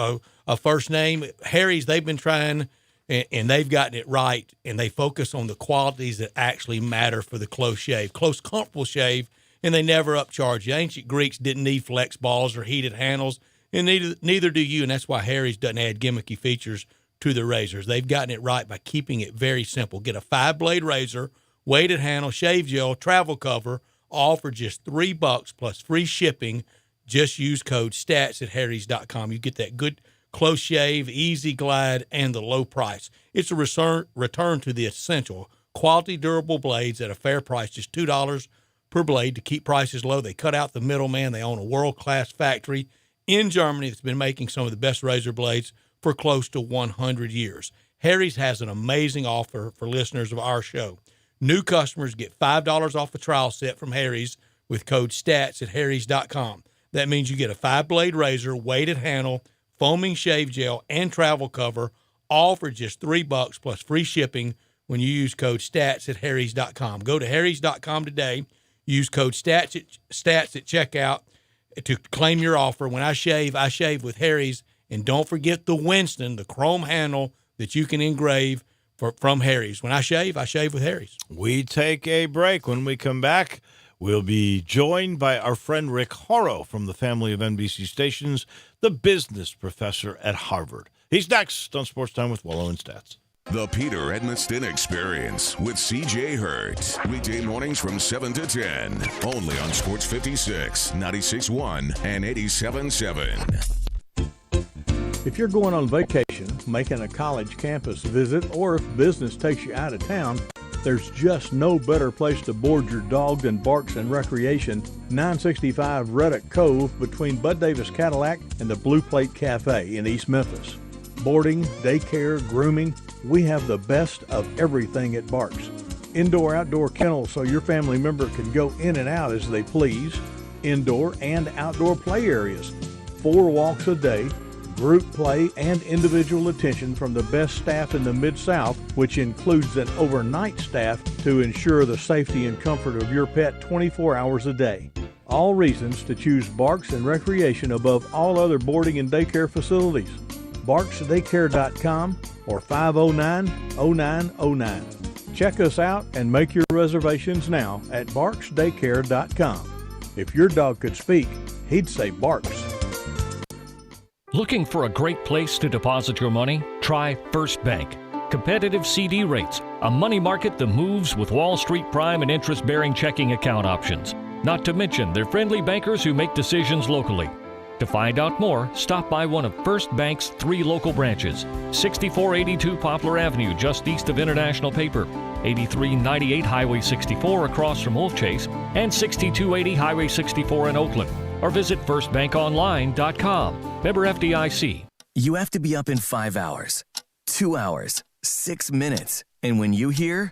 a first name. Harry's, they've been trying, and they've gotten it right, and they focus on the qualities that actually matter for the close shave. Close, comfortable shave, and they never upcharge you. Ancient Greeks didn't need flex balls or heated handles, and neither do you, and that's why Harry's doesn't add gimmicky features to the razors. They've gotten it right by keeping it very simple. Get a 5-blade razor, weighted handle, shave gel, travel cover, all for just $3 plus free shipping. Just use code STATS at harrys.com. You get that good close shave, easy glide, and the low price. It's a return to the essential quality, durable blades at a fair price, just $2 per blade to keep prices low. They cut out the middleman. They own a world-class factory in Germany that's been making some of the best razor blades for close to 100 years. Harry's has an amazing offer for listeners of our show. New customers get $5 off a trial set from Harry's with code STATS at harrys.com. That means you get a 5-blade razor, weighted handle, foaming shave gel, and travel cover, all for just $3 plus free shipping when you use code STATS at harrys.com. Go to harrys.com today. Use code STATS at checkout to claim your offer. When I shave with Harry's. And don't forget the Winston, the chrome handle that you can engrave from Harry's. When I shave with Harry's. We take a break. When we come back, we'll be joined by our friend Rick Horrow from the family of NBC stations, the business professor at Harvard. He's next on Sports Time with Wolo and Stats. The Peter Edmiston Experience with C.J. Hurt. Weekday mornings from 7 to 10. Only on Sports 56, 96.1, and 87.7. If you're going on vacation, making a college campus visit, or if business takes you out of town, there's just no better place to board your dog than Barks and Recreation, 965 Reddick Cove between Bud Davis Cadillac and the Blue Plate Cafe in East Memphis. Boarding, daycare, grooming, we have the best of everything at Barks. Indoor-outdoor kennels so your family member can go in and out as they please. Indoor and outdoor play areas. 4 walks a day. Group play and individual attention from the best staff in the Mid-South, which includes an overnight staff to ensure the safety and comfort of your pet 24 hours a day. All reasons to choose Barks and Recreation above all other boarding and daycare facilities. BarksDaycare.com or 509-0909. Check us out and make your reservations now at BarksDaycare.com. If your dog could speak, he'd say Barks. Looking for a great place to deposit your money? Try First Bank. Competitive CD rates, a money market that moves with Wall Street prime and interest-bearing checking account options. Not to mention their friendly bankers who make decisions locally. To find out more, stop by one of First Bank's 3 local branches. 6482 Poplar Avenue, just east of International Paper. 8398 Highway 64 across from Wolf Chase. And 6280 Highway 64 in Oakland. Or visit firstbankonline.com. Member FDIC. You have to be up in 5 hours, 2 hours, 6 minutes. And when you hear,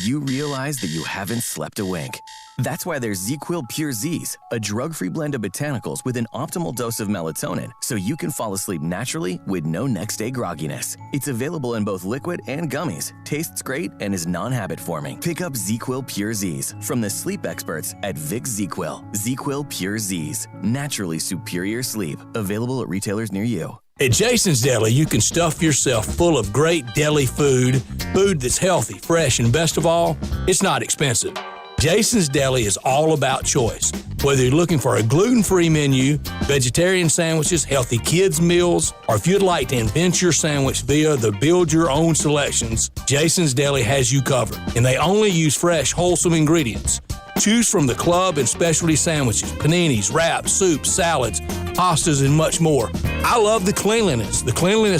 you realize that you haven't slept a wink. That's why there's ZzzQuil Pure Z's, a drug-free blend of botanicals with an optimal dose of melatonin, so you can fall asleep naturally with no next-day grogginess. It's available in both liquid and gummies, tastes great, and is non-habit forming. Pick up ZzzQuil Pure Z's from the sleep experts at Vicks ZzzQuil. ZzzQuil Pure Z's, naturally superior sleep. Available at retailers near you. At Jason's Deli, you can stuff yourself full of great deli food that's healthy, fresh, and best of all, it's not expensive. Jason's Deli is all about choice. Whether you're looking for a gluten-free menu, vegetarian sandwiches, healthy kids' meals, or if you'd like to invent your sandwich via the build-your-own selections, Jason's Deli has you covered. And they only use fresh, wholesome ingredients. Choose from the club and specialty sandwiches, paninis, wraps, soups, salads, pastas, and much more. I love the cleanliness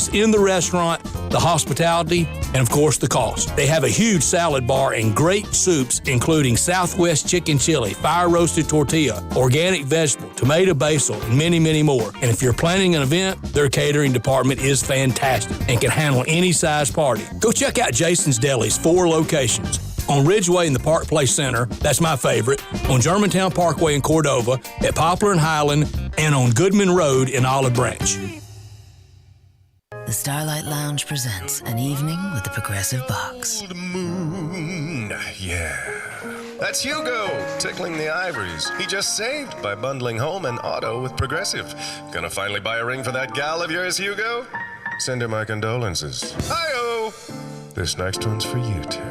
in the restaurant, the hospitality, and of course the cost. They have a huge salad bar and great soups, including Southwest chicken chili, fire-roasted tortilla, organic vegetable, tomato basil, and many, many more. And if you're planning an event, their catering department is fantastic and can handle any size party. Go check out Jason's Deli's 4 locations. On Ridgeway in the Park Place Center, that's my favorite, on Germantown Parkway in Cordova, at Poplar and Highland, and on Goodman Road in Olive Branch. The Starlight Lounge presents an evening with the Progressive Box. Moon, yeah. That's Hugo, tickling the ivories. He just saved by bundling home and auto with Progressive. Gonna finally buy a ring for that gal of yours, Hugo? Send her my condolences. Hi-oh! This next one's for you two.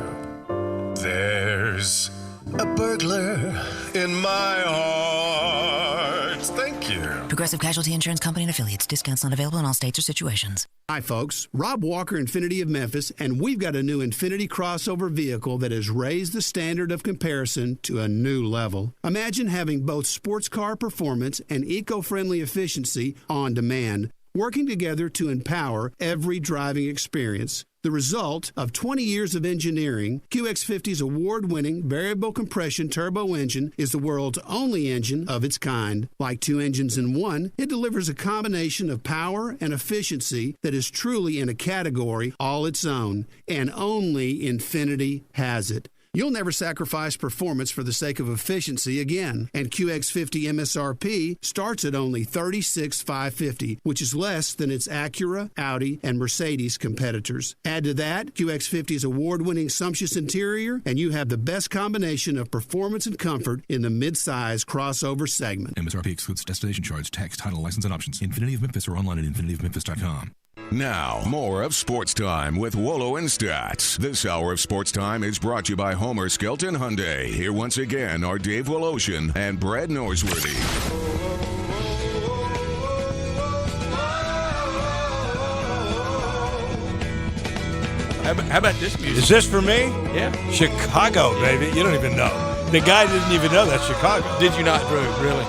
There's a burglar in my heart. Thank you. Progressive Casualty Insurance Company and Affiliates. Discounts not available in all states or situations. Hi, folks. Rob Walker, Infiniti of Memphis, and we've got a new Infiniti crossover vehicle that has raised the standard of comparison to a new level. Imagine having both sports car performance and eco-friendly efficiency on demand, working together to empower every driving experience. The result of 20 years of engineering, QX50's award-winning variable compression turbo engine is the world's only engine of its kind. Like 2 engines in one, it delivers a combination of power and efficiency that is truly in a category all its own, and only Infiniti has it. You'll never sacrifice performance for the sake of efficiency again. And QX50 MSRP starts at only $36,550, which is less than its Acura, Audi, and Mercedes competitors. Add to that QX50's award-winning sumptuous interior, and you have the best combination of performance and comfort in the mid-size crossover segment. MSRP excludes destination charge, tax, title, license, and options. Infinity of Memphis or online at infinityofmemphis.com. Now, more of Sports Time with Wolo and Stats. This hour of Sports Time is brought to you by Homer Skelton Hyundai. Here once again are Dave Woloshin and Brad Norsworthy. How about this music? Is this for me? Yeah. Chicago, baby. You don't even know. The guy didn't even know that's Chicago. Did you not, Drew? Really?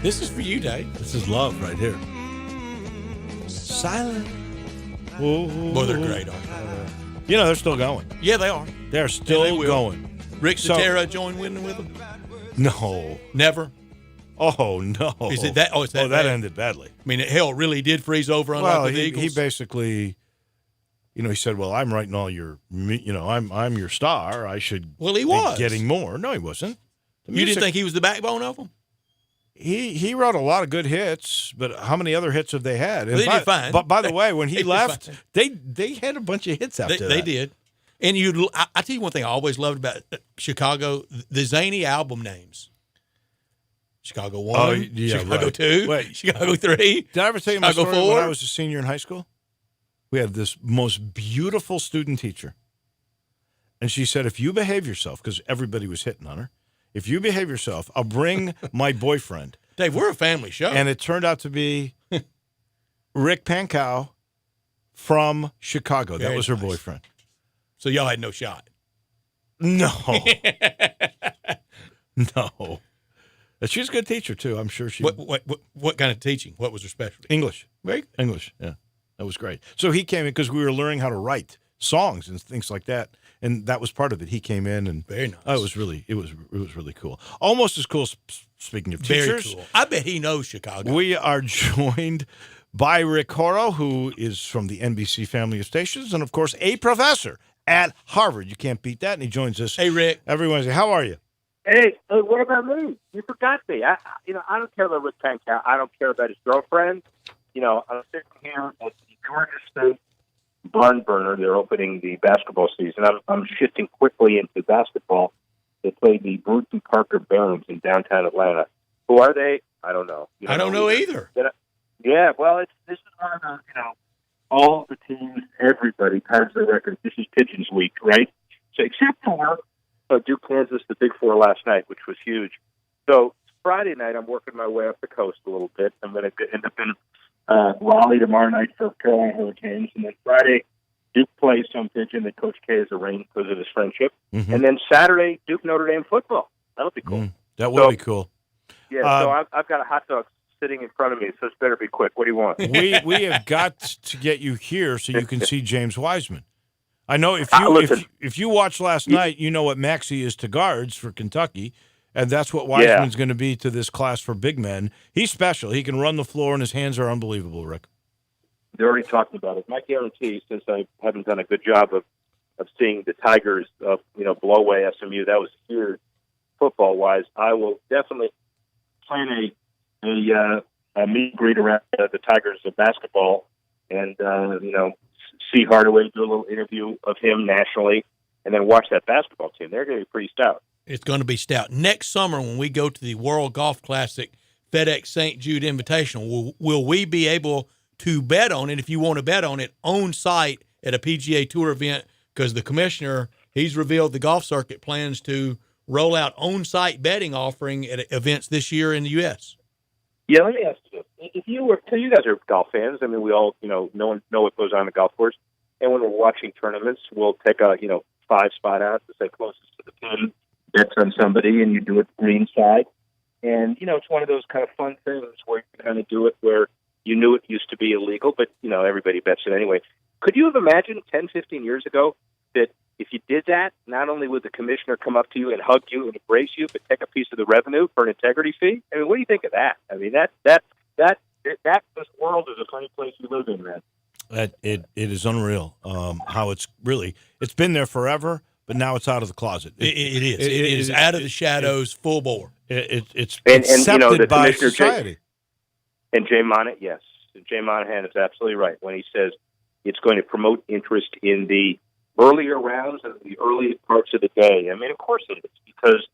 This is for you, Dave. This is love right here. Silent. Boy, they're great, aren't they? You know, they're still going. Yeah, they are. They're still going. Rick Cetera joined winning with them? No. Never? Oh, no. Is it that? Oh, it's that that ended badly. I mean, hell, really did freeze over unlike the Eagles? He basically, he said, well, I'm writing all your, I'm your star. I should he was. be getting more. No, he wasn't. You didn't think he was the backbone of them? He wrote a lot of good hits, but how many other hits have they had? They did fine. But by the way, when he left, they had a bunch of hits after that. They did. And I tell you one thing I always loved about Chicago, the zany album names. Chicago 1, Chicago 2, Chicago 3. Did I ever tell you my Chicago story 4? when I was a senior in high school? We had this most beautiful student teacher. And she said, if you behave yourself, because everybody was hitting on her, if you behave yourself, I'll bring my boyfriend. Dave, we're a family show. And it turned out to be Rick Pankow from Chicago. That was her boyfriend. So y'all had no shot? No. No. She was a good teacher, too. I'm sure she... What kind of teaching? What was her specialty? English. English, yeah. That was great. So he came in because we were learning how to write songs and things like that. And that was part of it. He came in and very nice. It was really cool. Almost as cool. Speaking of teachers, very cool. I bet he knows Chicago. We are joined by Rick Horrow, who is from the NBC family of stations, and of course a professor at Harvard. You can't beat that. And he joins us. Hey, Rick. Every Wednesday. How are you? Hey, what about me? You forgot me. I don't care about Rick Pankow. I don't care about his girlfriend. I'm sitting here at the Georgia State Barn Burner. They're opening the basketball season. I'm shifting quickly into basketball. They play the Brewton Parker Barons in downtown Atlanta. Who are they? I don't know. I don't know either. Yeah, well, this is one of those, all the teams, everybody ties their records. This is Pigeons Week, right? So except for Duke, Kansas, the Big Four last night, which was huge. So Friday night, I'm working my way up the coast a little bit. I'm going to end up in Raleigh tomorrow night for Carolina Hurricanes. And then Friday, Duke plays some pigeon that Coach K has arranged because of his friendship. Mm-hmm. And then Saturday, Duke Notre Dame football. That'll be cool. That will be cool. Yeah, so I've got a hot dog sitting in front of me, so it's better be quick. What do you want? We have got to get you here so you can see James Wiseman. I know if you watched last night, you know what Maxey is to guards for Kentucky, and that's what Wiseman's going to be to this class for big men. He's special. He can run the floor, and his hands are unbelievable, Rick. They're already talking about it. My guarantee, since I haven't done a good job of seeing the Tigers, blow away SMU, that was huge football-wise. I will definitely plan a meet and greet around the Tigers of basketball, and see Hardaway, do a little interview of him nationally, and then watch that basketball team. They're going to be pretty stout. It's going to be stout. Next summer, when we go to the World Golf Classic FedEx St. Jude Invitational, will we be able to bet on it, if you want to bet on it, on site at a PGA Tour event? Because the commissioner, he's revealed the golf circuit plans to roll out on-site betting offering at events this year in the U.S. Yeah, let me ask you this. So you guys are golf fans. I mean, we all, know what goes on in the golf course. And when we're watching tournaments, we'll take a, 5-spot out to say closest to the pin, bets on somebody, and you do it green side. And, it's one of those kind of fun things where you kind of do it where you knew it used to be illegal, but, everybody bets it anyway. Could you have imagined 10, 15 years ago that if you did that, not only would the commissioner come up to you and hug you and embrace you, but take a piece of the revenue for an integrity fee? I mean, what do you think of that? I mean, this world is a funny place you live in, man. It is unreal how it's been there forever, but now it's out of the closet. It is. It is out of the shadows, full bore. It's accepted the by commissioner, society. Jay Monahan, yes. Jay Monahan is absolutely right when he says it's going to promote interest in the earlier rounds and the early parts of the day. I mean, of course it is, because,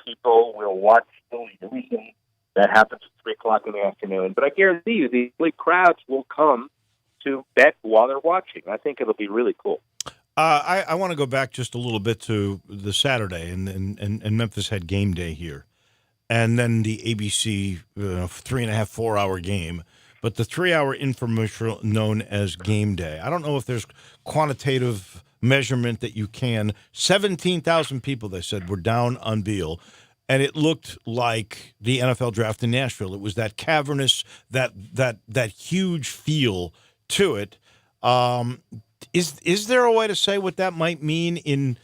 people will watch silly reason that happens at 3 o'clock in the afternoon. But I guarantee you, the big crowds will come to bet while they're watching. I think it'll be really cool. I want to go back just a little bit to the Saturday, and Memphis had game day here. And then the ABC 3.5, 4 hour game. But the 3 hour infomercial known as game day. I don't know if there's quantitative measurement that you can. 17,000 people, they said, were down on Beale. And it looked like the NFL draft in Nashville. It was that cavernous, that huge feel to it. Is there a way to say what that might mean in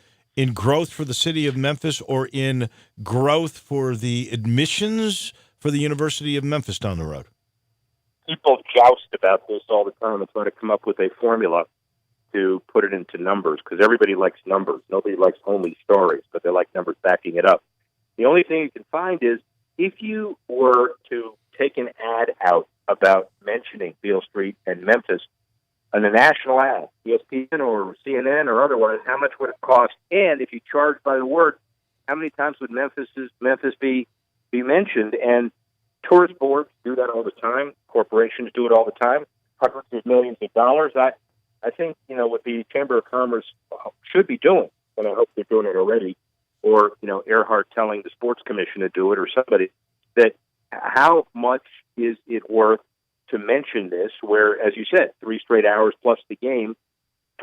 growth for the city of Memphis, or in growth for the admissions for the University of Memphis down the road? People joust about this all the time and try to come up with a formula to put it into numbers, because everybody likes numbers. Nobody likes only stories, but they like numbers backing it up. The only thing you can find is if you were to take an ad out about mentioning Beale Street and Memphis on a national ad, ESPN or CNN or otherwise, how much would it cost? And if you charge by the word, how many times would Memphis be mentioned? And tourist boards do that all the time. Corporations do it all the time. Hundreds of millions of dollars. I think, what the Chamber of Commerce should be doing, and I hope they're doing it already, or, Earhart telling the Sports Commission to do it, or somebody, that how much is it worth to mention this, where, as you said, 3 straight hours plus the game, you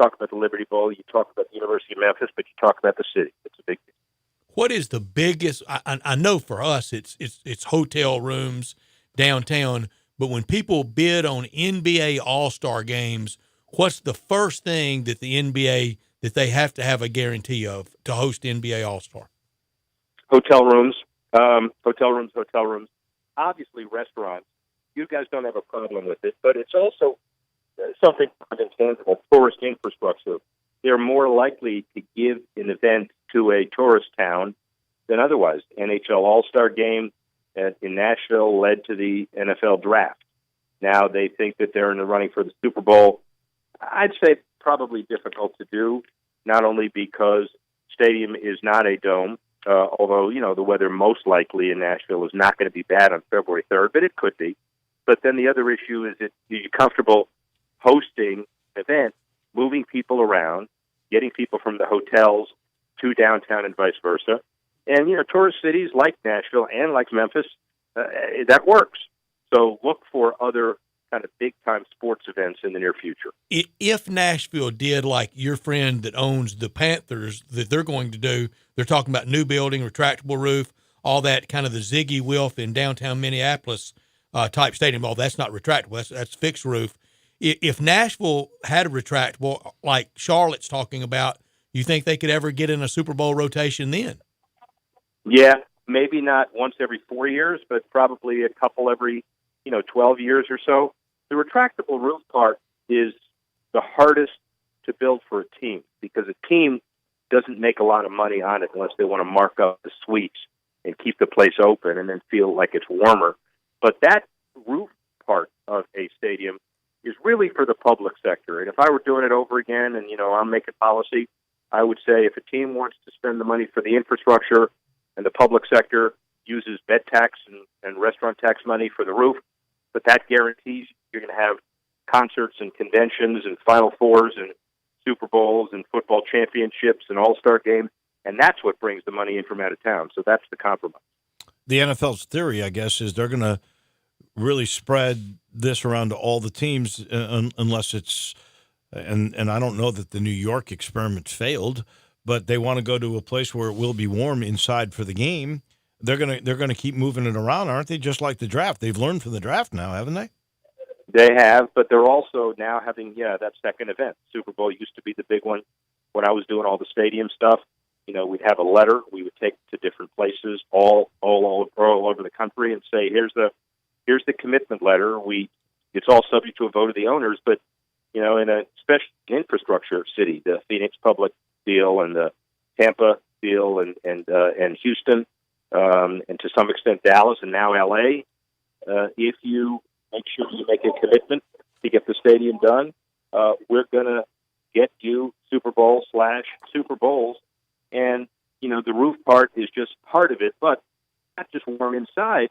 talk about the Liberty Bowl, you talk about the University of Memphis, but you talk about the city. It's a big deal. What is the biggest? I know for us, it's hotel rooms downtown. But when people bid on NBA All-Star games, what's the first thing that the NBA that they have to have a guarantee of to host NBA All-Star? Hotel rooms. Obviously, restaurants. You guys don't have a problem with it, but it's also something intangible. Tourist infrastructure. they're more likely to give an event to a tourist town than otherwise. NHL All-Star Game in Nashville led to the NFL Draft. Now they think that they're in the running for the Super Bowl. I'd say probably difficult to do, not only because stadium is not a dome, although, the weather most likely in Nashville is not going to be bad on February 3rd, but it could be. But then the other issue is that you're comfortable hosting an event, moving people around, getting people from the hotels to downtown and vice versa. And, tourist cities like Nashville and like Memphis, that works. So look for other kind of big-time sports events in the near future. If Nashville did like your friend that owns the Panthers that they're going to do, they're talking about new building, retractable roof, all that kind of the Ziggy Wilf in downtown Minneapolis type stadium. Oh, that's not retractable. That's fixed roof. If Nashville had a retractable like Charlotte's talking about, you think they could ever get in a Super Bowl rotation then? Yeah, maybe not once every 4 years, but probably a couple every 12 years or so. The retractable roof part is the hardest to build for a team because a team doesn't make a lot of money on it unless they want to mark up the suites and keep the place open and then feel like it's warmer. But that roof part of a stadium is really for the public sector. And if I were doing it over again and, I'm making policy, I would say if a team wants to spend the money for the infrastructure and the public sector uses bed tax and restaurant tax money for the roof, but that guarantees you're going to have concerts and conventions and Final Fours and Super Bowls and football championships and all-star games, and that's what brings the money in from out of town. So that's the compromise. The NFL's theory, I guess, is they're going to really spread this around to all the teams unless it's and I don't know that the New York experiment failed, but they want to go to a place where it will be warm inside for the game. They're gonna keep moving it around, aren't they? Just like the draft. They've learned from the draft now, haven't they? They have, but they're also now having that second event. Super Bowl used to be the big one. When I was doing all the stadium stuff, we'd have a letter we would take to different places all over the country and say, here's the commitment letter. It's all subject to a vote of the owners, but in a special infrastructure city, the Phoenix public deal and the Tampa deal and Houston. And to some extent Dallas and now L.A., if you make sure you make a commitment to get the stadium done, we're going to get you Super Bowl/Super Bowls. And, the roof part is just part of it, but not just warm inside.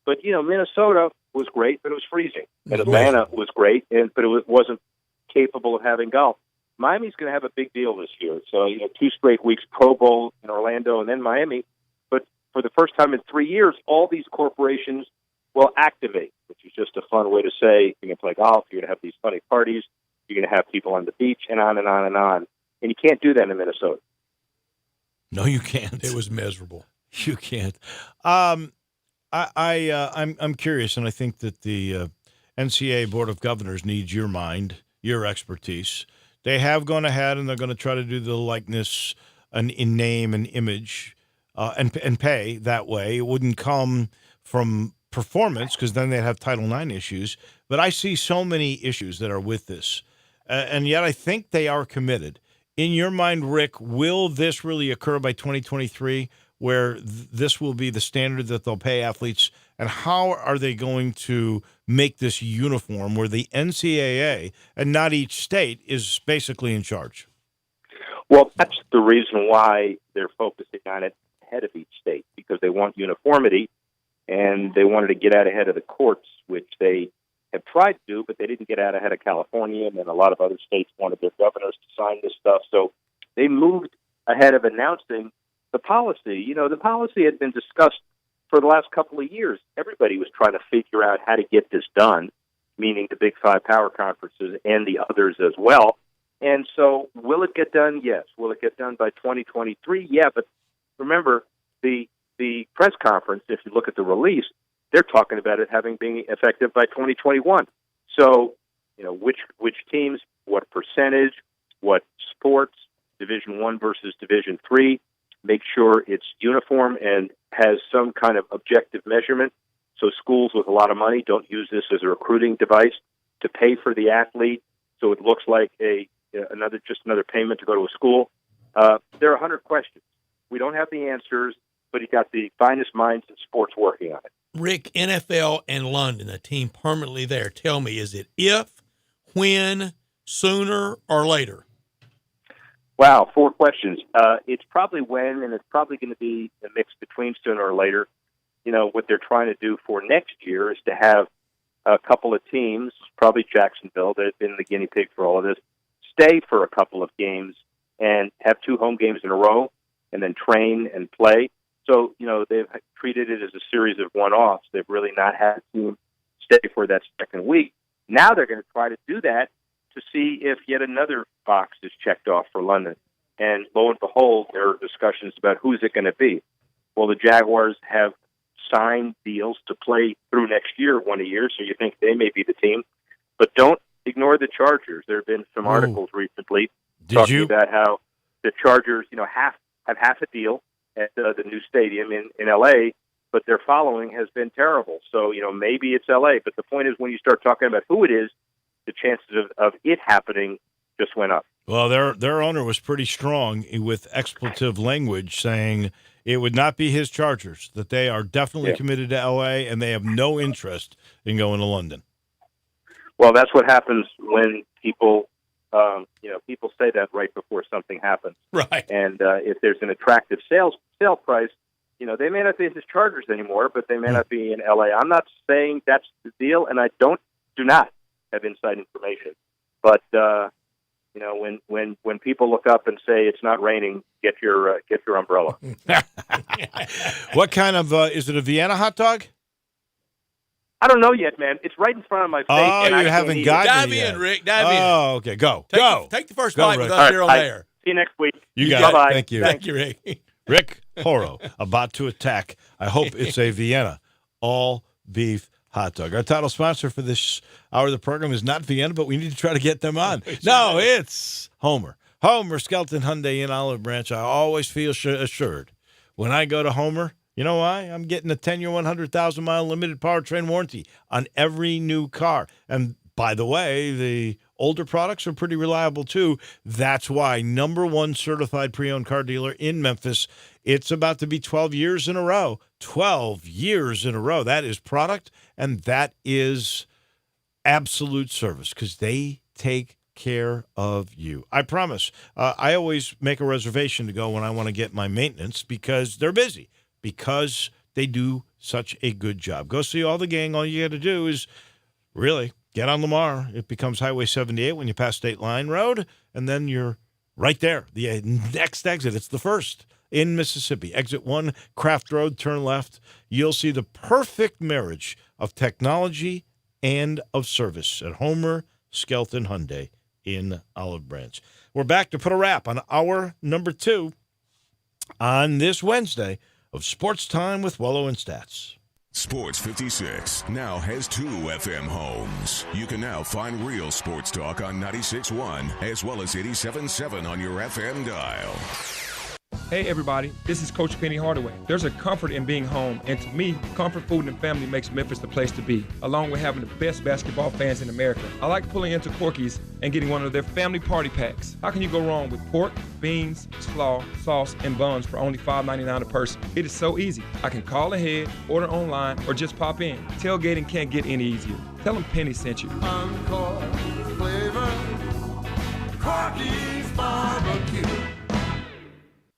But, Minnesota was great, but it was freezing. And Atlanta was great, but it wasn't capable of having golf. Miami's going to have a big deal this year. So, 2 straight weeks, Pro Bowl in Orlando and then Miami. For the first time in 3 years, all these corporations will activate, which is just a fun way to say you're going to play golf, you're going to have these funny parties, you're going to have people on the beach, and on and on and on. And you can't do that in Minnesota. No, you can't. It was miserable. You can't. I'm curious, and I think that the NCAA Board of Governors needs your mind, your expertise. They have gone ahead, and they're going to try to do the likeness in name and image. And pay that way. It wouldn't come from performance because then they'd have Title IX issues. But I see so many issues that are with this. And yet I think they are committed. In your mind, Rick, will this really occur by 2023 where this will be the standard that they'll pay athletes? And how are they going to make this uniform where the NCAA and not each state is basically in charge? Well, that's the reason why they're focusing on it ahead of each state, because they want uniformity, and they wanted to get out ahead of the courts, which they have tried to do, but they didn't get out ahead of California, and then a lot of other states wanted their governors to sign this stuff. So they moved ahead of announcing the policy. The policy had been discussed for the last couple of years. Everybody was trying to figure out how to get this done, meaning the Big Five power conferences and the others as well. And so will it get done? Yes. Will it get done by 2023? Yeah, but remember, the press conference, if you look at the release, they're talking about it being effective by 2021. So, which teams, what percentage, what sports, Division I versus Division III, make sure it's uniform and has some kind of objective measurement. So schools with a lot of money don't use this as a recruiting device to pay for the athlete. So it looks like a another payment to go to a school. There are 100 questions. We don't have the answers, but you got the finest minds in sports working on it. Rick, NFL and London, a team permanently there. Tell me, is it if, when, sooner, or later? Wow, 4 questions. It's probably when, and it's probably going to be a mix between sooner or later. You know, what they're trying to do for next year is to have a couple of teams, probably Jacksonville, they've been the guinea pig for all of this, stay for a couple of games and have 2 home games in a row and then train and play. So, you know, they've treated it as a series of one-offs. They've really not had a team stay for that second week. Now they're going to try to do that to see if yet another box is checked off for London. And lo and behold, there are discussions about who's it going to be. Well, the Jaguars have signed deals to play through next year, one a year, so you think they may be the team. But don't ignore the Chargers. There have been some articles recently talking about how the Chargers, you know, have half a deal at the new stadium in L.A., but their following has been terrible. So, you know, maybe it's L.A., but the point is when you start talking about who it is, the chances of it happening just went up. Well, their owner was pretty strong with expletive language saying it would not be his Chargers, that they are definitely committed to L.A., and they have no interest in going to London. Well, that's what happens when people people say that right before something happens. Right. And if there's an attractive sale price, you know, they may not be his Chargers anymore, but they may not be in L.A. I'm not saying that's the deal, and I do not have inside information. But you know, when people look up and say it's not raining, get your umbrella. What kind of is it? A Vienna hot dog? I don't know yet, man. It's right in front of my face. Oh, you haven't gotten Dive it yet. in, Rick. Dive in. Oh, okay. Go. Take the first Go, bite Rick. with us here on there. See you next week. You got Bye-bye. it. Thank you. Thank you, Rick. Rick Horo, about to attack. I hope it's a Vienna all-beef hot dog. Our title sponsor for this hour of the program is not Vienna, but we need to try to get them on. No, it's Homer. Homer Skelton Hyundai in Olive Branch. I always feel assured when I go to Homer. You know why? I'm getting a 10-year, 100,000-mile limited powertrain warranty on every new car. And by the way, the older products are pretty reliable, too. That's why #1 certified pre-owned car dealer in Memphis. It's about to be 12 years in a row. 12 years in a row. That is product, and that is absolute service because they take care of you. I promise. I always make a reservation to go when I want to get my maintenance because they're busy, because they do such a good job. Go see all the gang. All you got to do is really get on Lamar. It becomes Highway 78 when you pass State Line Road, and then you're right there. The next exit, it's the first in Mississippi. Exit 1, Craft Road, turn left. You'll see the perfect marriage of technology and of service at Homer Skelton Hyundai in Olive Branch. We're back to put a wrap on hour number 2 on this Wednesday of Sports Time with Wolo and Stats. Sports 56 now has 2 FM homes. You can now find real sports talk on 96.1 as well as 87.7 on your FM dial. Hey everybody, this is Coach Penny Hardaway. There's a comfort in being home, and to me, comfort food and family makes Memphis the place to be, along with having the best basketball fans in America. I like pulling into Corky's and getting one of their family party packs. How can you go wrong with pork, beans, slaw, sauce, and buns for only $5.99 a person? It is so easy. I can call ahead, order online, or just pop in. Tailgating can't get any easier. Tell them Penny sent you. Encore flavor, Corky's barbecue.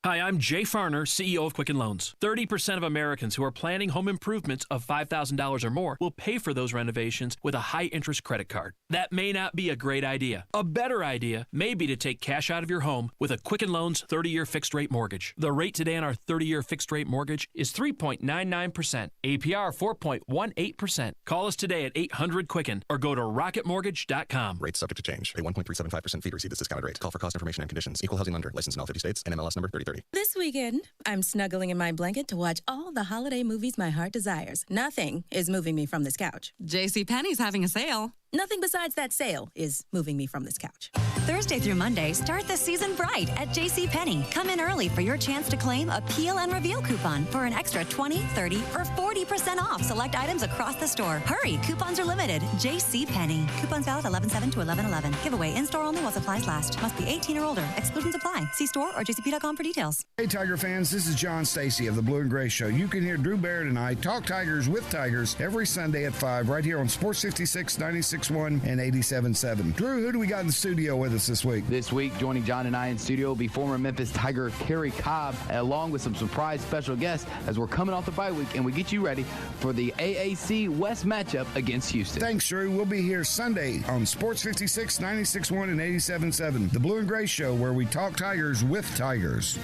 Hi, I'm Jay Farner, CEO of Quicken Loans. 30% of Americans who are planning home improvements of $5,000 or more will pay for those renovations with a high-interest credit card. That may not be a great idea. A better idea may be to take cash out of your home with a Quicken Loans 30-year fixed-rate mortgage. The rate today on our 30-year fixed-rate mortgage is 3.99%, APR 4.18%. Call us today at 800-QUICKEN or go to rocketmortgage.com. Rates subject to change. Pay 1.375% fee to receive this discounted rate. Call for cost information and conditions. Equal housing lender. Licensed in all 50 states. NMLS number 3030. This weekend, I'm snuggling in my blanket to watch all the holiday movies my heart desires. Nothing is moving me from this couch. JCPenney's having a sale. Nothing besides that sale is moving me from this couch. Thursday through Monday, start the season bright at JCPenney. Come in early for your chance to claim a Peel and Reveal coupon for an extra 20, 30, or 40% off select items across the store. Hurry, coupons are limited. JCPenney. Coupons valid 11/7 to 11/11. Giveaway in-store only while supplies last. Must be 18 or older. Exclusions apply. See store or jcp.com for details. Hey, Tiger fans, this is John Stacy of the Blue and Gray Show. You can hear Drew Barrett and I talk Tigers with Tigers every Sunday at 5 right here on Sports 56, 96.1, and 87.7. Drew, who do we got in the studio with us this week? This week, joining John and I in studio will be former Memphis Tiger Kerry Cobb, along with some surprise special guests as we're coming off the bye week and we get you ready for the AAC West matchup against Houston. Thanks, Drew. We'll be here Sunday on Sports 56, 96.1, and 87.7. The Blue and Gray Show, where we talk Tigers with Tigers.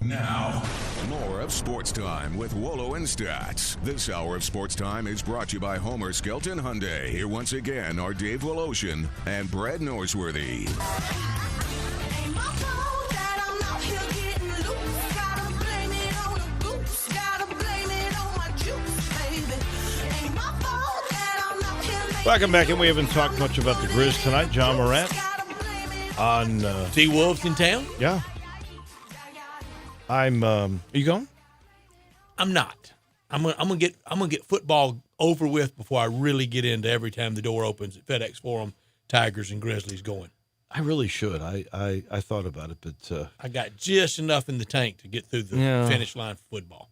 Now, more of Sports Time with Wolo and Stats. This hour of Sports Time is brought to you by Homer Skelton Hyundai. Here once again are Dave Woloshin and Brad Norsworthy. Welcome back, and we haven't talked much about the Grizz tonight. John Morant on T-Wolves in town? Yeah. Are you going? I'm not. I'm gonna get football over with before I really get into every time the door opens at FedEx Forum, Tigers and Grizzlies going. I really should. I thought about it, but I got just enough in the tank to get through the finish line for football.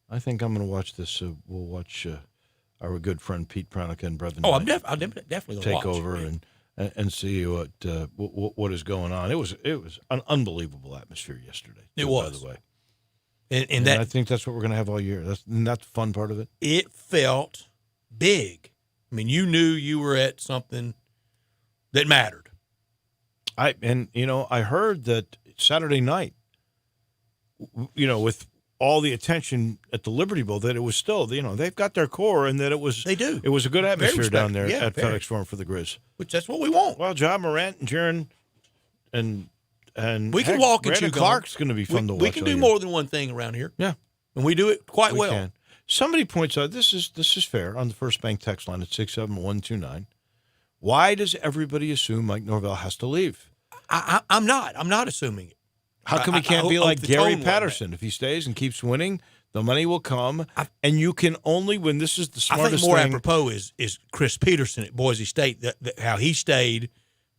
I think I'm going to watch this. We'll watch our good friend Pete Pranica and Brevin. Oh, I'm definitely going to take over and see what is going on. It was an unbelievable atmosphere yesterday. It was, by the way, and I think that's what we're going to have all year. That's the fun part of it. It felt big. I mean, you knew you were at something that mattered. I heard that Saturday night, with all the attention at the Liberty Bowl, that it was still, they've got their core, and that it was It was a good atmosphere down there at FedEx Forum for the Grizz. Which that's what we want. Well, John Morant and Jaron and we can walk and chew gum. Clark's going to be fun to watch. We can do more than one thing around here. Yeah, and we do it quite well. Can. Somebody points out this is fair on the First Bank text line at 67129. Why does everybody assume Mike Norvell has to leave? I'm not. I'm not assuming it. How come he can't be like Gary Patterson? If he stays and keeps winning, the money will come, and you can only win. This is the smartest thing. I think more apropos is Chris Peterson at Boise State, that how he stayed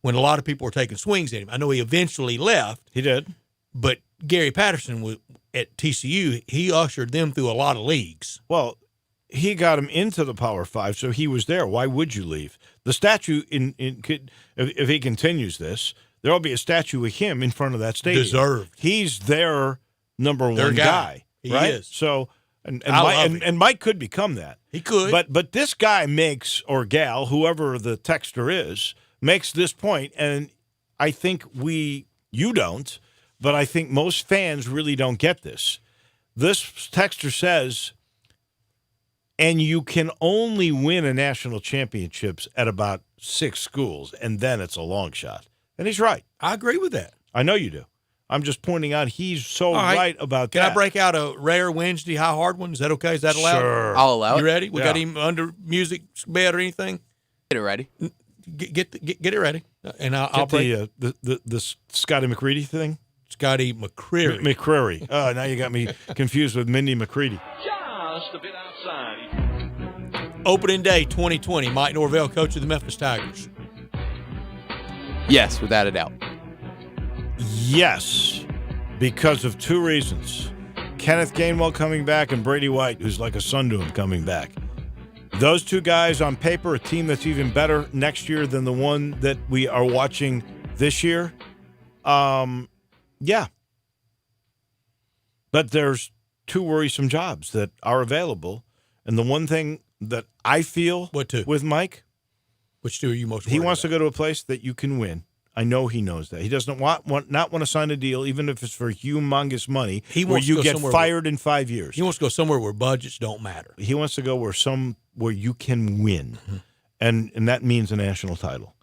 when a lot of people were taking swings at him. I know he eventually left. He did. But Gary Patterson was at TCU. He ushered them through a lot of leagues. Well, he got him into the Power Five, so he was there. Why would you leave? The statue, if he continues this, there will be a statue of him in front of that stadium. Deserved. He's their number one guy. He right? is. So, and Mike could become that. He could. But this guy makes, or gal, whoever the texter is, makes this point, and I think you don't, but I think most fans really don't get this. This texter says, and you can only win a national championships at about 6 schools, and then it's a long shot. And he's right. I agree with that. I know you do. I'm just pointing out he's so right about that. Can I break out a rare Wednesday high hard one? Is that okay? Is that allowed? Sure. I'll allow it. You ready? We got him under music bed or anything? Get it ready. Get it ready. And I'll break the Scotty McCready thing. Scotty McCreary. McCreary. Oh, now you got me confused with Mindy McCready. Just a bit outside. Opening day 2020. Mike Norvell, coach of the Memphis Tigers. Yes, without a doubt. Yes, because of 2 reasons. Kenneth Gainwell coming back and Brady White, who's like a son to him, coming back. Those 2 guys on paper, a team that's even better next year than the one that we are watching this year. Yeah. But there's 2 worrisome jobs that are available. And the one thing that I feel with Mike. Which 2 are you most worried He wants about? to go to a place that you can win. I know he knows that. He doesn't not want to sign a deal, even if it's for humongous money, where you get fired in 5 years. He wants to go somewhere where budgets don't matter. He wants to go where you can win, and that means a national title.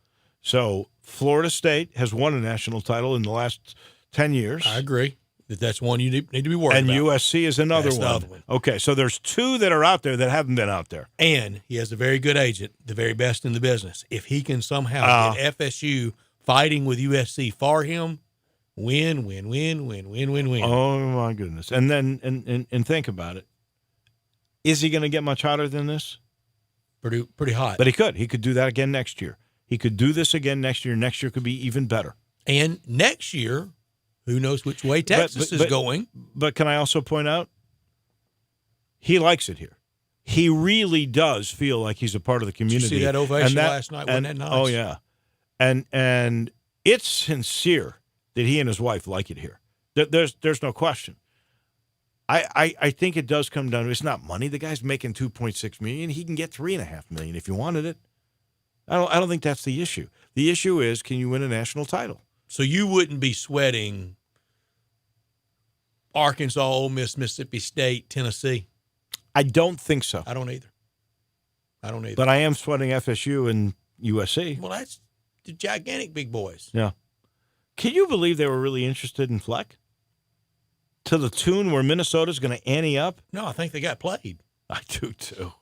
So Florida State has won a national title in the last 10 years. I agree. That's one you need to be worried and about. And USC is another That's one. the other one. Okay, so there's two that are out there that haven't been out there. And he has a very good agent, the very best in the business. If he can somehow get FSU fighting with USC for him, win. Oh, my goodness. And then and think about it. Is he going to get much hotter than this? Pretty hot. But he could. He could do that again next year. He could do this again next year. Next year could be even better. And next year, who knows which way Texas is going. But can I also point out, he likes it here. He really does feel like he's a part of the community. Did you see that ovation last night? Wasn't that nice? Oh, yeah. And it's sincere that he and his wife like it here. There's no question. I think it does come down to, it's not money. The guy's making $2.6 million. He can get $3.5 million if you wanted it. I don't think that's the issue. The issue is, can you win a national title? So you wouldn't be sweating Arkansas, Ole Miss, Mississippi State, Tennessee? I don't think so. I don't either. But I am sweating FSU and USC. Well, that's the gigantic big boys. Yeah. Can you believe they were really interested in Fleck? To the tune where Minnesota's going to ante up? No, I think they got played. I do, too.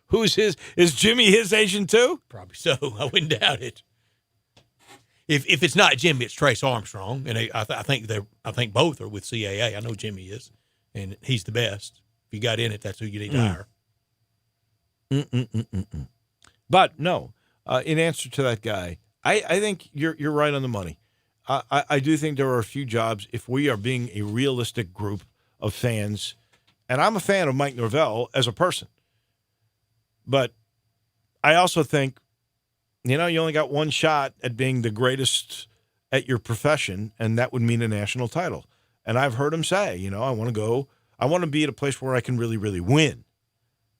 Who's his? Is Jimmy his agent, too? Probably so. I wouldn't doubt it. If it's not Jimmy, it's Trace Armstrong, and I think both are with CAA. I know Jimmy is, and he's the best. If you got in it, that's who you need to hire. But no, in answer to that guy, I think you're right on the money. I do think there are a few jobs, if we are being a realistic group of fans, and I'm a fan of Mike Norvell as a person, but I also think, you only got one shot at being the greatest at your profession, and that would mean a national title. And I've heard him say, I want to be at a place where I can really, really win.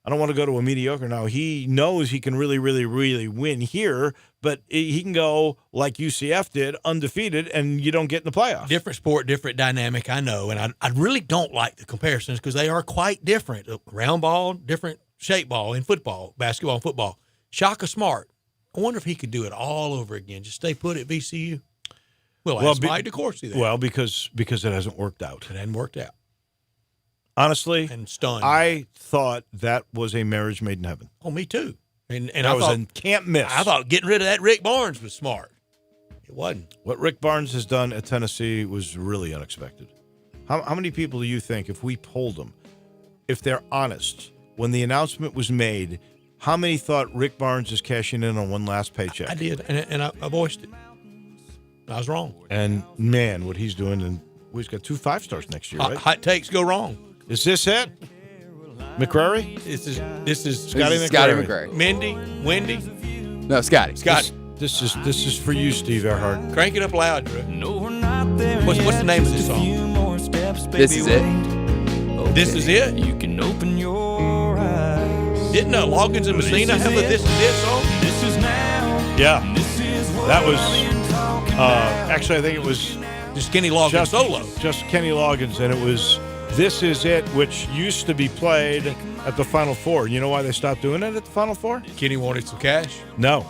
I don't want to go to a mediocre. Now, he knows he can really, really, really win here, but he can go like UCF did, undefeated, and you don't get in the playoffs. Different sport, different dynamic, I know. And I really don't like the comparisons because they are quite different. A round ball, different shape ball in football, basketball and football. Shaka Smart. I wonder if he could do it all over again. Just stay put at VCU. Well, ask Mike DeCourcy that. Well, because it hasn't worked out. It hasn't worked out. Honestly, and stunned. I thought that was a marriage made in heaven. Oh, me too. And I was a can't miss. I thought getting rid of that Rick Barnes was smart. It wasn't. What Rick Barnes has done at Tennessee was really unexpected. How many people do you think, if we polled them, if they're honest, when the announcement was made, how many thought Rick Barnes is cashing in on one last paycheck? I did, and I voiced it. I was wrong. And, man, what he's doing, and he's got 2 5-stars next year, right? Hot takes go wrong. Is this it? McCrary? This is Scotty McCrary. Scotty McCrary. Mindy, Wendy. No, Scotty. This is for you, Steve Earhart. Crank it up loud, Drew. What's the name of this song? This is it. This is it. You can open your eyes. Didn't Loggins and Messina have a "This Is It" song? This is now. Yeah, that was. Actually, I think it was just Kenny Loggins solo. Just Kenny Loggins, and it was "This Is It," which used to be played at the Final Four. You know why they stopped doing it at the Final Four? Kenny wanted some cash. No,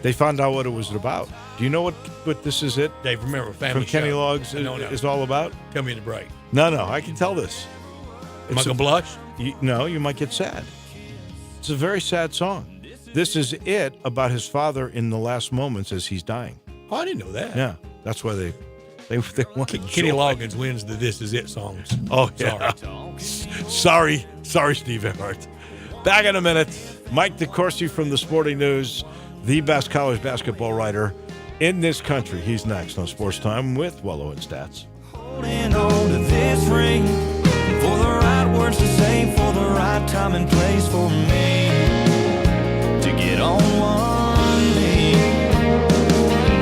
they found out what it was about. Do you know what "This Is It"? Dave, remember from Family Kenny Show. Loggins is all about? Tell me in the break. No, I can tell this. Am I gonna blush? You might get sad. It's a very sad song. This is it about his father in the last moments as he's dying. Oh, I didn't know that. Yeah, that's why they wanted Kenny joy. Loggins wins the "This Is It" songs. Oh, yeah. Sorry, Steve Earhart. Back in a minute. Mike DeCourcy from the Sporting News, the best college basketball writer in this country. He's next on Sports Time with Wolo and Stats. Holding on to this ring for the right words to say, for the right time and place for me to get on one knee.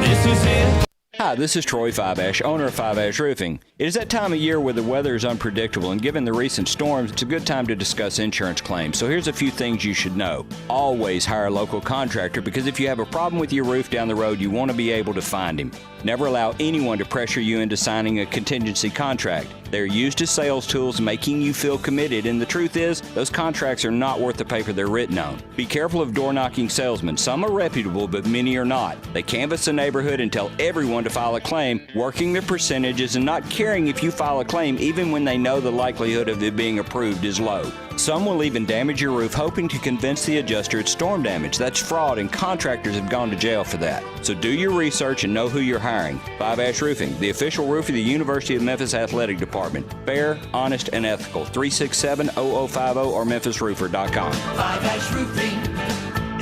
This is it. Hi, this is Troy Fibash, owner of Fibash Roofing. It is that time of year where the weather is unpredictable, and given the recent storms, it's a good time to discuss insurance claims. So here's a few things you should know. Always hire a local contractor, because if you have a problem with your roof down the road, you want to be able to find him. Never allow anyone to pressure you into signing a contingency contract. They're used as sales tools, making you feel committed, and the truth is, those contracts are not worth the paper they're written on. Be careful of door-knocking salesmen. Some are reputable, but many are not. They canvass the neighborhood and tell everyone to file a claim, working their percentages and not caring if you file a claim, even when they know the likelihood of it being approved is low. Some will even damage your roof, hoping to convince the adjuster it's storm damage. That's fraud, and contractors have gone to jail for that. So do your research and know who you're hiring. 5 Ash Roofing, the official roof of the University of Memphis Athletic Department. Fair, honest, and ethical. 367-0050 or memphisroofer.com. 5 Ash Roofing,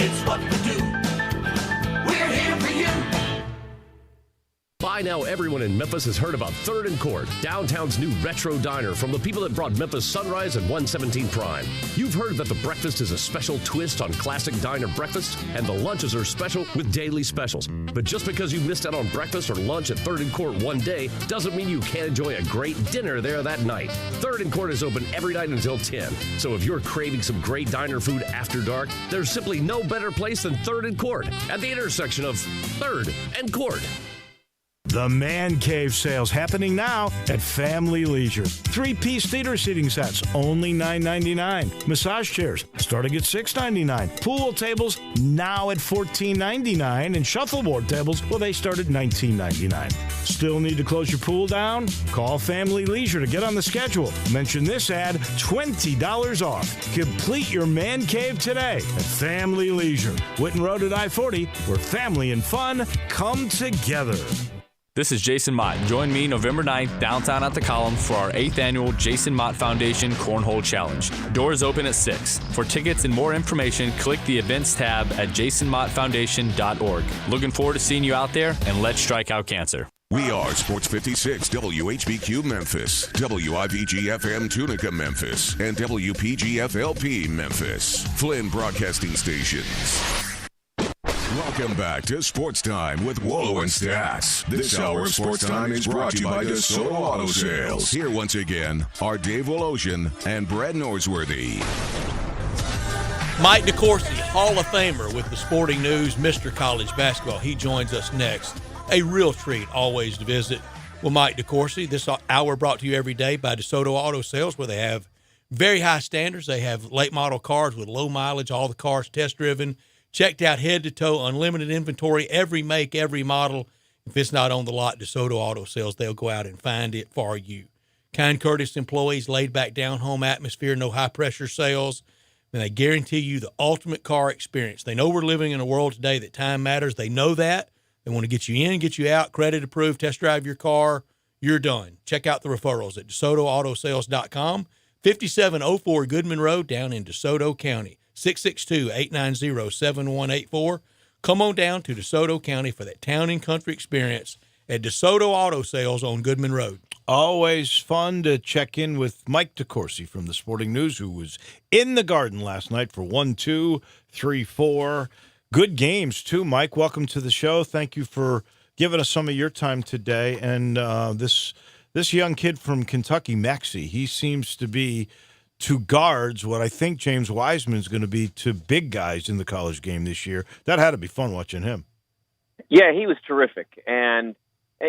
it's what we do. We're here for you. By now, everyone in Memphis has heard about Third and Court, downtown's new retro diner from the people that brought Memphis Sunrise and 117 Prime. You've heard that the breakfast is a special twist on classic diner breakfast, and the lunches are special with daily specials. But just because you missed out on breakfast or lunch at Third and Court one day doesn't mean you can't enjoy a great dinner there that night. Third and Court is open every night until 10. So if you're craving some great diner food after dark, there's simply no better place than Third and Court at the intersection of Third and Court. The Man Cave sales happening now at Family Leisure. 3-piece theater seating sets, only $9.99. Massage chairs, starting at $6.99. Pool tables, now at $14.99. And shuffleboard tables, well, they start at $19.99. Still need to close your pool down? Call Family Leisure to get on the schedule. Mention this ad, $20 off. Complete your Man Cave today at Family Leisure. Whitten Road at I-40, where family and fun come together. This is Jason Mott. Join me November 9th downtown at the Column for our 8th annual Jason Mott Foundation Cornhole Challenge. Doors open at 6. For tickets and more information, click the events tab at jasonmottfoundation.org. Looking forward to seeing you out there, and let's strike out cancer. We are Sports 56 WHBQ Memphis, WIVG-FM Tunica Memphis, and WPG-FLP Memphis. Flynn Broadcasting Stations. Welcome back to Sports Time with Wolo and Stats. This hour of Sports Time is brought to you by DeSoto Auto Sales. Here once again are Dave Woloshin and Brad Norsworthy. Mike DeCourcy, Hall of Famer with the Sporting News, Mr. College Basketball. He joins us next. A real treat always to visit with Mike DeCourcy. This hour brought to you every day by DeSoto Auto Sales, where they have very high standards. They have late model cars with low mileage, all the cars test driven. Checked out head to toe, unlimited inventory, every make, every model. If it's not on the lot, DeSoto Auto Sales, they'll go out and find it for you. Kind, courteous employees, laid back, down home atmosphere, no high pressure sales. And they guarantee you the ultimate car experience. They know we're living in a world today that time matters. They know that. They want to get you in, get you out, credit approved, test drive your car. You're done. Check out the referrals at DeSotoAutoSales.com. 5704 Goodman Road down in DeSoto County. 662-890-7184. Come on down to DeSoto County for that town and country experience at DeSoto Auto Sales on Goodman Road. Always fun to check in with Mike DeCourcy from the Sporting News, who was in the Garden last night for 1, 2, 3, 4. Good games, too. Mike, welcome to the show. Thank you for giving us some of your time today. And this young kid from Kentucky, Maxey, he seems to be to guards what I think James Wiseman's going to be to big guys in the college game this year. That had to be fun watching him. Yeah, he was terrific. And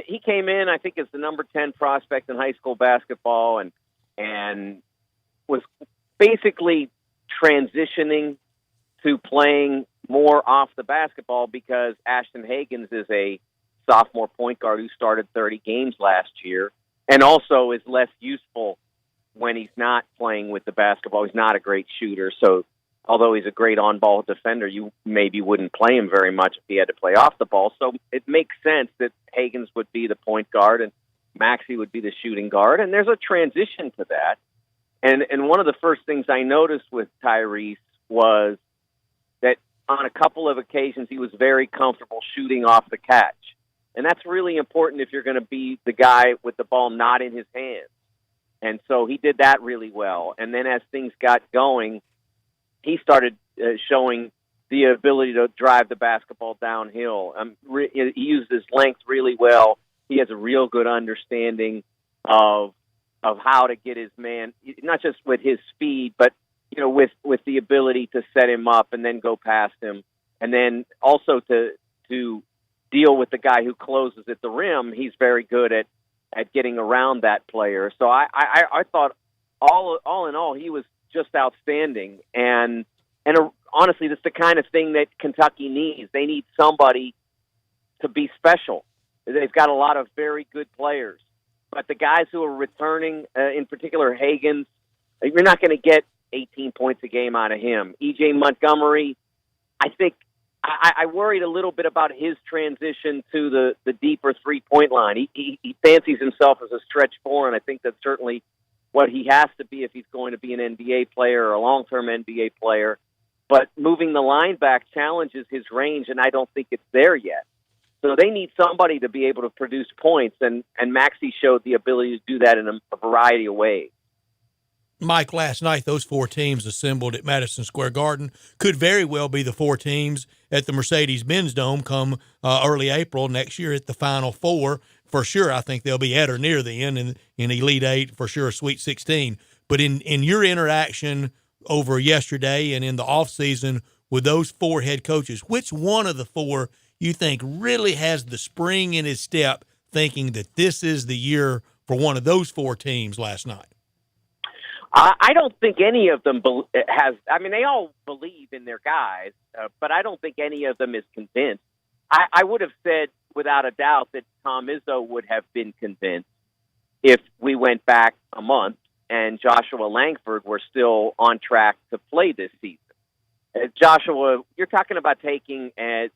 he came in, I think, as the number 10 prospect in high school basketball and was basically transitioning to playing more off the basketball because Ashton Hagans is a sophomore point guard who started 30 games last year and also is less useful when he's not playing with the basketball. He's not a great shooter, so although he's a great on-ball defender, you maybe wouldn't play him very much if he had to play off the ball. So it makes sense that Hagans would be the point guard and Maxey would be the shooting guard, and there's a transition to that. And one of the first things I noticed with Tyrese was that on a couple of occasions he was very comfortable shooting off the catch. And that's really important if you're going to be the guy with the ball not in his hands. And so he did that really well. And then as things got going, he started showing the ability to drive the basketball downhill. He used his length really well. He has a real good understanding of how to get his man, not just with his speed, but with the ability to set him up and then go past him, and then also to deal with the guy who closes at the rim, he's very good at getting around that player. So I thought all in all, he was just outstanding. And honestly, that's the kind of thing that Kentucky needs. They need somebody to be special. They've got a lot of very good players. But the guys who are returning, in particular Hagens, you're not going to get 18 points a game out of him. E.J. Montgomery, I think I worried a little bit about his transition to the deeper three-point line. He fancies himself as a stretch four, and I think that's certainly what he has to be if he's going to be an NBA player or a long-term NBA player. But moving the line back challenges his range, and I don't think it's there yet. So they need somebody to be able to produce points, and Maxey showed the ability to do that in a variety of ways. Mike, last night, those four teams assembled at Madison Square Garden could very well be the four teams at the Mercedes-Benz Dome come early April next year at the Final Four. For sure, I think they'll be at or near the end in Elite Eight, for sure, Sweet 16. But in your interaction over yesterday and in the offseason with those four head coaches, which one of the four you think really has the spring in his step thinking that this is the year for one of those four teams last night? I don't think any of them has. I mean, they all believe in their guys, but I don't think any of them is convinced. I would have said without a doubt that Tom Izzo would have been convinced if we went back a month and Joshua Langford were still on track to play this season. Joshua, you're talking about taking a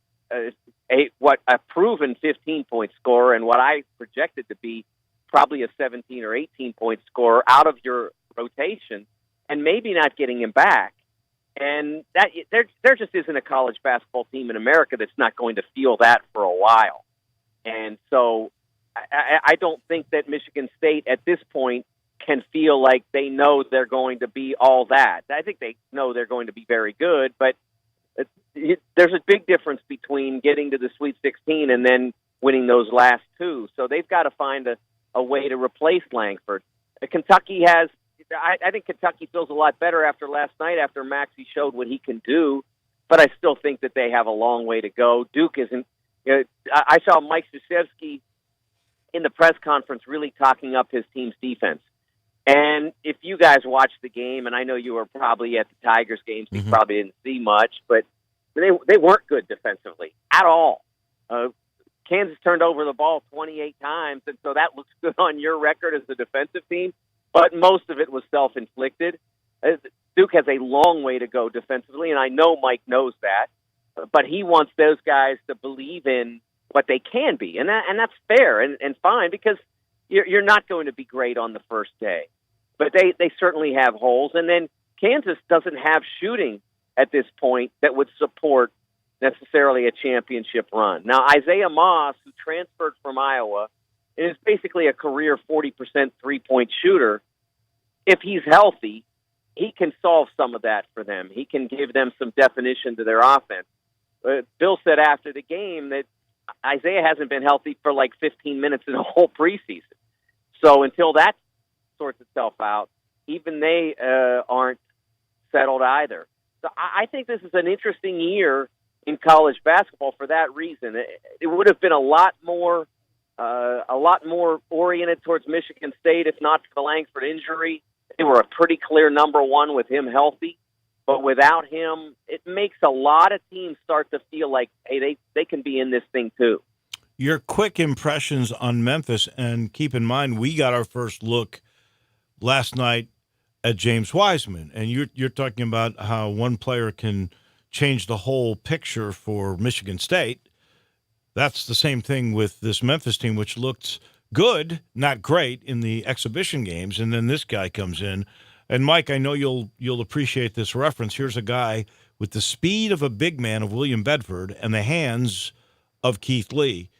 proven 15-point scorer and what I projected to be probably a 17 or 18-point scorer out of your rotation and maybe not getting him back. And that there just isn't a college basketball team in America that's not going to feel that for a while. And so I don't think that Michigan State at this point can feel like they know they're going to be all that. I think they know they're going to be very good, but there's a big difference between getting to the Sweet 16 and then winning those last two. So they've got to find a way to replace Langford. Kentucky has, I think Kentucky feels a lot better after last night, after Maxey showed what he can do, but I still think that they have a long way to go. Duke isn't, I saw Mike Krzyzewski in the press conference really talking up his team's defense. And if you guys watched the game, and I know you were probably at the Tigers games, you probably didn't see much, but they weren't good defensively at all. Kansas turned over the ball 28 times, and so that looks good on your record as the defensive team, but most of it was self-inflicted. Duke has a long way to go defensively, and I know Mike knows that, but he wants those guys to believe in what they can be, and that's fair and fine, because you're not going to be great on the first day. But they certainly have holes, and then Kansas doesn't have shooting at this point that would support necessarily a championship run. Now, Isaiah Moss, who transferred from Iowa, is basically a career 40% three-point shooter. If he's healthy, he can solve some of that for them. He can give them some definition to their offense. Bill said after the game that Isaiah hasn't been healthy for like 15 minutes in the whole preseason. So until that sorts itself out, even they aren't settled either. So I think this is an interesting year in college basketball for that reason. It would have been a lot more oriented towards Michigan State if not for the Langford injury. They were a pretty clear number one with him healthy, but without him, it makes a lot of teams start to feel like, hey, they can be in this thing too. Your quick impressions on Memphis, and keep in mind we got our first look last night at James Wiseman, and you're talking about how one player can change the whole picture for Michigan State. That's the same thing with this Memphis team, which looked good, not great, in the exhibition games, and then this guy comes in. And Mike, I know you'll appreciate this reference. Here's a guy with the speed of a big man of William Bedford and the hands of Keith Lee.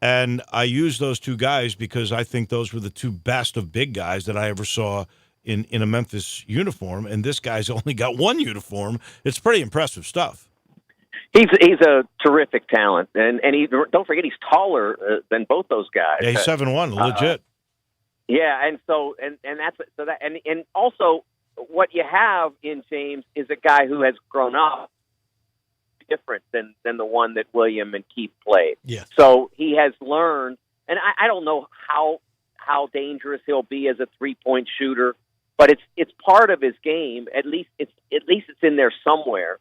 And I use those two guys because I think those were the two best of big guys that I ever saw in a Memphis uniform. And this guy's only got one uniform. It's pretty impressive stuff. He's a terrific talent, and don't forget he's taller than both those guys. Yeah, he's 7'1", legit. Yeah, and also what you have in James is a guy who has grown up different. different than the one that William and Keith played. Yeah. So he has learned, and I don't know how dangerous he'll be as a 3-point shooter, but it's part of his game. At least it's in there somewhere.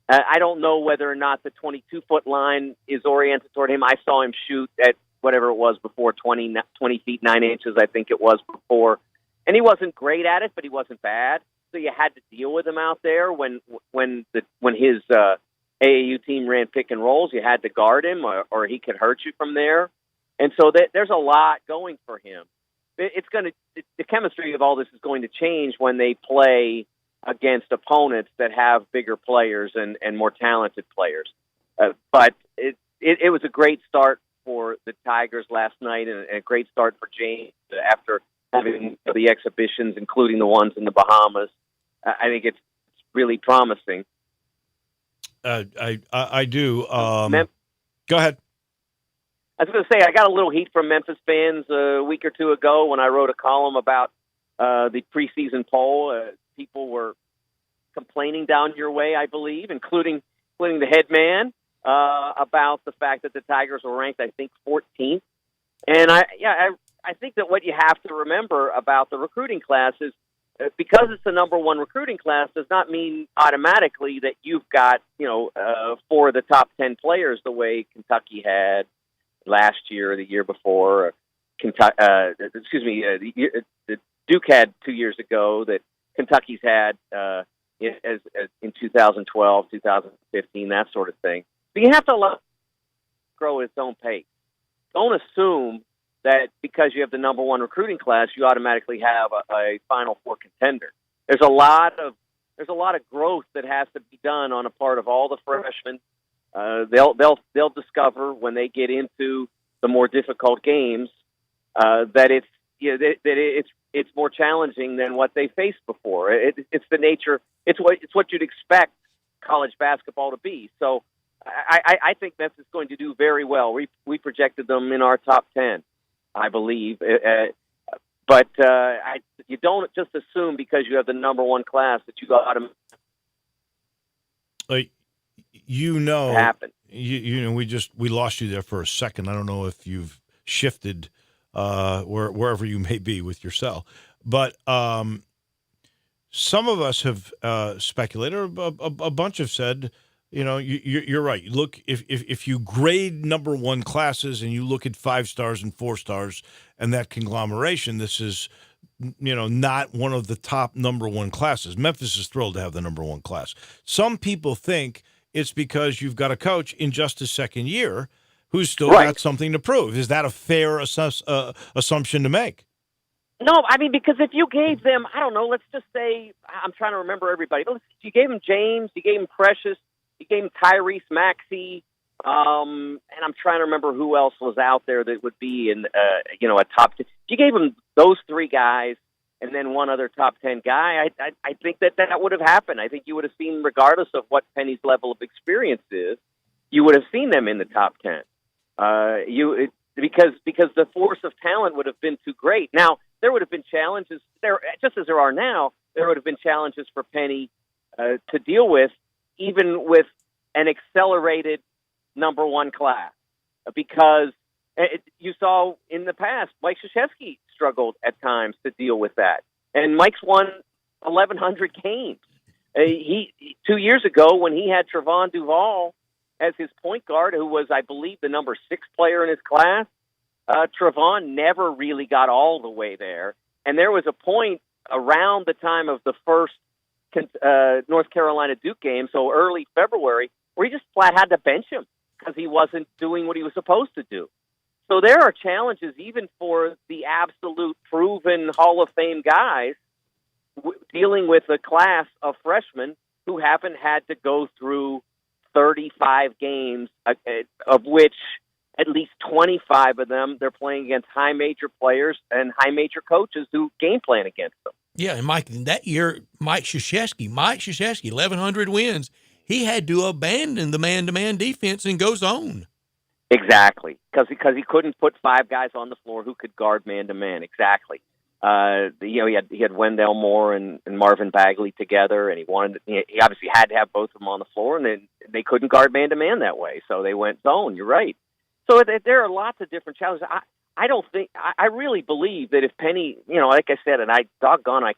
I don't know whether or not the 22-foot line is oriented toward him. I saw him shoot at whatever it was before, 20 feet 9 inches, I think it was before, and he wasn't great at it, but he wasn't bad. So you had to deal with him out there when his AAU team ran pick and rolls. You had to guard him, or he could hurt you from there. And so there's a lot going for him. The chemistry of all this is going to change when they play against opponents that have bigger players and more talented players. But it was a great start for the Tigers last night, and a great start for James after having the exhibitions, including the ones in the Bahamas. I think it's really promising. I do. Go ahead. I was going to say, I got a little heat from Memphis fans a week or two ago when I wrote a column about the preseason poll. People were complaining down your way, I believe, including the head man, about the fact that the Tigers were ranked, I think, 14th. And I think that what you have to remember about the recruiting class is because it's the number one recruiting class does not mean automatically that you've got 4 of the top 10 players the way Kentucky had last year or the year before. Duke had 2 years ago that Kentucky's had as in 2012, 2015, that sort of thing. So you have to let it grow at its own pace. Don't assume that because you have the number one recruiting class, you automatically have a Final Four contender. There's a lot of growth that has to be done on a part of all the freshmen. They'll discover when they get into the more difficult games that it's more challenging than what they faced before. It's the nature. It's what you'd expect college basketball to be. So I think Memphis is going to do very well. We projected them in our top 10, I believe. But you don't just assume because you have the number one class that you got them. Happen. We lost you there for a second. I don't know if you've shifted wherever you may be with your cell, but some of us have speculated. A bunch have said, you're right. Look, if you grade number one classes and you look at 5 stars and 4 stars and that conglomeration, this is not one of the top number one classes. Memphis is thrilled to have the number one class. Some people think it's because you've got a coach in just his second year who's still got something to prove. Is that a fair assumption to make? No, I mean, because if you gave them, I don't know, let's just say, I'm trying to remember everybody. You gave him James, you gave him Precious, you gave him Tyrese Maxey, and I'm trying to remember who else was out there that would be in, a top 10. If you gave him those 3 guys and then one other top 10 guy, I think that would have happened. I think you would have seen, regardless of what Penny's level of experience is, you would have seen them in the top 10. Because the force of talent would have been too great. Now, there would have been challenges there, just as there are now. There would have been challenges for Penny to deal with, even with an accelerated number one class, because you saw in the past Mike Krzyzewski struggled at times to deal with that, and Mike's won 1,100 games. 2 years ago, when he had Trevon Duval as his point guard, who was, I believe, the number 6 player in his class, Trevon never really got all the way there. And there was a point around the time of the first North Carolina Duke game, so early February, where he just flat had to bench him because he wasn't doing what he was supposed to do. So there are challenges even for the absolute proven Hall of Fame guys dealing with a class of freshmen who haven't had to go through 35 games, of which at least 25 of them they're playing against high major players and high major coaches who game plan against them. Yeah, and Mike, that year, Mike Krzyzewski, 1,100 wins. He had to abandon the man-to-man defense and go zone. Exactly, because he couldn't put 5 guys on the floor who could guard man-to-man. Exactly. He had Wendell Moore and Marvin Bagley together, and he obviously had to have both of them on the floor, and then they couldn't guard man to man that way, so they went zone. You're right. So there are lots of different challenges. I really believe that if Penny, like I said, and I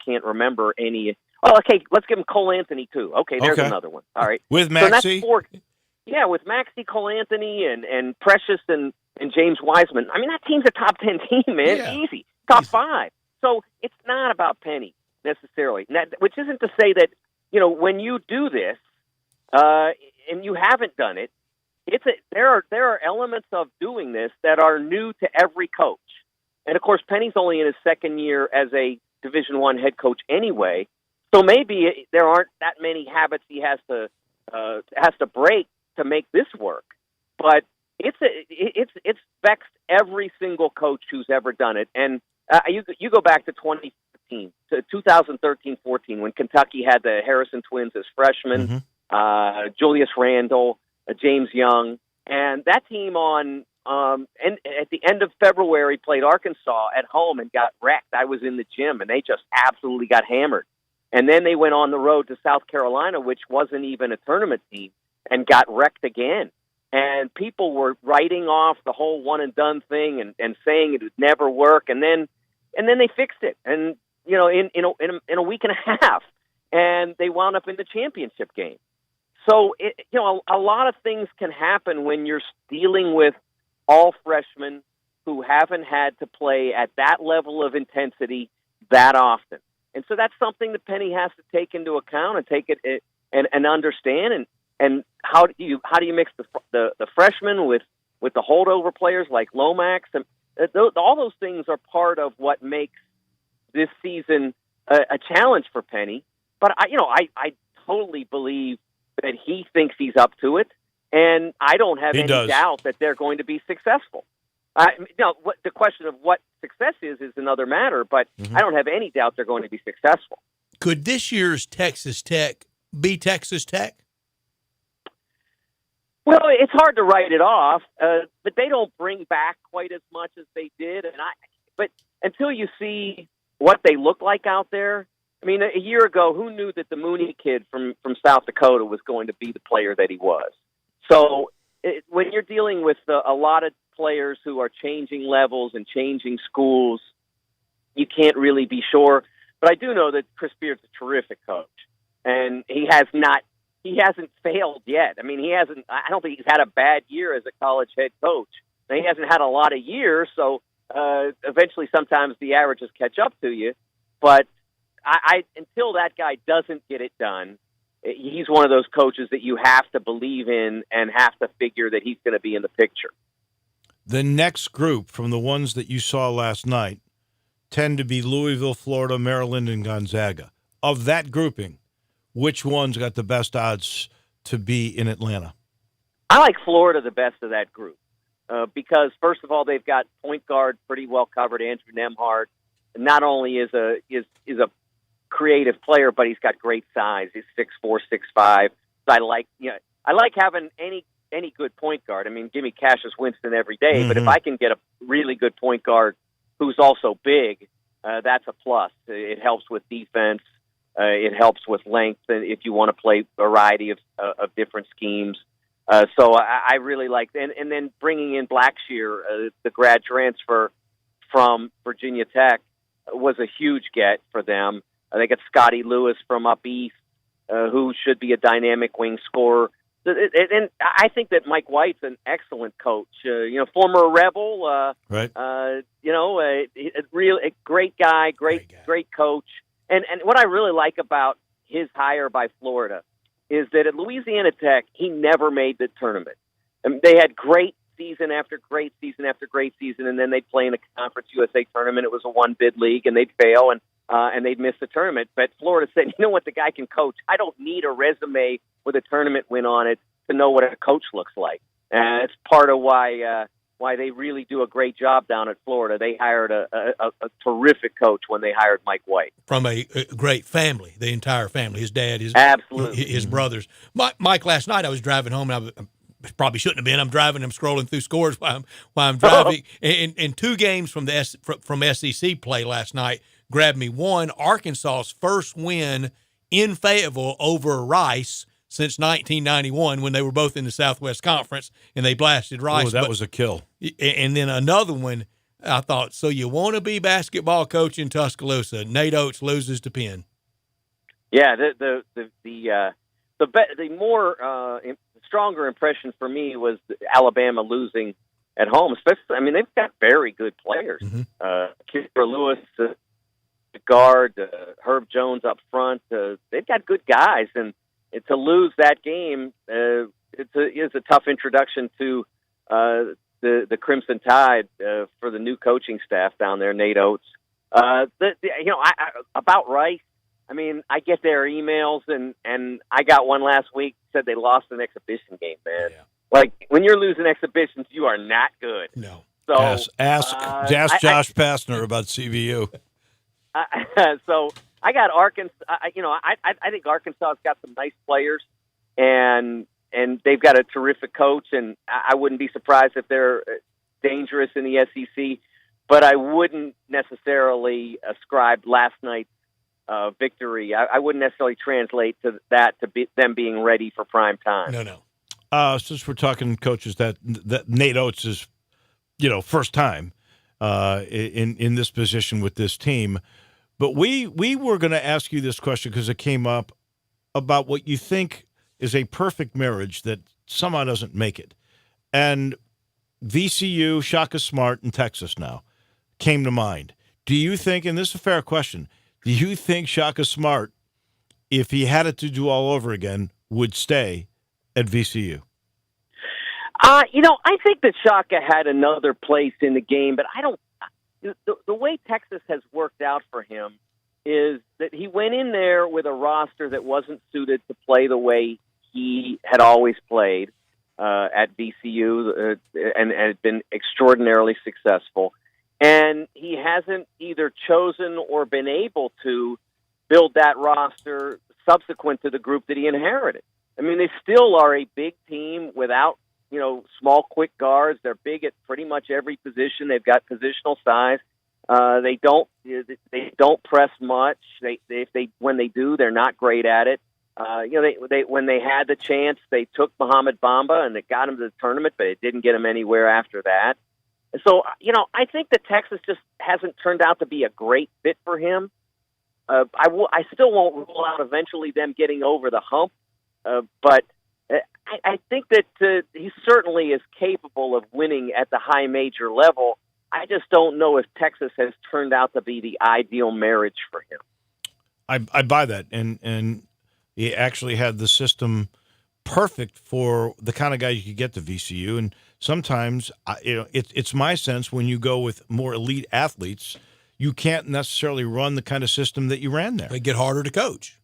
can't remember any. Oh, okay, let's give him Cole Anthony too. Okay, there's another one. All right, with Maxey. So that's 4. Yeah, with Maxey, Cole Anthony, and Precious and James Wiseman. I mean, that team's a top 10 team, man. Yeah. Easy, top 5. So it's not about Penny necessarily. Which isn't to say that when you do this, and you haven't done it, there are elements of doing this that are new to every coach. And of course, Penny's only in his second year as a Division I head coach anyway. So maybe there aren't that many habits he has to break to make this work. But it's vexed every single coach who's ever done it. And you go back to 2013, to 2013-14, when Kentucky had the Harrison twins as freshmen, Julius Randle, James Young, and that team and at the end of February played Arkansas at home and got wrecked. I was in the gym, and they just absolutely got hammered. And then they went on the road to South Carolina, which wasn't even a tournament team, and got wrecked again. And people were writing off the whole one-and-done thing and saying it would never work. And then they fixed it, and in a week and a half, and they wound up in the championship game. So a lot of things can happen when you're dealing with all freshmen who haven't had to play at that level of intensity that often. And so that's something that Penny has to take into account and take it and understand. And how do you mix the freshmen with the holdover players like Lomax? And all those things are part of what makes this season a challenge for Penny. But I totally believe that he thinks he's up to it, and I don't have any doubt that they're going to be successful. The question of what success is another matter, but I don't have any doubt they're going to be successful. Could this year's Texas Tech be Texas Tech? Well, it's hard to write it off, but they don't bring back quite as much as they did. But until you see what they look like out there, I mean, a year ago, who knew that the Mooney kid from South Dakota was going to be the player that he was? So when you're dealing with a lot of players who are changing levels and changing schools, you can't really be sure. But I do know that Chris Beard's a terrific coach, and he hasn't failed yet. I mean, I don't think he's had a bad year as a college head coach. Now, he hasn't had a lot of years, so eventually sometimes the averages catch up to you. But until that guy doesn't get it done, he's one of those coaches that you have to believe in and have to figure that he's going to be in the picture. The next group from the ones that you saw last night tend to be Louisville, Florida, Maryland, and Gonzaga. Of that grouping, which one's got the best odds to be in Atlanta? I like Florida the best of that group because, first of all, they've got point guard pretty well covered, Andrew Nembhard. Not only is a creative player, but he's got great size. He's 6'4", 6'5". So I like having any good point guard. I mean, give me Cassius Winston every day, but if I can get a really good point guard who's also big, that's a plus. It helps with defense. It helps with length if you want to play a variety of different schemes. So I really like that. And then bringing in Blackshear, the grad transfer from Virginia Tech, was a huge get for them. They got Scotty Lewis from up east, who should be a dynamic wing scorer. And I think that Mike White's an excellent coach. Former Rebel, right? A great guy, great coach. And what I really like about his hire by Florida is that at Louisiana Tech, he never made the tournament. And they had great season after great season after great season, and then they'd play in the Conference USA tournament. It was a one-bid league, and they'd fail, and they'd miss the tournament. But Florida said, you know what, the guy can coach. I don't need a resume with a tournament win on it to know what a coach looks like. And it's part of why they really do a great job down at Florida. They hired a terrific coach when they hired Mike White. From a great family, the entire family, his dad, his brothers. Mike, last night I was driving home, and I probably shouldn't have been. I'm scrolling through scores while I'm driving. In two games from SEC play last night, grabbed me. One, Arkansas's first win in Fayetteville over Rice since 1991 when they were both in the Southwest Conference and they blasted Rice. Oh, that was a kill. And then another one, I thought, so you want to be basketball coach in Tuscaloosa? Nate Oates loses to Penn. Yeah, the more stronger impression for me was Alabama losing at home. Especially, I mean, they've got very good players. Kira Lewis, guard, Herb Jones up front. They've got good guys, and to lose that game is a tough introduction to the Crimson Tide for the new coaching staff down there, Nate Oates. About Rice. I mean, I get their emails, and I got one last week said they lost an exhibition game, man. Yeah. Like, when you're losing exhibitions, you are not good. No. So ask Josh Pastner about CVU. So I got Arkansas. I think Arkansas's got some nice players, and they've got a terrific coach, and I wouldn't be surprised if they're dangerous in the SEC, but I wouldn't necessarily ascribe last night's victory. I wouldn't necessarily translate to that them being ready for prime time. No. Since we're talking coaches, that Nate Oates is, first time in this position with this team. But we were going to ask you this question because it came up about what you think is a perfect marriage that somehow doesn't make it. And VCU, Shaka Smart, and Texas now came to mind. Do you think, and this is a fair question, do you think Shaka Smart, if he had it to do all over again, would stay at VCU? I think that Shaka had another place in the game, but I don't. The way Texas has worked out for him is that he went in there with a roster that wasn't suited to play the way he had always played at VCU and had been extraordinarily successful. And he hasn't either chosen or been able to build that roster subsequent to the group that he inherited. I mean, they still are a big team without, small, quick guards. They're big at pretty much every position. They've got positional size. They don't press much. When they do, they're not great at it. When they had the chance, they took Mohamed Bamba and they got him to the tournament, but it didn't get him anywhere after that. So, I think that Texas just hasn't turned out to be a great fit for him. I still won't rule out eventually them getting over the hump, but I think that he certainly is capable of winning at the high major level. I just don't know if Texas has turned out to be the ideal marriage for him. I buy that, and he actually had the system perfect for the kind of guy you could get to VCU. And sometimes, it's my sense when you go with more elite athletes, you can't necessarily run the kind of system that you ran there. They get harder to coach.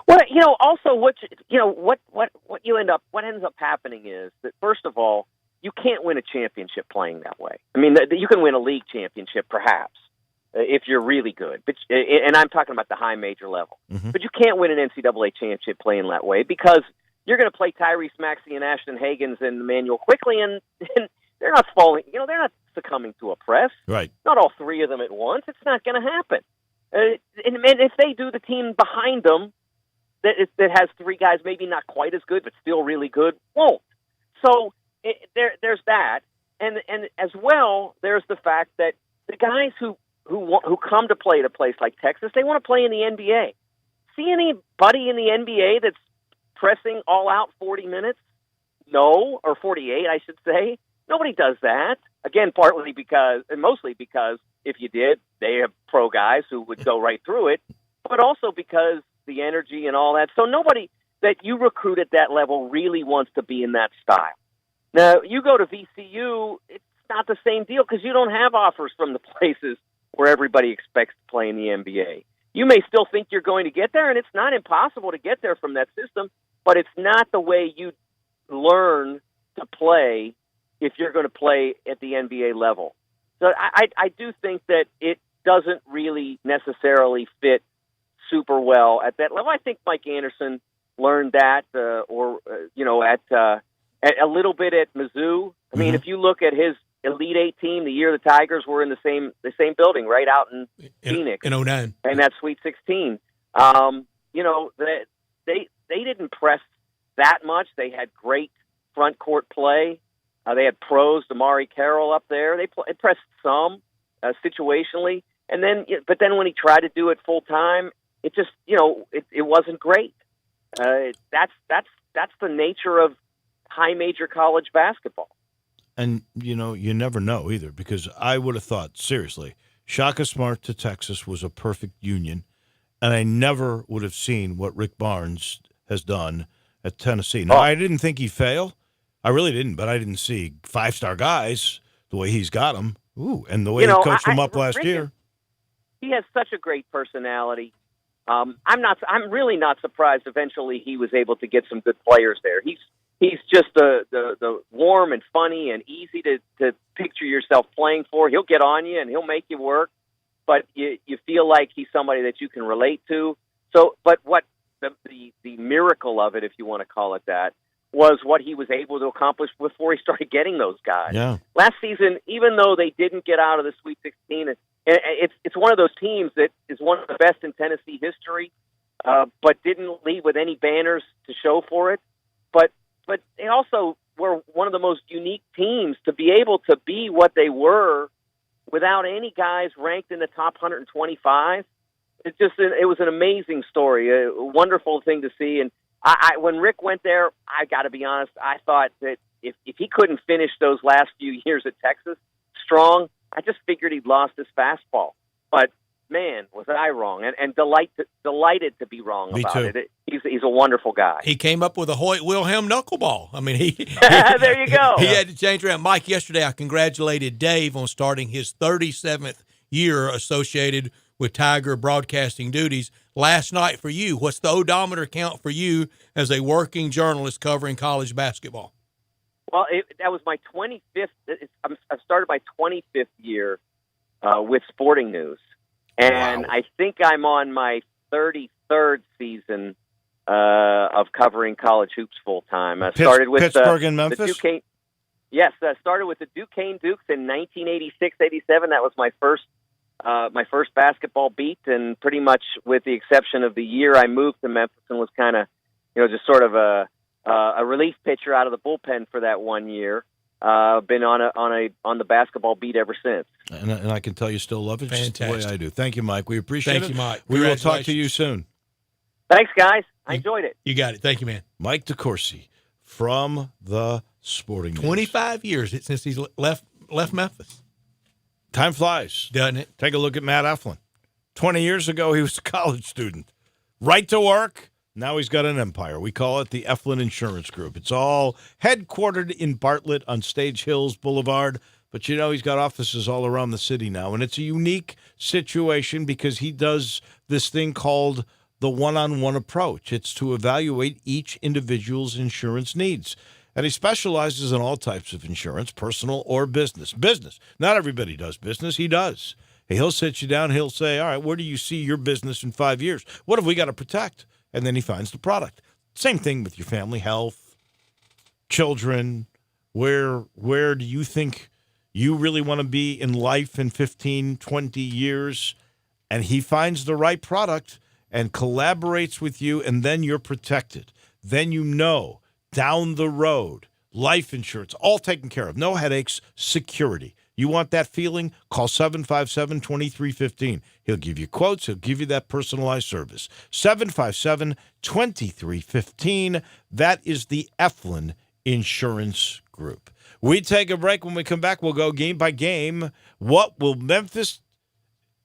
Well, also what ends up happening is that, first of all, you can't win a championship playing that way. I mean, you can win a league championship perhaps if you're really good, but and I'm talking about the high major level. Mm-hmm. But you can't win an NCAA championship playing that way because you're going to play Tyrese Maxey and Ashton Hagans and Emmanuel Quickly, and they're not falling. They're not succumbing to a press. Right. Not all three of them at once. It's not going to happen. And if they do, the team behind them that has three guys maybe not quite as good but still really good won't. So there's that, and as well there's the fact that the guys who come to play at a place like Texas, they want to play in the NBA. See anybody in the NBA that's pressing all out 40 minutes? No, or 48, I should say. Nobody does that. Again, mostly because if you did, they have pro guys who would go right through it, but also because the energy and all that. So nobody that you recruit at that level really wants to be in that style. Now, you go to VCU, it's not the same deal because you don't have offers from the places where everybody expects to play in the NBA. You may still think you're going to get there, and it's not impossible to get there from that system, but it's not the way you learn to play if you're going to play at the NBA level. So I do think that it doesn't really necessarily fit super well at that level. I think Mike Anderson learned that, at a little bit at Mizzou. I mean, if you look at his Elite Eight team the year the Tigers were in the same building, right out in Phoenix in 2009, and that Sweet 16. They didn't press that much. They had great front court play. They had pros, Damari Carroll up there. They pressed some situationally, but then when he tried to do it full time, it just it wasn't great. That's the nature of high major college basketball. And, you never know either, because I would have thought, seriously, Shaka Smart to Texas was a perfect union, and I never would have seen what Rick Barnes has done at Tennessee. Now, I didn't think he'd fail. I really didn't, but I didn't see five-star guys the way he's got them. Ooh, and the way he coached them up last year. He has such a great personality. I'm really not surprised eventually he was able to get some good players there. He's just the warm and funny and easy to picture yourself playing for. He'll get on you and he'll make you work, but you feel like he's somebody that you can relate to. So, but what the miracle of it, if you want to call it that, was what he was able to accomplish before he started getting those guys. Yeah. Last season, even though they didn't get out of the Sweet 16, it's one of those teams that is one of the best in Tennessee history, but didn't leave with any banners to show for it. But they also were one of the most unique teams to be able to be what they were without any guys ranked in the top 125. It was an amazing story, a wonderful thing to see. And when Rick went there, I got to be honest, I thought that if he couldn't finish those last few years at Texas strong, I just figured he'd lost his fastball. But man, was I wrong, and delighted to be wrong about it. He's a wonderful guy. He came up with a Hoyt Wilhelm knuckleball. I mean, there you go. He had to change around. Mike, yesterday I congratulated Dave on starting his 37th year associated with Tiger broadcasting duties. Last night for you, what's the odometer count for you as a working journalist covering college basketball? Well, that was my 25th. I started my 25th year with Sporting News. And wow. I think I'm on my 33rd season of covering college hoops full time. I started with Pittsburgh and Memphis. I started with the Duquesne Dukes in 1986-87. That was my first basketball beat, and pretty much with the exception of the year I moved to Memphis and was kind of, just sort of a relief pitcher out of the bullpen for that 1 year. Been on the basketball beat ever since. And I can tell you still love it just the way I do. Thank you, Mike. We appreciate it. Thank you, Mike. We will talk to you soon. Thanks, guys. I enjoyed it. You got it. Thank you, man. Mike DeCourcy from the Sporting News. 25 years since he's left Memphis. Time flies. Doesn't it? Take a look at Matt Eflin. 20 years ago, he was a college student. Right to work. Now he's got an empire. We call it the Eflin Insurance Group. It's all headquartered in Bartlett on Stage Hills Boulevard. But, he's got offices all around the city now. And it's a unique situation because he does this thing called the one-on-one approach. It's to evaluate each individual's insurance needs. And he specializes in all types of insurance, personal or business. Business. Not everybody does business. He does. He'll sit you down. He'll say, all right, where do you see your business in 5 years? What have we got to protect? And then he finds the product. Same thing with your family, health, children. Where do you think you really want to be in life in 15, 20 years? And he finds the right product and collaborates with you, and then you're protected. Then down the road, life insurance, all taken care of. No headaches, security. You want that feeling? Call 757-2315. He'll give you quotes. He'll give you that personalized service. 757-2315. That is the Eflin Insurance Group. We take a break. When we come back, we'll go game by game. What will Memphis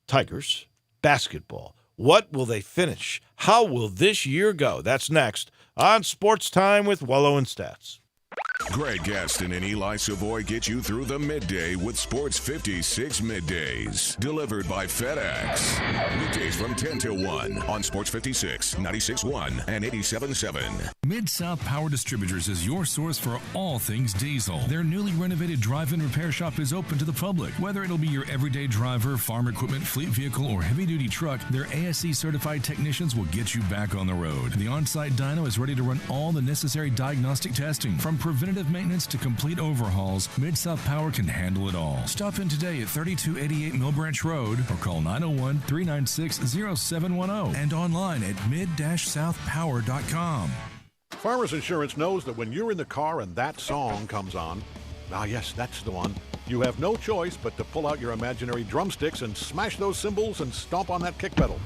Tigers basketball? What will they finish? How will this year go? That's next on Sports Time with Wolo and Stats. Greg Gaston and Eli Savoy get you through the midday with Sports 56 Middays. Delivered by FedEx. Weekdays from 10 till 1 on Sports 56, 96.1 and 87.7. Mid-South Power Distributors is your source for all things diesel. Their newly renovated drive-in repair shop is open to the public. Whether it'll be your everyday driver, farm equipment, fleet vehicle, or heavy-duty truck, their ASE-certified technicians will get you back on the road. The on-site dyno is ready to run all the necessary diagnostic testing, from preventative preventive maintenance to complete overhauls, Mid-South Power can handle it all. Stop in today at 3288 Mill Branch Road or call 901-396-0710 and online at mid-southpower.com. Farmers Insurance knows that when you're in the car and that song comes on, yes, that's the one, you have no choice but to pull out your imaginary drumsticks and smash those cymbals and stomp on that kick pedal,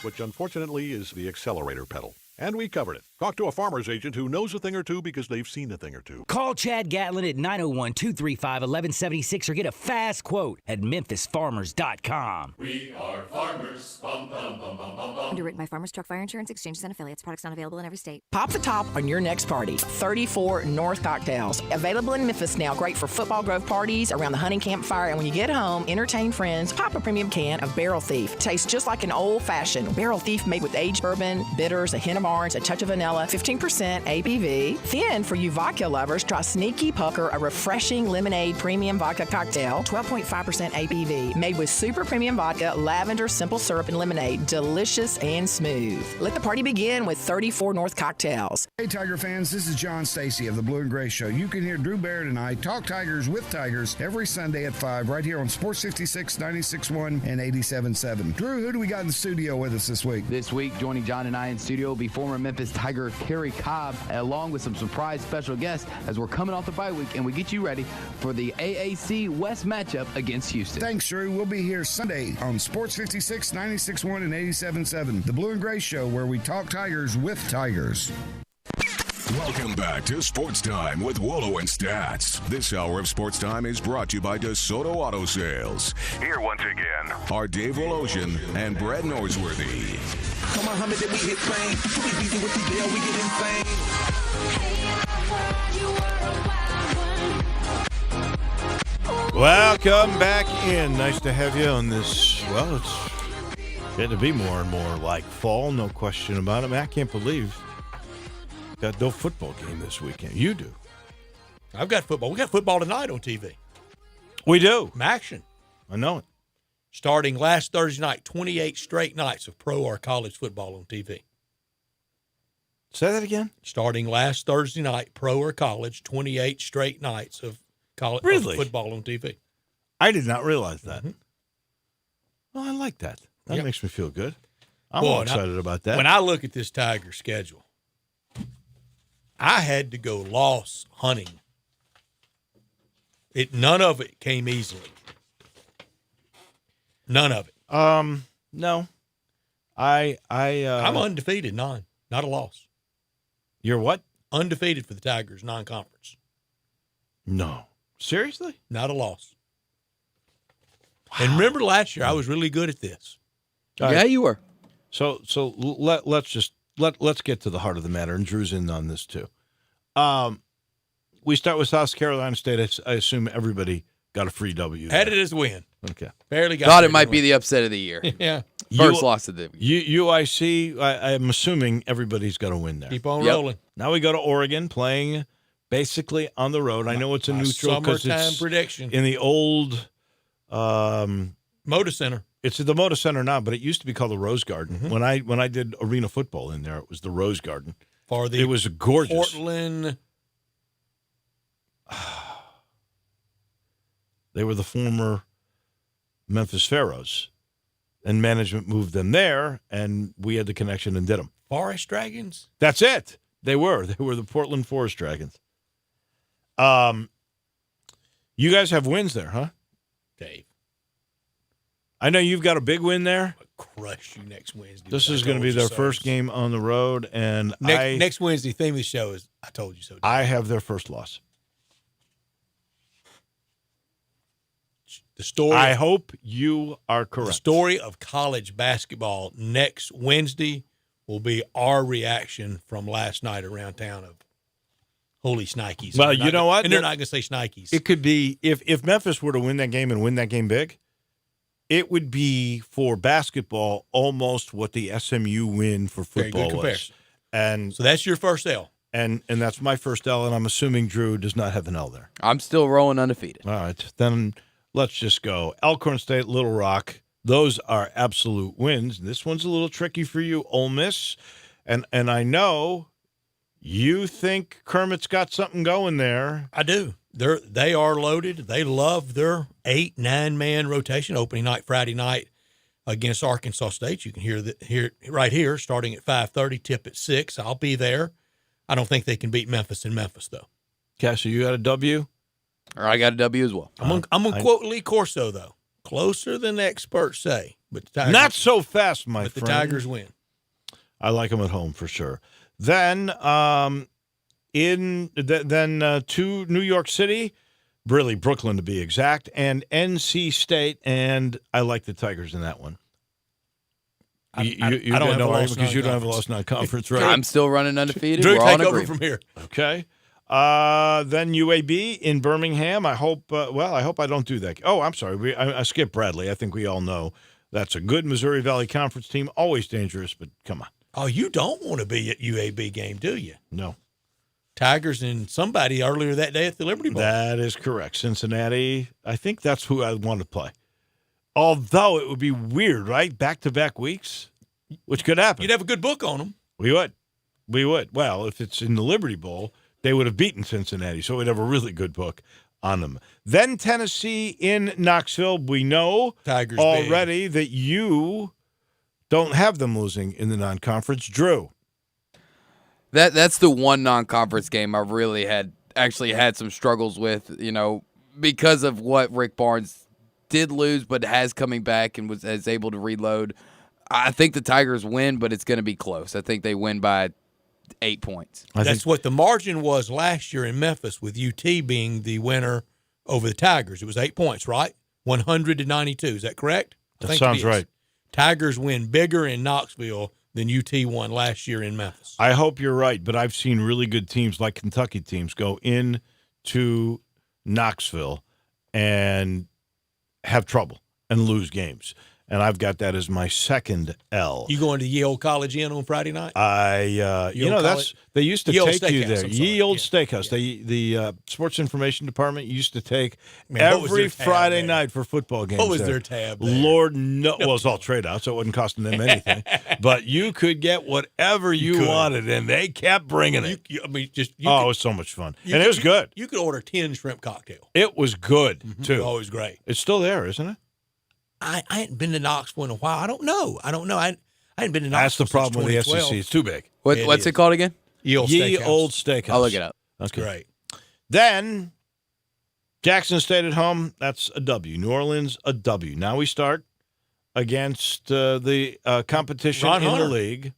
which unfortunately is the accelerator pedal. And we covered it. Talk to a farmer's agent who knows a thing or two because they've seen a thing or two. Call Chad Gatlin at 901-235-1176 or get a fast quote at memphisfarmers.com. We are farmers. Bum, bum, bum, bum, bum, bum. Underwritten by Farmers Truck Fire Insurance Exchanges and Affiliates. Products not available in every state. Pop the top on your next party. 34 North Cocktails. Available in Memphis now. Great for football grove parties, around the hunting campfire, and when you get home, entertain friends. Pop a premium can of Barrel Thief. Tastes just like an old-fashioned Barrel Thief made with aged bourbon, bitters, a hint of orange, a touch of vanilla, 15% ABV. Then, for you vodka lovers, try Sneaky Pucker, a refreshing lemonade premium vodka cocktail, 12.5% ABV, made with super premium vodka, lavender, simple syrup, and lemonade. Delicious and smooth. Let the party begin with 34 North Cocktails. Hey, Tiger fans, this is John Stacy of the Blue and Gray Show. You can hear Drew Barrett and I talk Tigers with Tigers every Sunday at 5 right here on Sports 56, 96.1, and 87.7. Drew, who do we got in the studio with us this week? This week, joining John and I in studio will be former Memphis Tiger Kerry Cobb, along with some surprise special guests as we're coming off the bye week and we get you ready for the AAC West matchup against Houston. Thanks, Drew. We'll be here Sunday on Sports 56, 96.1, and 87.7. The Blue and Gray Show, where we talk Tigers with Tigers. Welcome back to Sports Time with Wolo and Stats. This hour of Sports Time is brought to you by DeSoto Auto Sales. Here once again are Dave Woloshin and Brad Norsworthy. Come on, Muhammad, that we hit fame. We beat with the deal, we get insane. Welcome back in. Nice to have you on this. Well, it's getting to be more and more like fall, no question about it. I can't believe got no football game this weekend. You do. I've got football. We got football tonight on TV. We do. Some action. I know it. Starting last Thursday night, 28 straight nights of pro or college football on TV. Say that again? Starting last Thursday night, pro or college, 28 straight nights of college football on TV. I did not realize that. Mm-hmm. Well, I like that. That makes me feel good. I'm all excited about that. When I look at this Tiger schedule, I had to go loss hunting. None of it came easily. None of it. No. I'm undefeated, not a loss. You're what? Undefeated for the Tigers, non-conference. No. Seriously? Not a loss. Wow. And remember last year, I was really good at this. Yeah, you were. So let's get to the heart of the matter, and Drew's in on this too. We start with South Carolina State. I assume everybody got a free W. Had it as a win. Okay. Barely got. Thought it might be the upset of the year. Yeah. First loss of the year. UIC, I'm assuming everybody's got to win there. Keep on rolling. Now we go to Oregon, playing basically on the road. I know it's a neutral because it's prediction in the old Moda Center. It's at the Moda Center now, but it used to be called the Rose Garden. Mm-hmm. When I did arena football in there, it was the Rose Garden. It was gorgeous. Portland. They were the former Memphis Pharaohs, and management moved them there, and we had the connection and did them. Forest Dragons? That's it. They were the Portland Forest Dragons. You guys have wins there, huh? Dave. I know you've got a big win there. I'll crush you next Wednesday. This is going to be their first game on the road, and next Wednesday theme of the show is I told you so. Dave. I have their first loss. The story. I hope you are correct. The story of college basketball next Wednesday will be our reaction from last night around town of holy shnikes. Well, you know what? And they're not going to say shnikes. It could be if Memphis were to win that game and win that game big, it would be for basketball almost what the SMU win for football was. And so that's your first L. And that's my first L, and I'm assuming Drew does not have an L there. I'm still rolling undefeated. All right, then let's just go. Elkhorn State, Little Rock, those are absolute wins. This one's a little tricky for you, Ole Miss. And I know You think Kermit's got something going there? I do. They are loaded. They love their 8-9 man rotation opening night Friday night against Arkansas State. You can hear right here starting at 5:30. Tip at 6. I'll be there. I don't think they can beat Memphis in Memphis though. Cassie, you got a W? Or I got a W as well. I'm gonna quote Lee Corso though. Closer than experts say, but the Tigers, Not so fast, my but friend. the Tigers win. I like them at home for sure. Then to New York City, really Brooklyn to be exact, and NC State, and I like the Tigers in that one. You I don't have a loss because you don't have a loss non-conference, right? I'm still running undefeated. Drew, We're all in take over agreement. from here. Okay. Then UAB in Birmingham. I hope. I hope I don't do that. Oh, I'm sorry. I skipped Bradley. I think we all know that's a good Missouri Valley Conference team. Always dangerous, but come on. Oh, you don't want to be at UAB game, do you? No. Tigers and somebody earlier that day at the Liberty Bowl. That is correct. Cincinnati. I think that's who I want to play. Although it would be weird, right? Back-to-back weeks, which could happen. You'd have a good book on them. We would. Well, if it's in the Liberty Bowl, they would have beaten Cincinnati, so we'd have a really good book on them. Then Tennessee in Knoxville. We know Tigers already that you don't have them losing in the non-conference. Drew. That's the one non-conference game I really had some struggles with, because of what Rick Barnes did lose, but has coming back and is able to reload. I think the Tigers win, but it's going to be close. I think they win by 8 points. That's what the margin was last year in Memphis, with UT being the winner over the Tigers. It was 8 points, right? 100-92. Is that correct? That sounds right. Tigers win bigger in Knoxville than UT won last year in Memphis. I hope you're right, but I've seen really good teams like Kentucky teams go into Knoxville and have trouble and lose games. And I've got that as my second L. You going to Ye Old College Inn on Friday night? They used to take you there. Ye Old Steakhouse. Yeah. The Sports Information Department used to take every Friday night for football games. What was their tab there? Lord, no. Well, it was all trade out, so it wasn't costing them anything. But you could get whatever you wanted, and they kept bringing it. It was so much fun. And it was good. You could order 10 shrimp cocktails. It was good, too. Always great. It's still there, isn't it? I hadn't been to Knoxville in a while. I don't know. I hadn't been to Knoxville. That's the problem with the 2012. SEC. It's too big. What's it called again? Ye Old Steakhouse. I'll look it up. That's good. Great. Then Jackson State at home. That's a W. New Orleans, a W. Now we start against the competition Ron in Hunter. the league.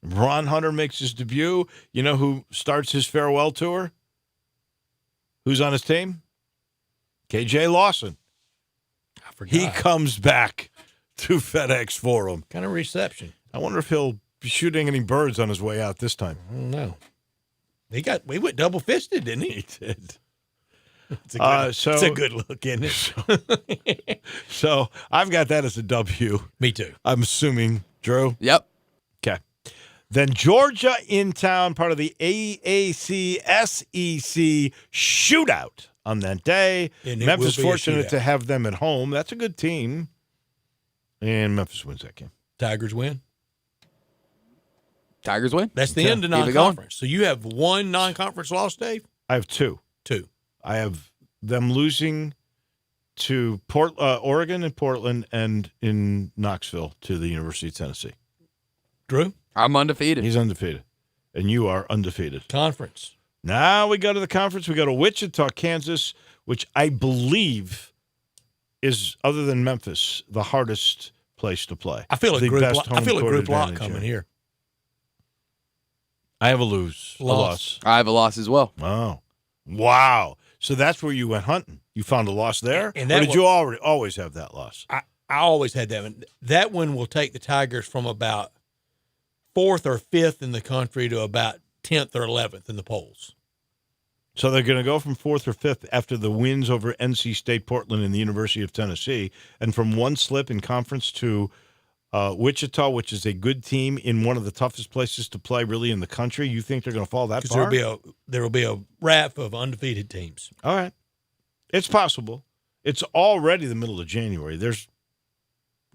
Ron Hunter makes his debut. You know who starts his farewell tour? Who's on his team? KJ Lawson. I forgot. He comes back to FedEx Forum. Kind of reception. I wonder if he'll be shooting any birds on his way out this time. I don't know. He went double fisted, didn't he? He did. It's a good look, isn't it? So I've got that as a W. Me too. I'm assuming, Drew. Yep. Okay. Then Georgia in town, part of the AAC SEC shootout on that day. And it Memphis will be a fortunate shootout. to have them at home. That's a good team. And Memphis wins that game. Tigers win. Tigers win. That's the Okay. end of Keep it going. non-conference. So you have one non-conference loss, Dave? I have two. Two. I have them losing to Oregon and Portland, and in Knoxville to the University of Tennessee. Drew? I'm undefeated. He's undefeated. And you are undefeated. Conference. Now we go to the conference. We go to Wichita, Kansas, which I believe is, other than Memphis, the hardest place to play. I feel a The group best home court lock advantage coming here. I have a loss. I have a loss as well. Wow. So that's where you went hunting. You found a loss there? And or that did was- you always have that loss? I always had that one. That one will take the Tigers from about 4th or 5th in the country to about 10th or 11th in the polls. So they're going to go from 4th or 5th after the wins over NC State, Portland, and the University of Tennessee, and from one slip in conference to Wichita, which is a good team in one of the toughest places to play really in the country. You think they're going to fall that far? Because there will be a raft of undefeated teams. All right. It's possible. It's already the middle of January. It's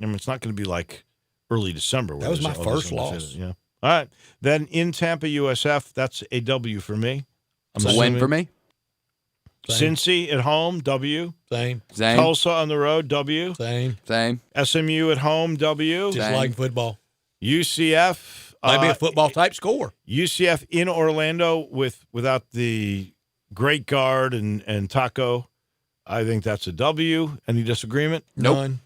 not going to be like early December. That was my first loss. Yeah. All right. Then in Tampa, USF, that's a W for me. It's a win for me. Same. Cincy at home, W. Same. Tulsa on the road, W. Same. SMU at home, W. Just like football. UCF. Might be a football-type score. UCF in Orlando without the great guard and Taco. I think that's a W. Any disagreement? None.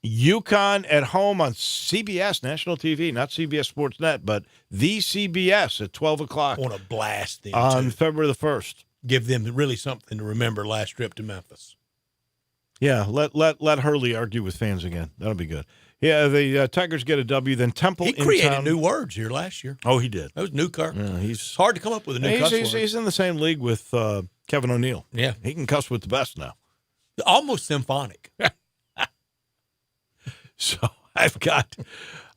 UConn at home on CBS, national TV, not CBS Sports Net, but the CBS at 12 o'clock. I want to blast them on too. February the 1st. Give them really something to remember last trip to Memphis. Yeah, let Hurley argue with fans again. That'll be good. Yeah, the Tigers get a W. Then Temple He created new words here last year. Oh, he did. That was new cuss. Yeah, it's hard to come up with a new cuss word. He's in the same league with Kevin O'Neill. Yeah. He can cuss with the best now. Almost symphonic. So I've got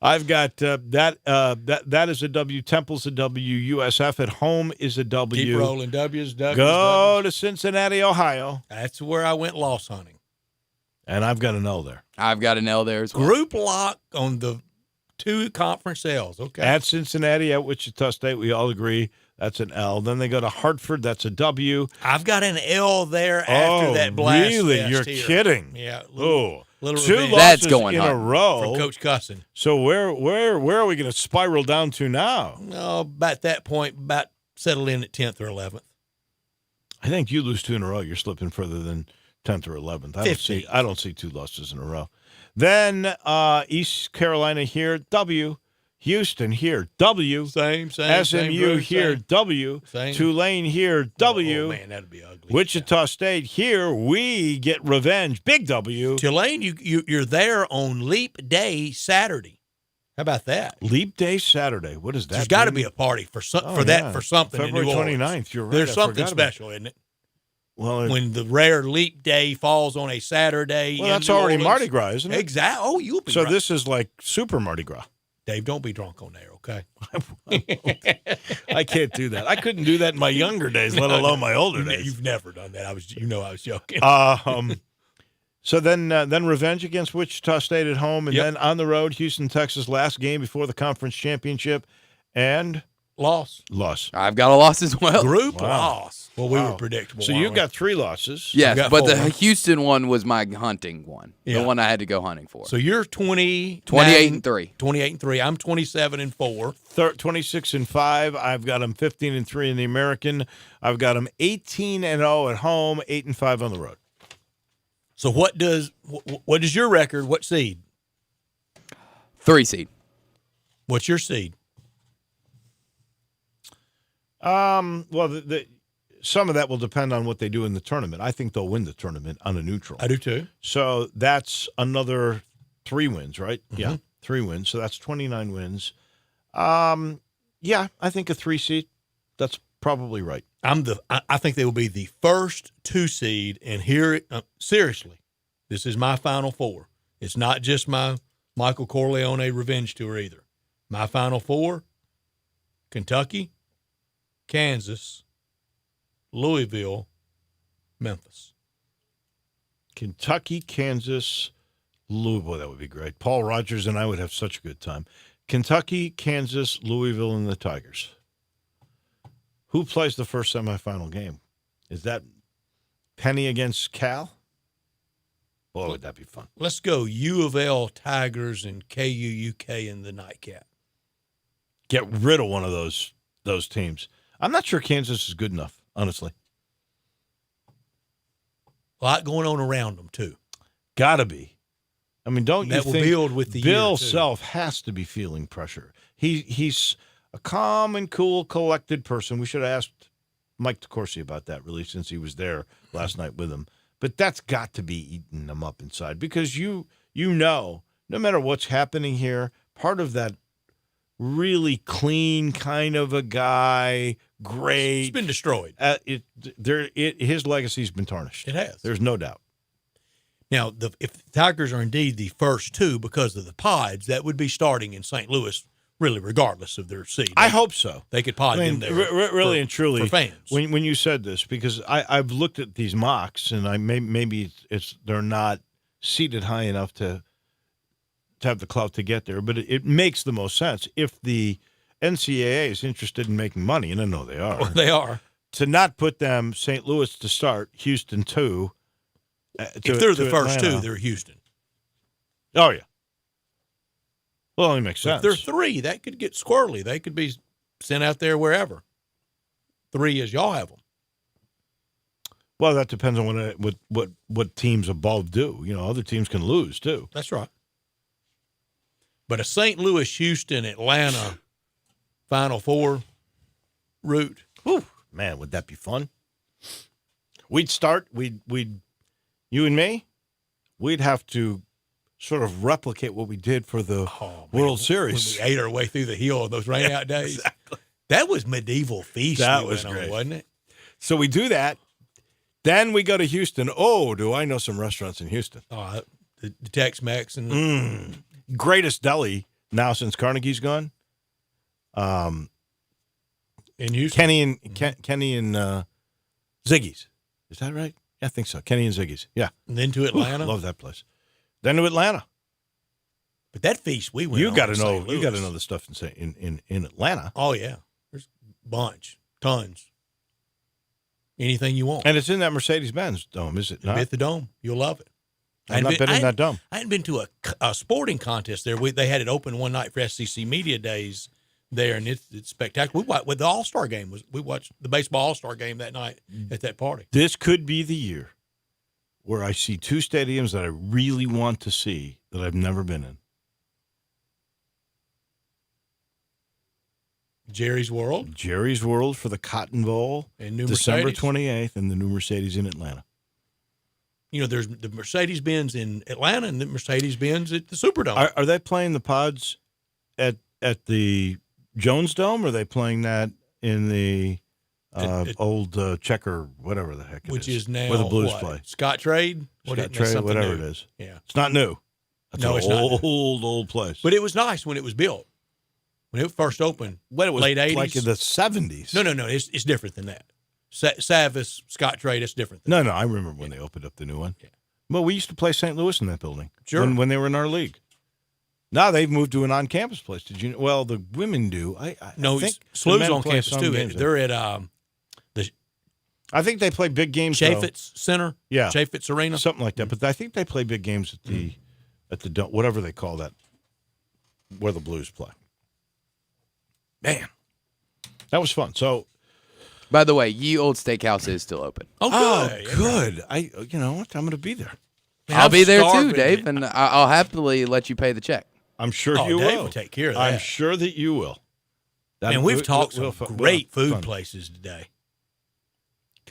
that is a W. Temple's a W. USF at home is a W. Keep rolling. W's. Go to Cincinnati, Ohio. That's where I went loss hunting. And I've got an L there. I've got an L there as well. Group lock on the 2 conference L's. Okay. At Cincinnati, at Wichita State, we all agree that's an L. Then they go to Hartford. That's a W. I've got an L there after that blast. Really? Fest You're here. kidding? Yeah. Little 2 losses That's going in hot. a row from Coach Cussin. So where are we going to spiral down to now? No, about that point, about settle in at 10th or 11th. I think you lose 2 in a row. You're slipping further than 10th or 11th. I don't see 2 losses in a row. Then East Carolina here, W. Houston here, W. Same. SMU here, W. Same. Tulane here, W. Oh, man, that'd be ugly. Wichita State here, we get revenge, big W. Tulane, you're there on Leap Day Saturday. How about that? Leap Day Saturday. What is that? There's got to be a party for something February in New Orleans. 29th. You're right. There's I something forgot about special, isn't it? Well, when the rare Leap Day falls on a Saturday. Well, that's already Mardi Gras, isn't it? Exactly. Oh, you'll be so right. This is like super Mardi Gras. Dave, don't be drunk on there, okay? I can't do that. I couldn't do that in my younger days, let alone my older days. You've never done that. I was joking. So then revenge against Wichita State at home, and then on the road, Houston, Texas, last game before the conference championship, and loss. I've got a loss as well. Group loss. Well, we were predictable. So you got 3 losses. Yes, but the Houston one was my hunting one. Yeah. The one I had to go hunting for. So you're 28-3. 28-3. I'm 27-4. 26-5. I've got them 15-3 in the American. I've got them 18-0 at home, 8-5 on the road. So what is your record? What seed? 3 seed. What's your seed? Well, some of that will depend on what they do in the tournament. I think they'll win the tournament on a neutral. I do too. So that's another 3 wins, right? Mm-hmm. Yeah, 3 wins. So that's 29 wins. Yeah, I think a 3 seed. That's probably right. I think they will be the first 2 seed, and here, seriously, this is my Final Four. It's not just my Michael Corleone revenge tour either. My Final Four: Kentucky, Kansas, Louisville, Memphis. Kentucky, Kansas, Louisville. That would be great. Paul Rogers and I would have such a good time. Kentucky, Kansas, Louisville, and the Tigers. Who plays the first semifinal game? Is that Penny against Cal? Boy, would that be fun. Let's go U of L Tigers and KU UK in the nightcap. Get rid of one of those teams. I'm not sure Kansas is good enough, honestly. A lot going on around them, too. Gotta be. I mean, don't you that will think build with the Bill year, too. Self has to be feeling pressure? He's a calm and cool, collected person. We should have asked Mike DeCourcy about that, really, since he was there last night with him. But that's got to be eating them up inside because you know, no matter what's happening here, part of that really clean kind of a guy, great. It's been destroyed. His legacy's been tarnished. It has. There's no doubt. Now, if the Tigers are indeed the first 2 because of the pods, that would be starting in St. Louis, really, regardless of their seed. I hope so. They could pod them there. Really and truly, for fans. When you said this, because I've looked at these mocks, and maybe they're not seated high enough to to have the clout to get there, but it makes the most sense if the NCAA is interested in making money, and I know they are. Oh, they are. To not put them St. Louis to start, Houston 2. If they're the first Atlanta. 2, they're Houston. Oh, yeah. Well, it only makes sense. If they're 3, that could get squirrely. They could be sent out there wherever. 3 as y'all have them. Well, that depends on what teams above do. You know, other teams can lose, too. That's right. But a St. Louis, Houston, Atlanta Final Four route. Whew, man, would that be fun? We'd start, you and me, we'd have to sort of replicate what we did for the World Series. When we ate our way through the hill on those rain-out days. Exactly. That was medieval feast. That was great, wasn't it? So we do that. Then we go to Houston. Oh, do I know some restaurants in Houston? The Tex-Mex and greatest deli now since Carnegie's gone. In Houston, Kenny and Ziggy's. Is that right? Yeah, I think so. Kenny and Ziggy's. Yeah. And then to Atlanta. Love that place. Then to Atlanta. But that feast we went. You on got to in know. St. You got to Louis. know the stuff in Atlanta. Oh yeah, there's a bunch, tons. Anything you want. And it's in that Mercedes-Benz Dome, is it not? At the Dome, you'll love it. I've not been in that dome. I hadn't been to a sporting contest there. They had it open one night for SEC Media Days there, and it's spectacular. We watched, with the All-Star game, we watched the baseball All-Star game that night at that party. This could be the year where I see 2 stadiums that I really want to see that I've never been in. Jerry's World for the Cotton Bowl, and new December Mercedes. 28th, and the new Mercedes in Atlanta. You know, there's the Mercedes-Benz in Atlanta and the Mercedes-Benz at the Superdome. Are they playing the pods at the Jones Dome, or are they playing that in the old Checker, whatever the heck it which is? is now where the Blues what? play. Scott Trade? Scott Trade, whatever new. it is. Yeah. It's not new. It's No, an it's not. old place. But it was nice when it was built. When it first opened, When it was late 80s. like in the 70s. No. It's different than that. Savis, Scott Trade, it's different. No, I remember when they opened up the new one. Yeah. Well, we used to play St. Louis in that building. Sure. When they were in our league. Now they've moved to an on-campus place. Did you know? Well, the women do. I think SLU's the men on play campus some too. games They're at the I think they play big games. Chaffetz Center. Yeah. Chaffetz Arena. Something like that. But I think they play big games at the dome, whatever they call that, where the Blues play. Man, that was fun. So, by the way, Ye Old Steakhouse is still open. Oh, good. Good. You know what? I'm going to be there. Man, I'll I'm be there too, starving. Dave, and I'll happily let you pay the check. I'm sure Oh, you Dave will. will take care of I'm that. sure that you will. And we've talked some great food fun. places today.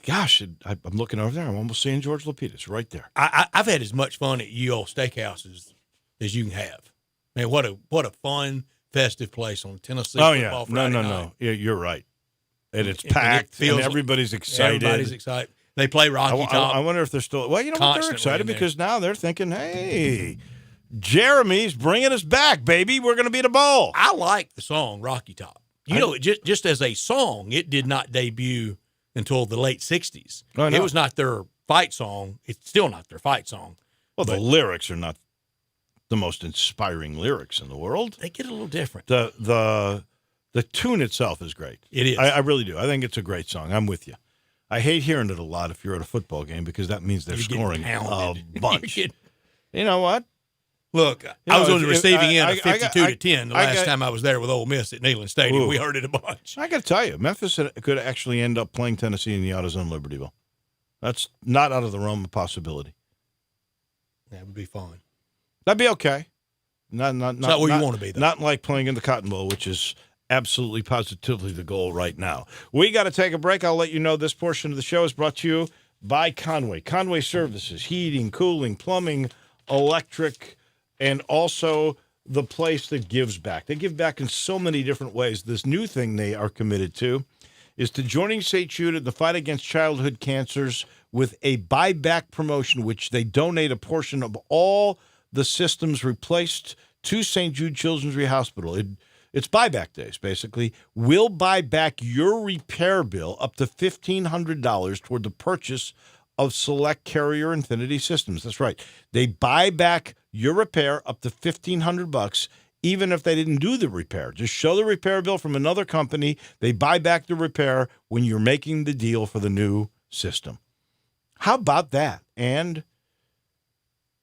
Gosh, I'm looking over there. I'm almost seeing George Lapidus right there. I've had as much fun at Ye Old Steakhouse as you can have. Man, what a fun, festive place on Tennessee football Friday night. No. Yeah, you're right. And it's And it packed, feels and everybody's excited. Everybody's excited. They play Rocky Top. I wonder if they're still. Well, you know what? They're constantly excited in there. because now they're thinking, hey, Jeremy's bringing us back, baby. We're going to be at a bowl. I like the song Rocky Top. You know, just as a song, it did not debut until the late 60s. Oh, no. It was not their fight song. It's still not their fight song. Well, the lyrics are not the most inspiring lyrics in the world. They get a little different. The tune itself is great. It is. I really do. I think it's a great song. I'm with you. I hate hearing it a lot if you're at a football game because that means they're You're getting scoring a pounded. bunch. You know what? Look, I was on the receiving end of I 52-10 the last time I was there with Ole Miss at Neyland Stadium. Ooh. We heard it a bunch. I got to tell you, Memphis could actually end up playing Tennessee in the AutoZone Liberty Bowl. That's not out of the realm of possibility. That would be fun. That'd be okay. Not where you want to be, though. Not like playing in the Cotton Bowl, which is absolutely positively the goal right now. We got to take a break. I'll let you know this portion of the show is brought to you by Conway. Conway Services, heating, cooling, plumbing, electric, and also the place that gives back. They give back in so many different ways. This new thing they are committed to is to joining St. Jude in the fight against childhood cancers with a buyback promotion, which they donate a portion of all the systems replaced to St. Jude Children's Hospital. It's buyback days, basically. We'll buy back your repair bill up to $1,500 toward the purchase of select Carrier Infinity systems. That's right. They buy back your repair up to $1,500, even if they didn't do the repair. Just show the repair bill from another company. They buy back the repair when you're making the deal for the new system. How about that? And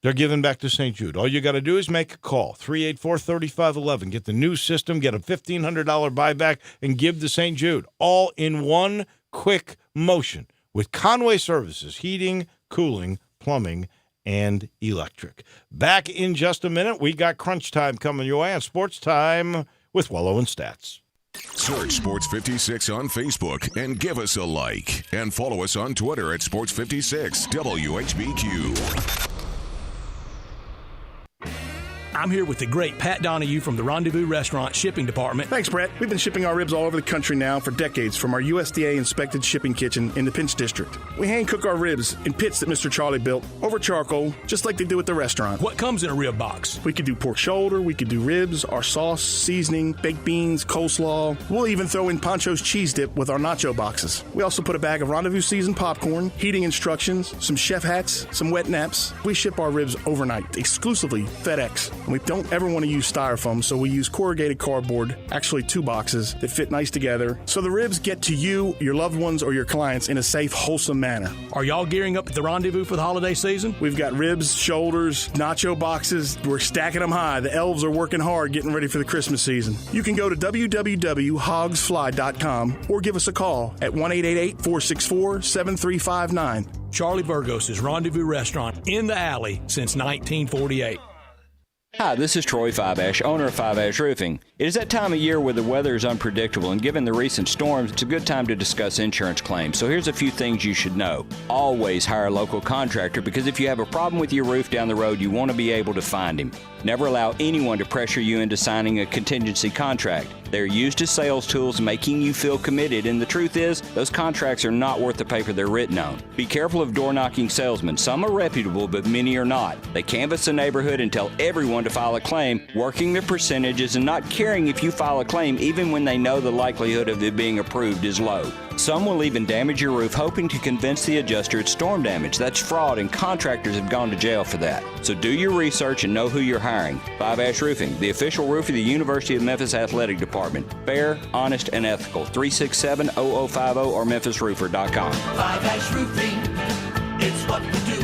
they're giving back to St. Jude. All you got to do is make a call, 384-3511. Get the new system, get a $1,500 buyback, and give to St. Jude. All in one quick motion with Conway Services, heating, cooling, plumbing, and electric. Back in just a minute. We got Crunch Time coming your way on Sports Time with Wolo and Stats. Search Sports 56 on Facebook and give us a like. And follow us on Twitter at Sports 56 WHBQ. I'm here with the great Pat Donahue from the Rendezvous Restaurant Shipping Department. Thanks, Brett. We've been shipping our ribs all over the country now for decades from our USDA-inspected shipping kitchen in the Pinch District. We hand-cook our ribs in pits that Mr. Charlie built over charcoal, just like they do at the restaurant. What comes in a rib box? We could do pork shoulder, we could do ribs, our sauce, seasoning, baked beans, coleslaw. We'll even throw in Pancho's cheese dip with our nacho boxes. We also put a bag of Rendezvous seasoned popcorn, heating instructions, some chef hats, some wet naps. We ship our ribs overnight, exclusively FedEx. And we don't ever want to use styrofoam, so we use corrugated cardboard, actually 2 boxes that fit nice together, so the ribs get to you, your loved ones, or your clients in a safe, wholesome manner. Are y'all gearing up at the Rendezvous for the holiday season? We've got ribs, shoulders, nacho boxes. We're stacking them high. The elves are working hard getting ready for the Christmas season. You can go to www.hogsfly.com or give us a call at 1-888-464-7359. Charlie Burgos' Rendezvous Restaurant in the alley since 1948. Hi, this is Troy Five Ash, owner of Five Ash Roofing. It is that time of year where the weather is unpredictable, and given the recent storms, it's a good time to discuss insurance claims. So here's a few things you should know. Always hire a local contractor, because if you have a problem with your roof down the road, you want to be able to find him. Never allow anyone to pressure you into signing a contingency contract. They're used as sales tools, making you feel committed, and the truth is, those contracts are not worth the paper they're written on. Be careful of door-knocking salesmen. Some are reputable, but many are not. They canvass the neighborhood and tell everyone to file a claim, working the percentages and not caring if you file a claim even when they know the likelihood of it being approved is low. Some will even damage your roof, hoping to convince the adjuster it's storm damage. That's fraud, and contractors have gone to jail for that. So do your research and know who you're hiring. Five Ash Roofing, the official roof of the University of Memphis Athletic Department. Fair, honest, and ethical. 367-0050 or memphisroofer.com. Five Ash Roofing, it's what we do.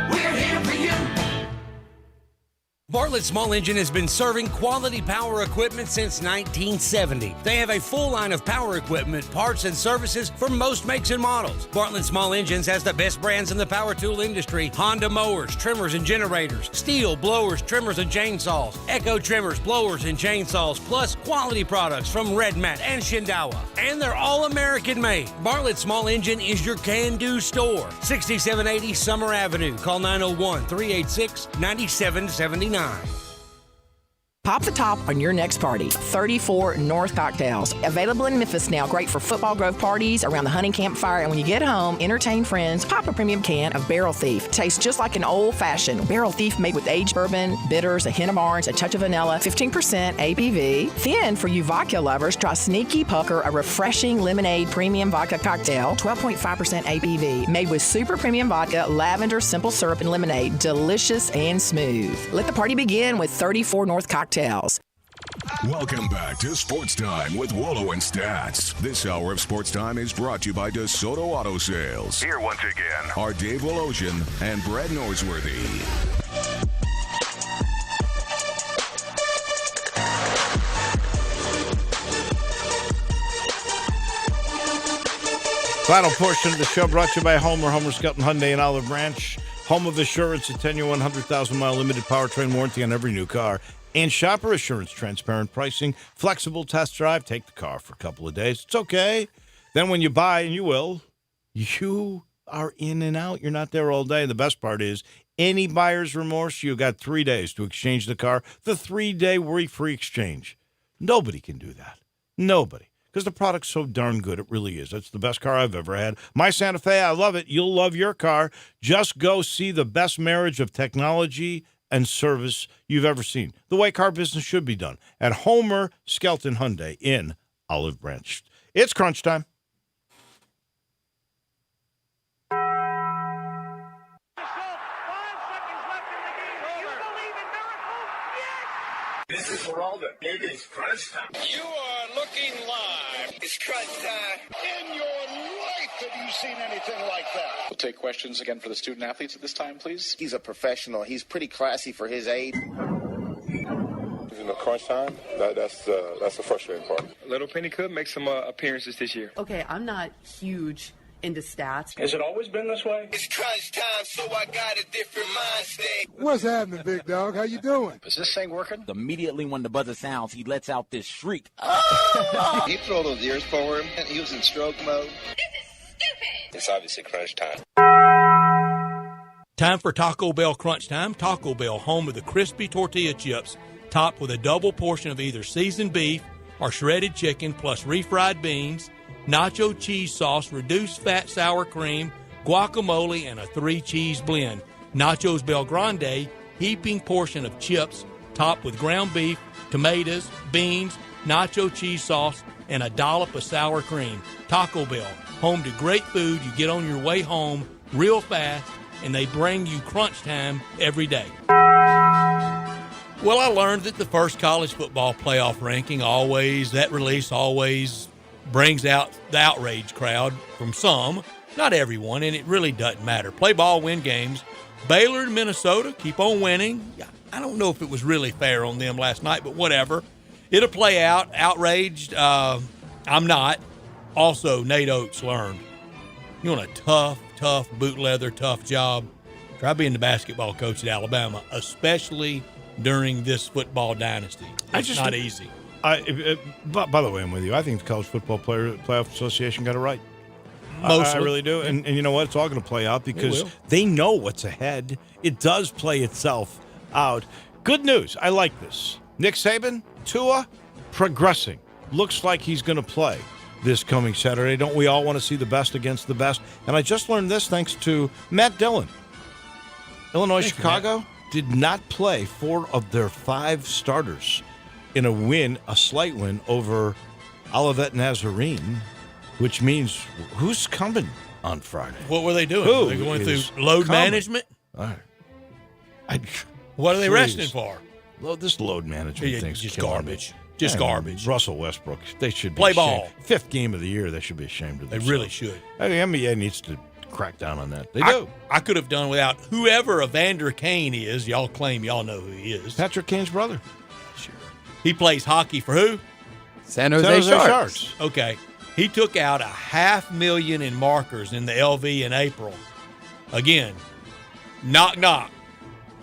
We're here for you. Bartlett Small Engine has been serving quality power equipment since 1970. They have a full line of power equipment, parts, and services for most makes and models. Bartlett Small Engines has the best brands in the power tool industry: Honda mowers, trimmers, and generators, Steel blowers, trimmers, and chainsaws, Echo trimmers, blowers, and chainsaws, plus quality products from Red Mat and Shindawa. And they're all American made. Bartlett Small Engine is your can-do store. 6780 Summer Avenue. Call 901-386-9779. Pop the top on your next party. 34 North Cocktails. Available in Memphis now. Great for football grove parties, around the hunting campfire, and when you get home, entertain friends. Pop a premium can of Barrel Thief. Tastes just like an old-fashioned Barrel Thief made with aged bourbon, bitters, a hint of orange, a touch of vanilla, 15% ABV. Then, for you vodka lovers, try Sneaky Pucker, a refreshing lemonade premium vodka cocktail, 12.5% ABV. Made with super premium vodka, lavender, simple syrup, and lemonade. Delicious and smooth. Let the party begin with 34 North Cocktails. Welcome back to Sports Time with Wolo and Stats. This hour of Sports Time is brought to you by DeSoto Auto Sales. Here once again are Dave Woloshin and Brad Norsworthy. Final portion of the show brought to you by Homer Skelton Hyundai and Olive Branch. Home of Assurance, a 10-year, 100,000-mile limited powertrain warranty on every new car. And Shopper Assurance, transparent pricing, flexible test drive. Take the car for a couple of days. It's okay. Then when you buy, and you will, you are in and out. You're not there all day. The best part is any buyer's remorse, you got 3 days to exchange the car. The 3-day worry-free exchange. Nobody can do that. Nobody. Because the product's so darn good. It really is. It's the best car I've ever had. My Santa Fe, I love it. You'll love your car. Just go see the best marriage of technology and service you've ever seen. The way car business should be done at Homer Skelton Hyundai in Olive Branch. It's crunch time. This is Geraldo. It is crunch time. You are looking live. It's crunch time. In your life have you seen anything like that? We'll take questions again for the student athletes at this time, please. He's a professional. He's pretty classy for his age. In the crunch time, that's the frustrating part. Little Penny could make some appearances this year. Okay, I'm not huge into stats. Has it always been this way? It's crunch time, so I got a different mind state. What's happening, big dog? How you doing? Is this thing working? Immediately when the buzzer sounds, he lets out this shriek. He throw those ears for him. He was in stroke mode. It's obviously crunch time. Time for Taco Bell Crunch Time. Taco Bell, home of the crispy tortilla chips, topped with a double portion of either seasoned beef or shredded chicken, plus refried beans, nacho cheese sauce, reduced fat sour cream, guacamole, and a 3-cheese blend. Nachos Bel Grande, heaping portion of chips, topped with ground beef, tomatoes, beans, nacho cheese sauce, and a dollop of sour cream. Taco Bell, home to great food you get on your way home real fast, and they bring you crunch time every day. Well, I learned that the first college football playoff ranking that release always brings out the outrage crowd from some, not everyone, and it really doesn't matter. Play ball, win games. Baylor and Minnesota keep on winning. I don't know if it was really fair on them last night, but whatever. It'll play out. Outraged, I'm not. Also, Nate Oates learned. You want a tough, boot leather, tough job? Try being the basketball coach at Alabama, especially during this football dynasty. It's not easy. By the way, I'm with you. I think the College Football Playoff Association got it right. Mostly. I really do. And you know what? It's all going to play out because they know what's ahead. It does play itself out. Good news. I like this. Nick Saban, Tua, progressing. Looks like he's going to play this coming Saturday. Don't we all want to see the best against the best? And I just learned this thanks to Matt Dillon. Illinois Chicago did not play 4 of their 5 starters in a slight win over Olivet Nazarene, which means who's coming on Friday? What were they doing? Were they going through load management? All right. What are they resting for? This load management thing's just garbage. Me. Just garbage. Russell Westbrook, they should be play ashamed. ball. 5th game of the year, they should be ashamed of themselves. They really should. I mean, NBA needs to crack down on that. They do. I could have done without whoever Evander Kane is. Y'all claim y'all know who he is. Patrick Kane's brother. Sure. He plays hockey for who? San Jose Sharks. Okay. He took out $500,000 in markers in the LV in April. Again, knock, knock.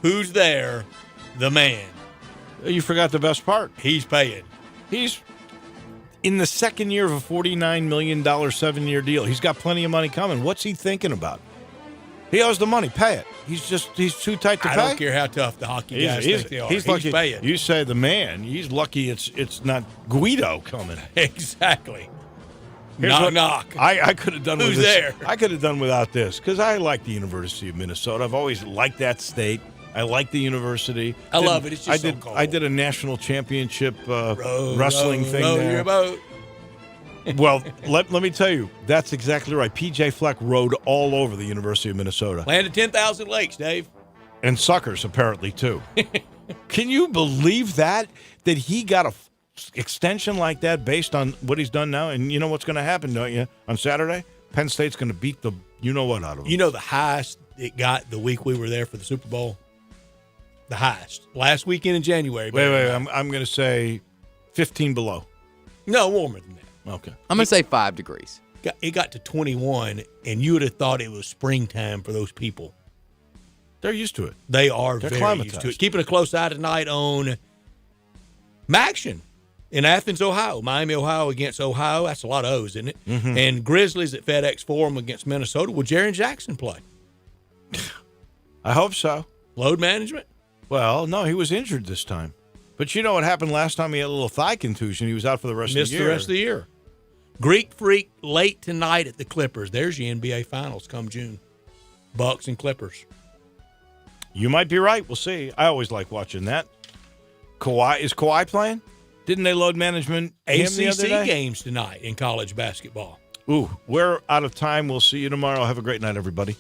Who's there? The man. You forgot the best part. He's paying. He's in the second year of a $49 million 7-year deal. He's got plenty of money coming. What's he thinking about? He owes the money. Pay it. He's too tight to pay. I don't care how tough the hockey guys think they are. He's lucky. Paying. You say the man. He's lucky it's not Guido coming. Exactly. Knock. I could have done with Who's this. there? I could have done without this because I like the University of Minnesota. I've always liked that state. I like the university. I love it. It's just so cold. I did a national championship wrestling thing there. Your boat. Well, let me tell you, that's exactly right. P.J. Fleck rode all over the University of Minnesota. Landed 10,000 lakes, Dave. And suckers, apparently, too. Can you believe that he got a extension like that based on what he's done now? And you know what's going to happen, don't you? On Saturday, Penn State's going to beat the you-know-what out of them. You know the highest it got the week we were there for the Super Bowl? The highest. Last weekend in January. Wait. I'm going to say 15 below. No, warmer than that. Okay. I'm going to say 5 degrees. It got to 21, and you would have thought it was springtime for those people. They're used to it. They're very used to it. Keeping a close eye tonight on Maction in Athens, Ohio. Miami, Ohio against Ohio. That's a lot of O's, isn't it? Mm-hmm. And Grizzlies at FedEx Forum against Minnesota. Will Jaren Jackson play? I hope so. Load management? Well, no, he was injured this time. But you know what happened last time? He had a little thigh contusion. He was out for the rest of the year. Missed the rest of the year. Greek Freak late tonight at the Clippers. There's your NBA Finals come June. Bucks and Clippers. You might be right. We'll see. I always like watching that. Is Kawhi playing? Didn't they load management him the other day? ACC games tonight in college basketball. Ooh, we're out of time. We'll see you tomorrow. Have a great night, everybody.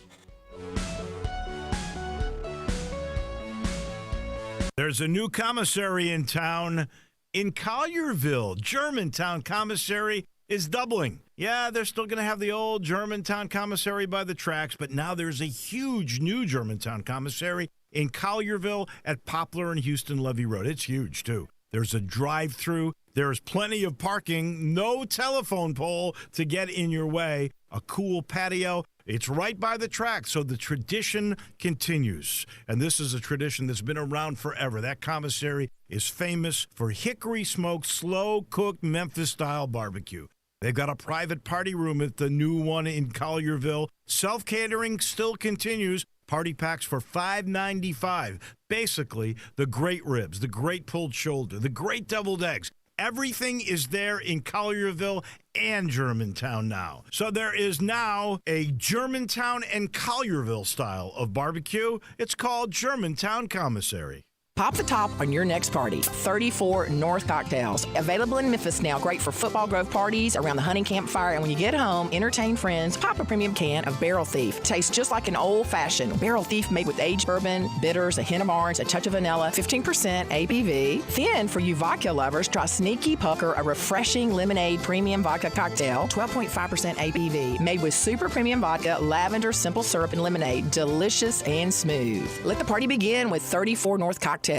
There's There's a new commissary in town in Collierville. Germantown Commissary is doubling. Yeah, they're still going to have the old Germantown Commissary by the tracks, but now there's a huge new Germantown Commissary in Collierville at Poplar and Houston Levee Road. It's huge, too. There's a drive-through. There's plenty of parking. No telephone pole to get in your way. A cool patio. It's right by the track, so the tradition continues. And this is a tradition that's been around forever. That commissary is famous for hickory-smoked, slow-cooked Memphis-style barbecue. They've got a private party room at the new one in Collierville. Self-catering still continues. Party packs for $5.95. Basically, the great ribs, the great pulled shoulder, the great deviled eggs. Everything is there in Collierville and Germantown now. So there is now a Germantown and Collierville style of barbecue. It's called Germantown Commissary. Pop the top on your next party. 34 North Cocktails. Available in Memphis now. Great for football grove parties, around the hunting campfire, and when you get home, entertain friends. Pop a premium can of Barrel Thief. Tastes just like an old-fashioned Barrel Thief made with aged bourbon, bitters, a hint of orange, a touch of vanilla, 15% ABV. Then, for you vodka lovers, try Sneaky Pucker, a refreshing lemonade premium vodka cocktail, 12.5% ABV. Made with super premium vodka, lavender, simple syrup, and lemonade. Delicious and smooth. Let the party begin with 34 North Cocktails.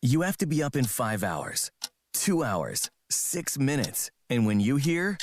You have to be up in 5 hours, 2 hours, 6 minutes. And when you hear,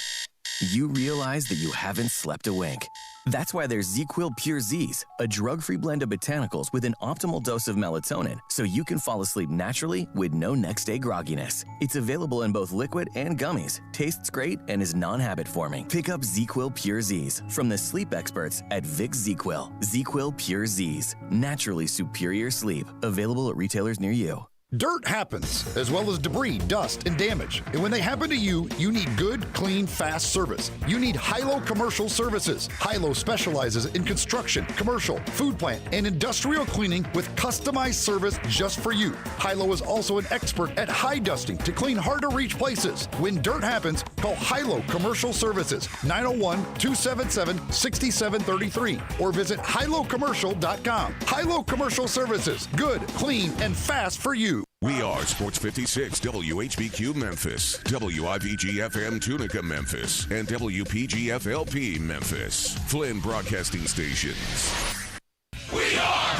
you realize that you haven't slept a wink. That's why there's ZzzQuil Pure Z's, a drug-free blend of botanicals with an optimal dose of melatonin, so you can fall asleep naturally with no next-day grogginess. It's available in both liquid and gummies, tastes great, and is non-habit forming. Pick up ZzzQuil Pure Z's from the sleep experts at Vicks ZzzQuil. ZzzQuil Pure Z's, naturally superior sleep. Available at retailers near you. Dirt happens, as well as debris, dust, and damage. And when they happen to you, you need good, clean, fast service. You need Hilo Commercial Services. Hilo specializes in construction, commercial, food plant, and industrial cleaning with customized service just for you. Hilo is also an expert at high dusting to clean hard-to-reach places. When dirt happens, call Hilo Commercial Services, 901-277-6733, or visit HiloCommercial.com. Hilo Commercial Services, good, clean, and fast for you. We are Sports 56 WHBQ Memphis, WIVG-FM Tunica Memphis, and WPG-FLP Memphis, Flynn Broadcasting Stations. We are